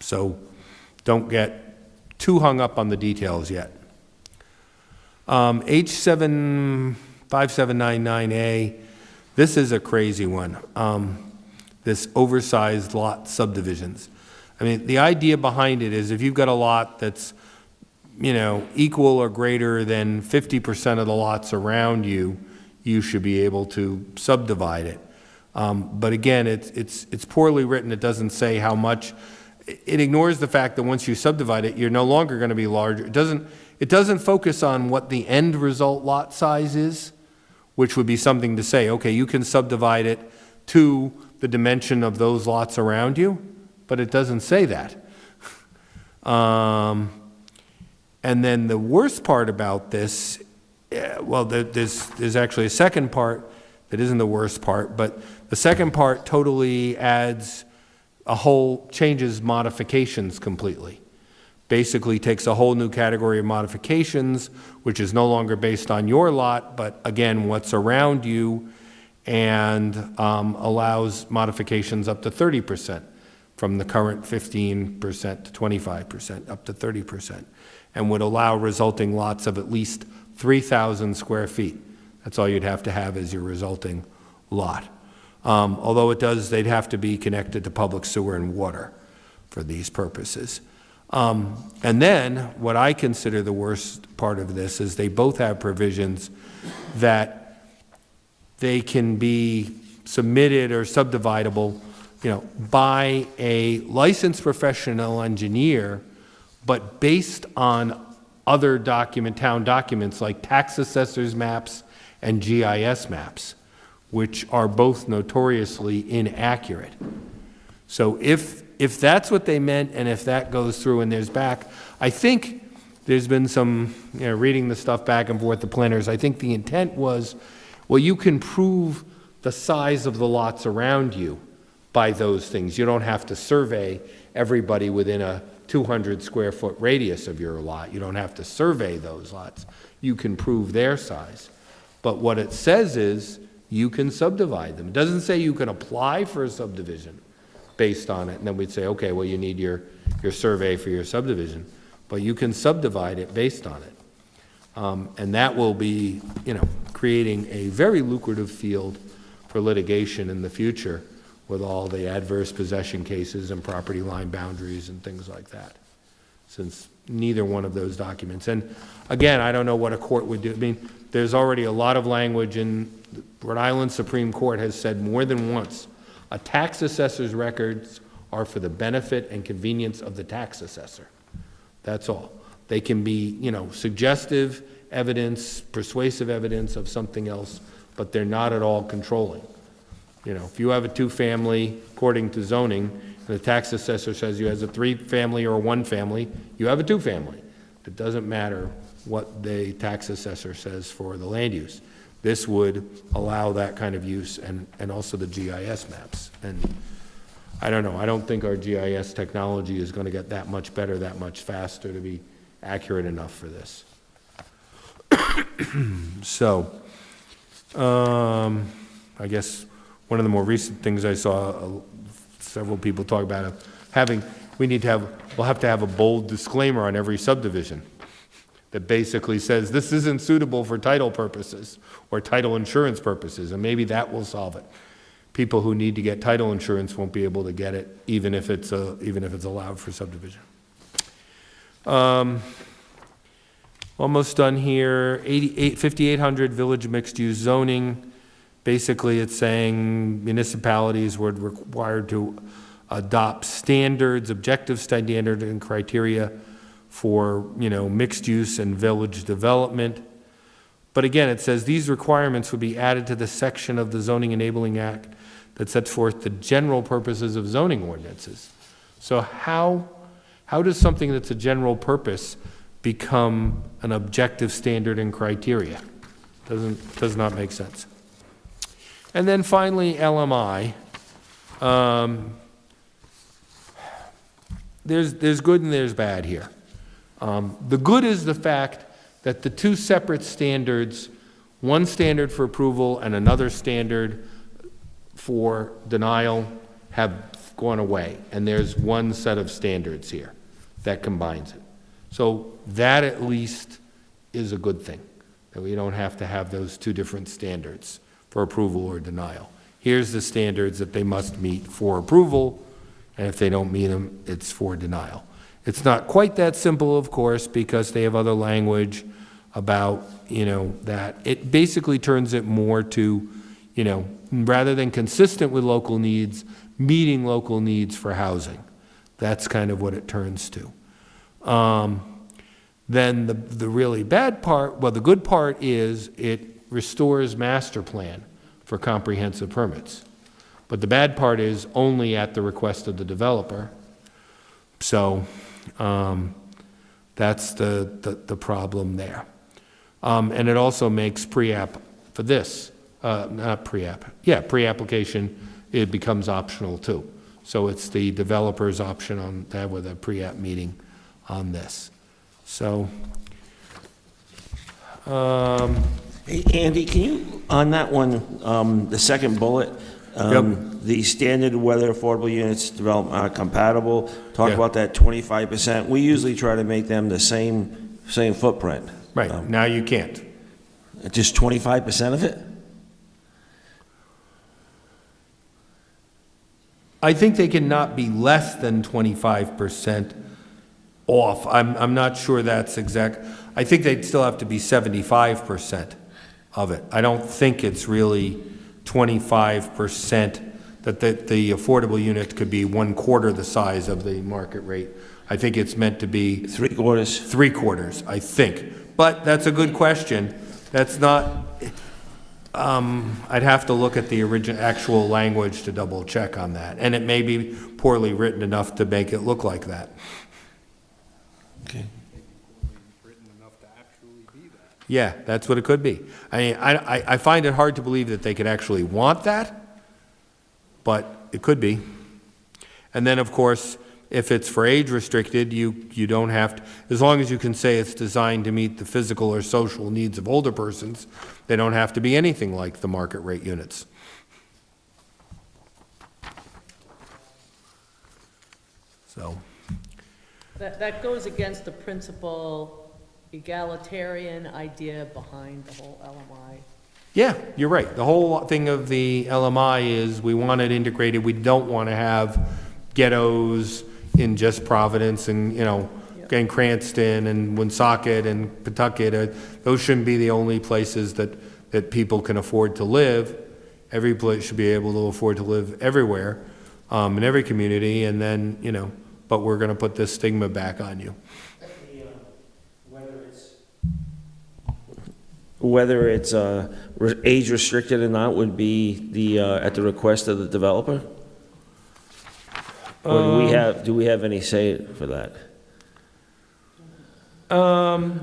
So don't get too hung up on the details yet. H575999A, this is a crazy one. This oversized lot subdivisions. I mean, the idea behind it is if you've got a lot that's, equal or greater than 50% of the lots around you, you should be able to subdivide it. But again, it's poorly written. It doesn't say how much. It ignores the fact that once you subdivide it, you're no longer going to be larger. It doesn't focus on what the end result lot size is, which would be something to say, okay, you can subdivide it to the dimension of those lots around you, but it doesn't say that. And then the worst part about this, well, there's actually a second part that isn't the worst part, but the second part totally changes modifications completely. Basically takes a whole new category of modifications, which is no longer based on your lot, but again, what's around you, and allows modifications up to 30%, from the current 15% to 25%, up to 30%, and would allow resulting lots of at least 3,000 square feet. That's all you'd have to have as your resulting lot. Although they'd have to be connected to public sewer and water for these purposes. And then, what I consider the worst part of this is they both have provisions that they can be submitted or subdividable, by a licensed professional engineer, but based on other town documents like tax assessors maps and GIS maps, which are both notoriously inaccurate. So if that's what they meant, and if that goes through and there's back, I think there's been some, reading the stuff back and forth, the planners, I think the intent was, well, you can prove the size of the lots around you by those things. You don't have to survey everybody within a 200 square foot radius of your lot. You don't have to survey those lots. You can prove their size. But what it says is you can subdivide them. It doesn't say you can apply for a subdivision based on it, and then we'd say, okay, well, you need your survey for your subdivision, but you can subdivide it based on it. And that will be, creating a very lucrative field for litigation in the future with all the adverse possession cases and property line boundaries and things like that, since neither one of those documents. And again, I don't know what a court would do. I mean, there's already a lot of language, in Rhode Island Supreme Court has said more than once, a tax assessor's records are for the benefit and convenience of the tax assessor. That's all. They can be, suggestive evidence, persuasive evidence of something else, but they're not at all controlling. If you have a two-family, according to zoning, and the tax assessor says you have a three-family or a one-family, you have a two-family. It doesn't matter what the tax assessor says for the land use. This would allow that kind of use, and also the GIS maps. And I don't know, I don't think our GIS technology is going to get that much better, that much faster to be accurate enough for this. So, I guess one of the more recent things I saw several people talk about we'll have to have a bold disclaimer on every subdivision that basically says this isn't suitable for title purposes or title insurance purposes, and maybe that will solve it. People who need to get title insurance won't be able to get it, even if it's allowed for subdivision. Almost done here. 5800 village mixed-use zoning. Basically, it's saying municipalities were required to adopt standards, objective standard and criteria for, mixed use and village development. But again, it says these requirements would be added to the section of the Zoning Enabling Act that sets forth the general purposes of zoning ordinances. So how does something that's a general purpose become an objective standard and criteria? Does not make sense. And then finally, LMI. There's good and there's bad here. The good is the fact that the two separate standards, one standard for approval and another standard for denial, have gone away. And there's one set of standards here that combines it. So that at least is a good thing, that we don't have to have those two different standards for approval or denial. Here's the standards that they must meet for approval, and if they don't meet them, it's for denial. It's not quite that simple, of course, because they have other language about, that. It basically turns it more to, rather than consistent with local needs, meeting local needs for housing. That's kind of what it turns to. Then the really bad part, well, the good part is it restores master plan for comprehensive permits. But the bad part is only at the request of the developer. So that's the problem there. And it also makes pre-app for this, not pre-app, pre-application, it becomes optional too. So it's the developer's option on that with a pre-app meeting on this. So, Hey, Andy, can you, on that one, the second bullet, the standard whether affordable units development are compatible, talk about that 25%. We usually try to make them the same footprint. right, now you can't. Just 25% of it? I think they cannot be less than 25% off. I'm not sure that's exact. I think they'd still have to be 75% of it. I don't think it's really 25% that the affordable unit could be 1/4 the size of the market rate. I think it's meant to be 3/4. 3/4, I think. But that's a good question. That's not, I'd have to look at the actual language to double check on that. And it may be poorly written enough to make it look like that. Okay. Yeah, that's what it could be. I mean, I find it hard to believe that they could actually want that, but it could be. And then, of course, if it's for age restricted, you don't have to, as long as you can say it's designed to meet the physical or social needs of older persons, they don't have to be anything like the market rate units. So, That goes against the principal egalitarian idea behind the whole LMI. yeah, you're right. The whole thing of the LMI is we want it integrated. We don't want to have ghettos in just Providence and, and Cranston and Woonsocket and Pawtucket. Those shouldn't be the only places that people can afford to live. Every place should be able to afford to live everywhere, in every community, and then, but we're going to put this stigma back on you. Whether it's age restricted or not would be at the request of the developer? Or do we have any say for that?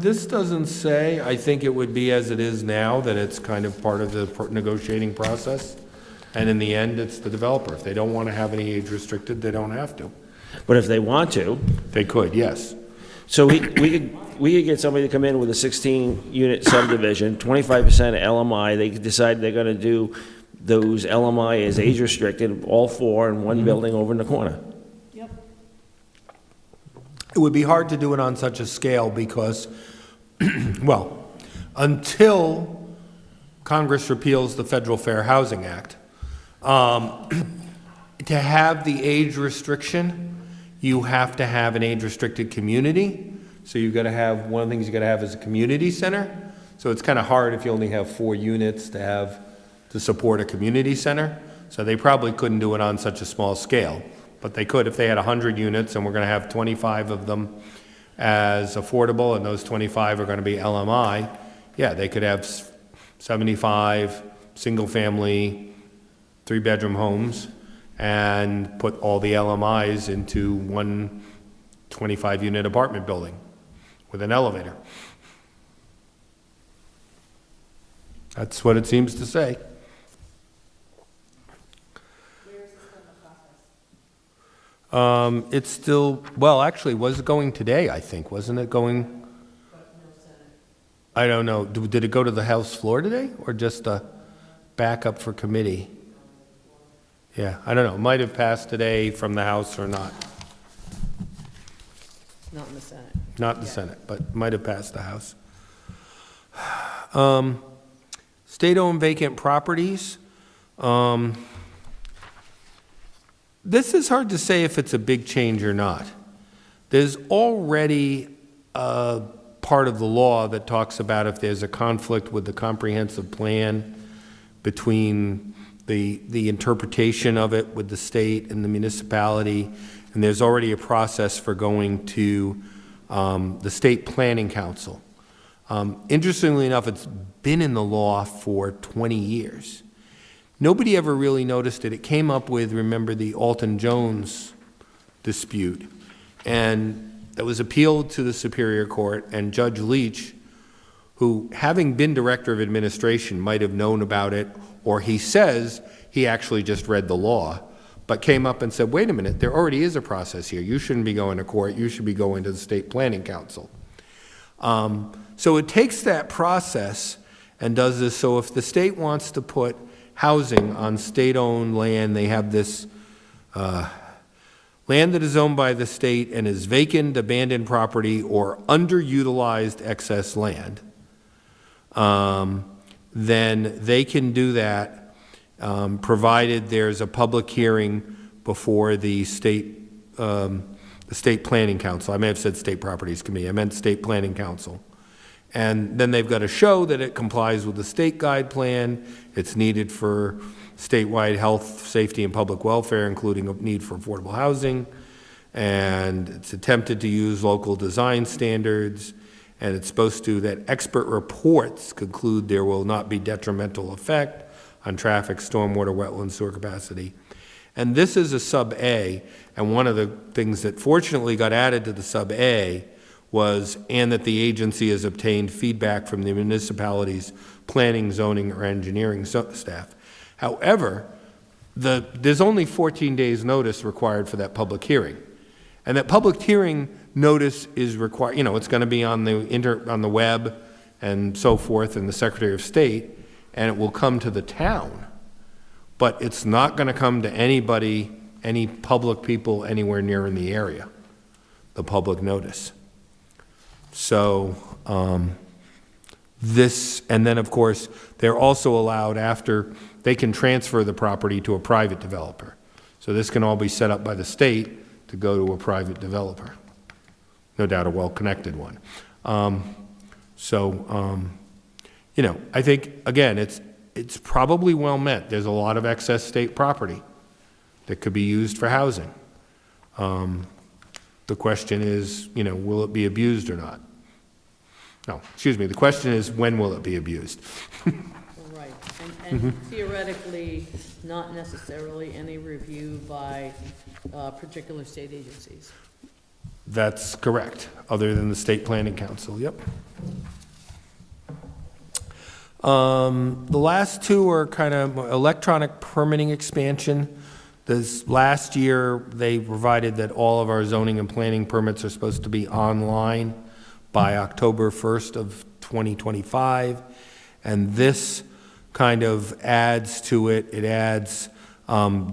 This doesn't say. I think it would be as it is now, that it's kind of part of the negotiating process. And in the end, it's the developer. If they don't want to have any age restricted, they don't have to. But if they want to, They could, yes. so we could get somebody to come in with a 16-unit subdivision, 25% LMI. They could decide they're going to do those LMI as age restricted, all four in one building over in the corner. Yep. It would be hard to do it on such a scale because, well, until Congress repeals the Federal Fair Housing Act, to have the age restriction, you have to have an age-restricted community. So you've got to have, one of the things you've got to have is a community center. So it's kind of hard if you only have 4 units to support a community center. So they probably couldn't do it on such a small scale. But they could if they had 100 units and we're going to have 25 of them as affordable and those 25 are going to be LMI. Yeah, they could have 75 single-family, 3-bedroom homes and put all the LMIs into one 25-unit apartment building with an elevator. That's what it seems to say. It's still, well, actually, was it going today, I think, wasn't it going? I don't know. Did it go to the House floor today or just a backup for committee? Yeah, I don't know. It might have passed today from the House or not. Not in the Senate. not the Senate, but might have passed the House. State-owned vacant properties. This is hard to say if it's a big change or not. There's already a part of the law that talks about if there's a conflict with the comprehensive plan between the interpretation of it with the state and the municipality, and there's already a process for going to the State Planning Council. Interestingly enough, it's been in the law for 20 years. Nobody ever really noticed it. It came up with, remember, the Alton Jones dispute, and it was appealed to the Superior Court, and Judge Leach, who, having been Director of Administration, might have known about it, or he says he actually just read the law, but came up and said, wait a minute, there already is a process here. You shouldn't be going to court. You should be going to the State Planning Council. So it takes that process and does this. So if the state wants to put housing on state-owned land, they have this land that is owned by the state and is vacant, abandoned property, or underutilized excess land, then they can do that, provided there's a public hearing before the State Planning Council. I may have said State Properties Committee. I meant State Planning Council. And then they've got to show that it complies with the state guide plan. It's needed for statewide health, safety, and public welfare, including a need for affordable housing. And it's attempted to use local design standards. And it's supposed to, that expert reports conclude there will not be detrimental effect on traffic, stormwater, wetland, sewer capacity. And this is a sub-A, and one of the things that fortunately got added to the sub-A was, and that the agency has obtained feedback from the municipality's planning, zoning, or engineering staff. However, there's only 14 days notice required for that public hearing. And that public hearing notice is required, it's going to be on the web and so forth, and the Secretary of State, and it will come to the town. But it's not going to come to anybody, any public people anywhere near in the area, the public notice. So this, and then of course, they're also allowed after, they can transfer the property to a private developer. So this can all be set up by the state to go to a private developer. No doubt a well-connected one. I think, again, it's probably well meant. There's a lot of excess state property that could be used for housing. The question is, will it be abused or not? No, excuse me, the question is, when will it be abused? Right, and theoretically, not necessarily any review by particular state agencies. That's correct, other than the State Planning Council, yep. The last two are kind of electronic permitting expansion. This last year, they provided that all of our zoning and planning permits are supposed to be online by October 1st of 2025. And this kind of adds to it. It adds DOT,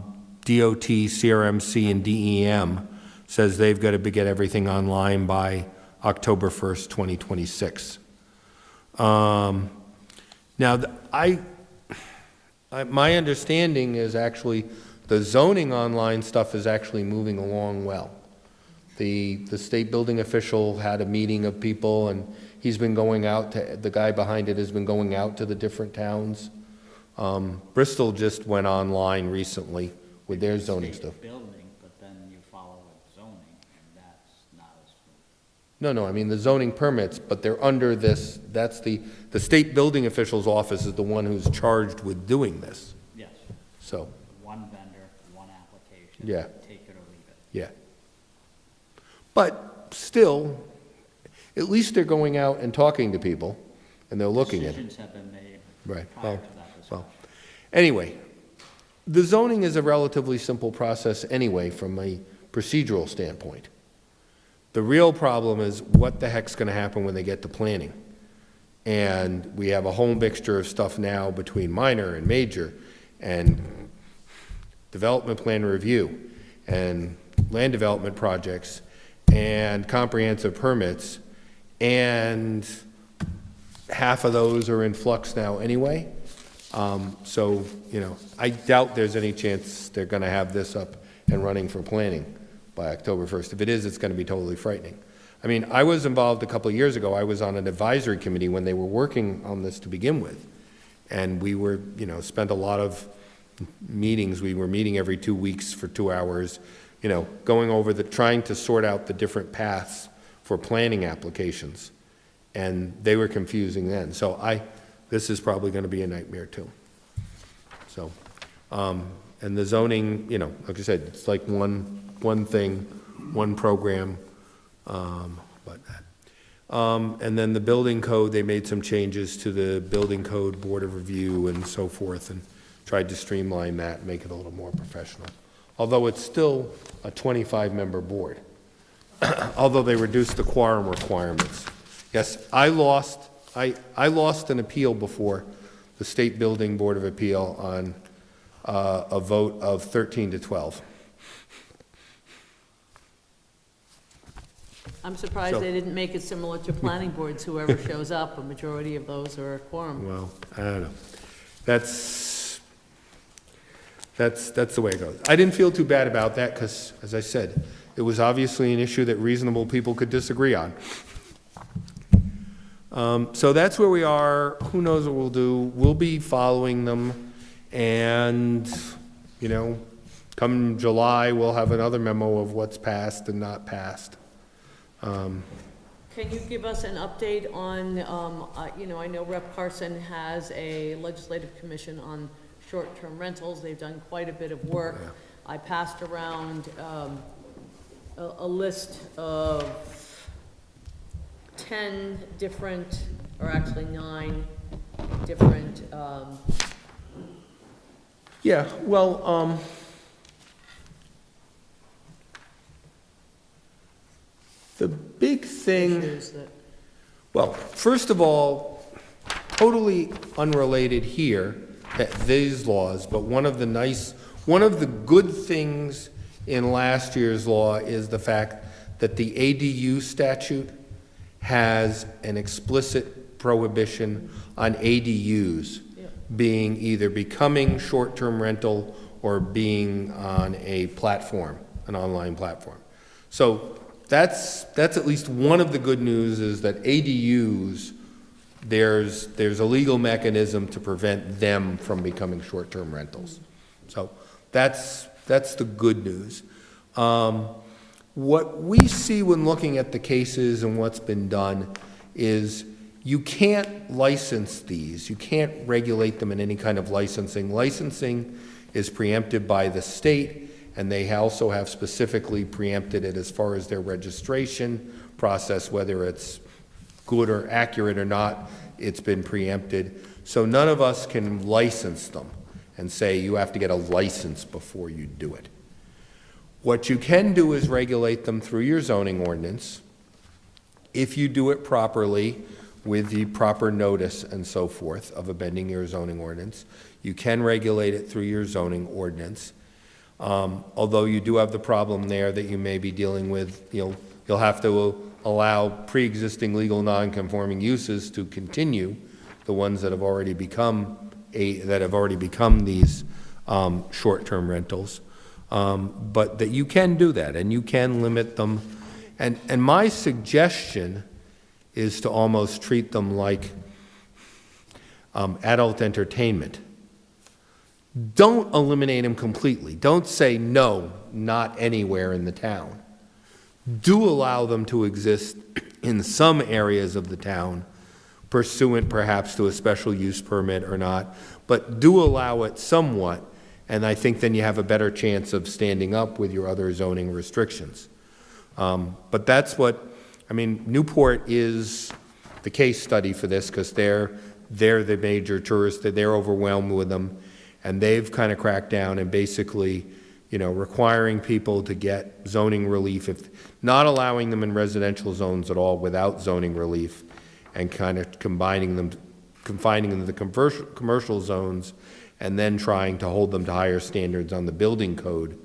CRMC, and DEM. Says they've got to get everything online by October 1st, 2026. Now, my understanding is actually the zoning online stuff is actually moving along well. The state building official had a meeting of people, and he's been going out to, the guy behind it has been going out to the different towns. Bristol just went online recently with their zoning stuff. Building, but then you follow with zoning, and that's not as smooth. No, I mean the zoning permits, but they're under this, that's the state building official's office is the one who's charged with doing this. Yes, So, one vendor, one application. Yeah. Take it or leave it. yeah. But still, at least they're going out and talking to people, and they're looking at it. Decisions have been made Right. prior to that discussion. Well, anyway, the zoning is a relatively simple process anyway from a procedural standpoint. The real problem is what the heck's going to happen when they get to planning. And we have a whole mixture of stuff now between minor and major and development plan review and land development projects. and comprehensive permits, and half of those are in flux now anyway. So, I doubt there's any chance they're gonna have this up and running for planning by October 1st. If it is, it's gonna be totally frightening. I mean, I was involved a couple of years ago. I was on an advisory committee when they were working on this to begin with. And we were, spent a lot of meetings. We were meeting every 2 weeks for 2 hours, going over trying to sort out the different paths for planning applications. And they were confusing then. So this is probably gonna be a nightmare too. So, and the zoning, like I said, it's like one thing, one program, and then the building code, they made some changes to the building code board of review and so forth, and tried to streamline that and make it a little more professional. Although it's still a 25-member board, although they reduced the quorum requirements. Yes, I lost an appeal before the State Building Board of Appeal on a vote of 13 to 12. I'm surprised So- they didn't make it similar to planning boards. Whoever shows up, a majority of those are a quorum. Well, I don't know. That's the way it goes. I didn't feel too bad about that because, as I said, it was obviously an issue that reasonable people could disagree on. So that's where we are. Who knows what we'll do? We'll be following them, and, come July, we'll have another memo of what's passed and not passed. Can you give us an update on, I know Rep. Carson has a legislative commission on short-term rentals. They've done quite a bit of work. I passed around a list of 10 different, or actually 9 different, Yeah, well, the big thing. issues that, Well, first of all, totally unrelated here, these laws, but one of the good things in last year's law is the fact that the ADU statute has an explicit prohibition on ADUs being either becoming short-term rental or being on a platform, an online platform. So that's at least one of the good news, is that ADUs, there's a legal mechanism to prevent them from becoming short-term rentals. So that's the good news. What we see when looking at the cases and what's been done is you can't license these. You can't regulate them in any kind of licensing. Licensing is preempted by the state, and they also have specifically preempted it as far as their registration process, whether it's good or accurate or not, it's been preempted. So none of us can license them and say you have to get a license before you do it. What you can do is regulate them through your zoning ordinance. If you do it properly, with the proper notice and so forth of amending your zoning ordinance, you can regulate it through your zoning ordinance. Although you do have the problem there that you may be dealing with, you'll have to allow pre-existing legal non-conforming uses to continue, the ones that have already become these short-term rentals. But that you can do that, and you can limit them. And my suggestion is to almost treat them like adult entertainment. Don't eliminate them completely. Don't say no, not anywhere in the town. Do allow them to exist in some areas of the town, pursuant perhaps to a special use permit or not, but do allow it somewhat, and I think then you have a better chance of standing up with your other zoning restrictions. But that's Newport is the case study for this, because they're the major tourists, they're overwhelmed with them, and they've kind of cracked down and basically, requiring people to get zoning relief, if not allowing them in residential zones at all without zoning relief, and kind of confining them to the commercial zones, and then trying to hold them to higher standards on the building code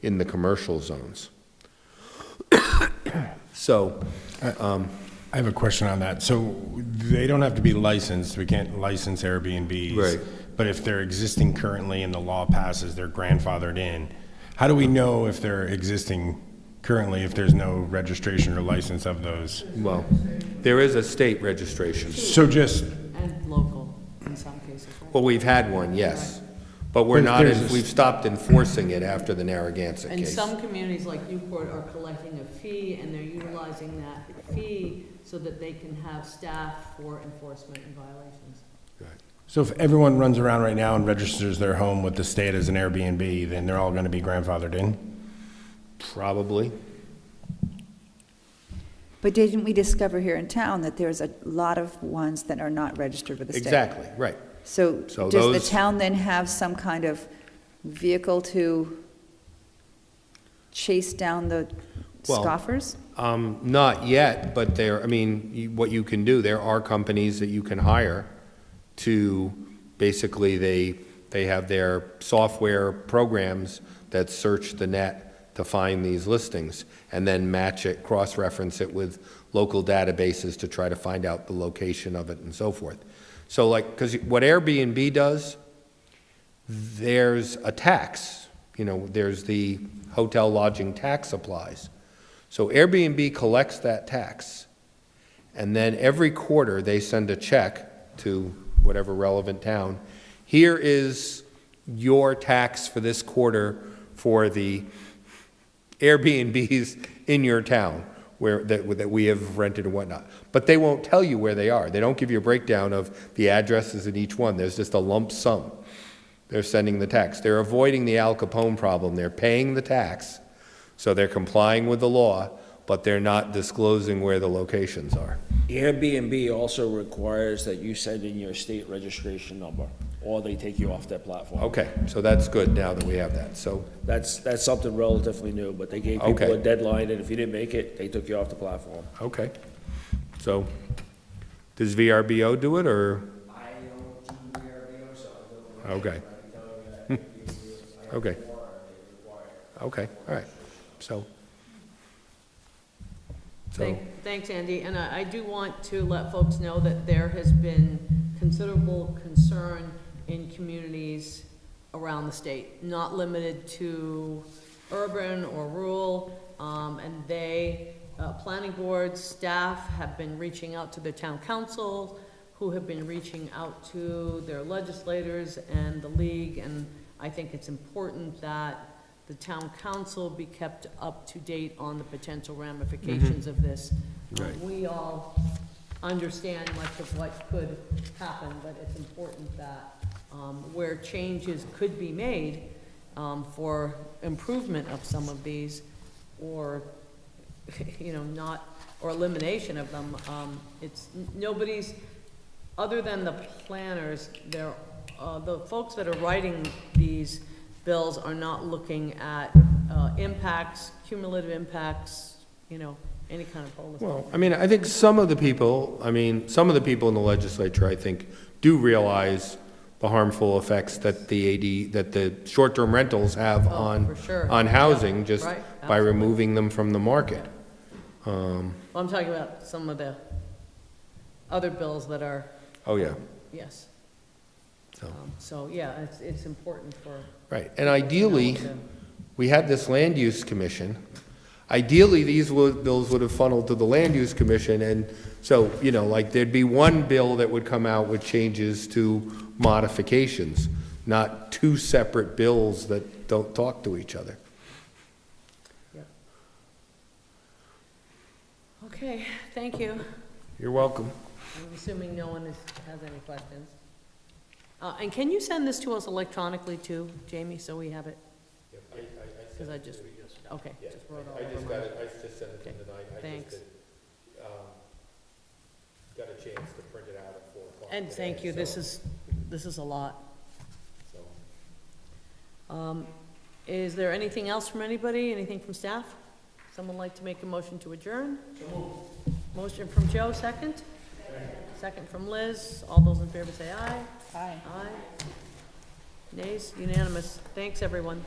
in the commercial zones. So, I have a question on that. So they don't have to be licensed, we can't license Airbnbs. Right. But if they're existing currently and the law passes, they're grandfathered in, how do we know if they're existing currently if there's no registration or license of those? well, there is a state registration. So just, And local in some cases, right? Well, we've had one, yes, but we're But not, there's a- we've stopped enforcing it after the Narragansett And case. some communities like Newport are collecting a fee, and they're utilizing that fee so that they can have staff for enforcement and violations. so if everyone runs around right now and registers their home with the state as an Airbnb, then they're all gonna be grandfathered in? Probably. But didn't we discover here in town that there's a lot of ones that are not registered with the state? Exactly, right. So So does the those- town then have some kind of vehicle to chase down the Well, scoffers? Not yet, but there, I mean, what you can do, there are companies that you can hire to, basically, they have their software programs that search the net to find these listings, and then match it, cross-reference it with local databases to try to find out the location of it and so forth. So like, because what Airbnb does, there's a tax, there's the hotel lodging tax applies. So Airbnb collects that tax, and then every quarter, they send a check to whatever relevant town. Here is your tax for this quarter for the Airbnbs in your town that we have rented and whatnot. But they won't tell you where they are. They don't give you a breakdown of the addresses in each one. There's just a lump sum. They're sending the tax. They're avoiding the Al Capone problem. They're paying the tax, so they're complying with the law, but they're not disclosing where the locations are. Airbnb also requires that you send in your state registration number, or they take you off their platform. Okay, so that's good now that we have that. So, That's something relatively new, but they gave people Okay. a deadline, and if you didn't make it, they took you off the platform. okay. So, does VRBO do it, or? I don't do VRBO, so I don't know. Okay. Okay. Okay, all right. So, Thanks, Andy, and I do want to let folks know that there has been considerable concern in communities around the state, not limited to urban or rural, and planning boards, staff have been reaching out to their town council, who have been reaching out to their legislators and the league, and I think it's important that the town council be kept up to date on the potential ramifications of this. Right. We all understand much of what could happen, but it's important that where changes could be made for improvement of some of these, or, not, or elimination of them, it's, nobody's, other than the planners, the folks that are writing these bills are not looking at impacts, cumulative impacts, any kind of holistic. well, I mean, I think some of the people in the legislature, I think, do realize the harmful effects that the short-term rentals have for sure. on housing, Yeah, just right, by absolutely. removing them from the market. Well, I'm talking about some of the other bills that are, Oh, yeah, yes. so, So, yeah, it's important for. right. And ideally, we had this land use commission. Ideally, these bills would have funneled to the land use commission, and so, like, there'd be one bill that would come out with changes to modifications, not two separate bills that don't talk to each other. Okay, thank you. You're welcome. I'm assuming no one has any questions. And can you send this to us electronically too, Jamie, so we have it? Because I just, okay, just wrote all over mine. I just sent it in tonight. Thanks. Got a chance to print it out at 4 o'clock. And thank you, this is a lot. Is there anything else from anybody, anything from staff? Someone like to make a motion to adjourn? Motion from Joe, second? Second from Liz. All those in favor say aye. Aye. Aye. Nays, unanimous. Thanks, everyone.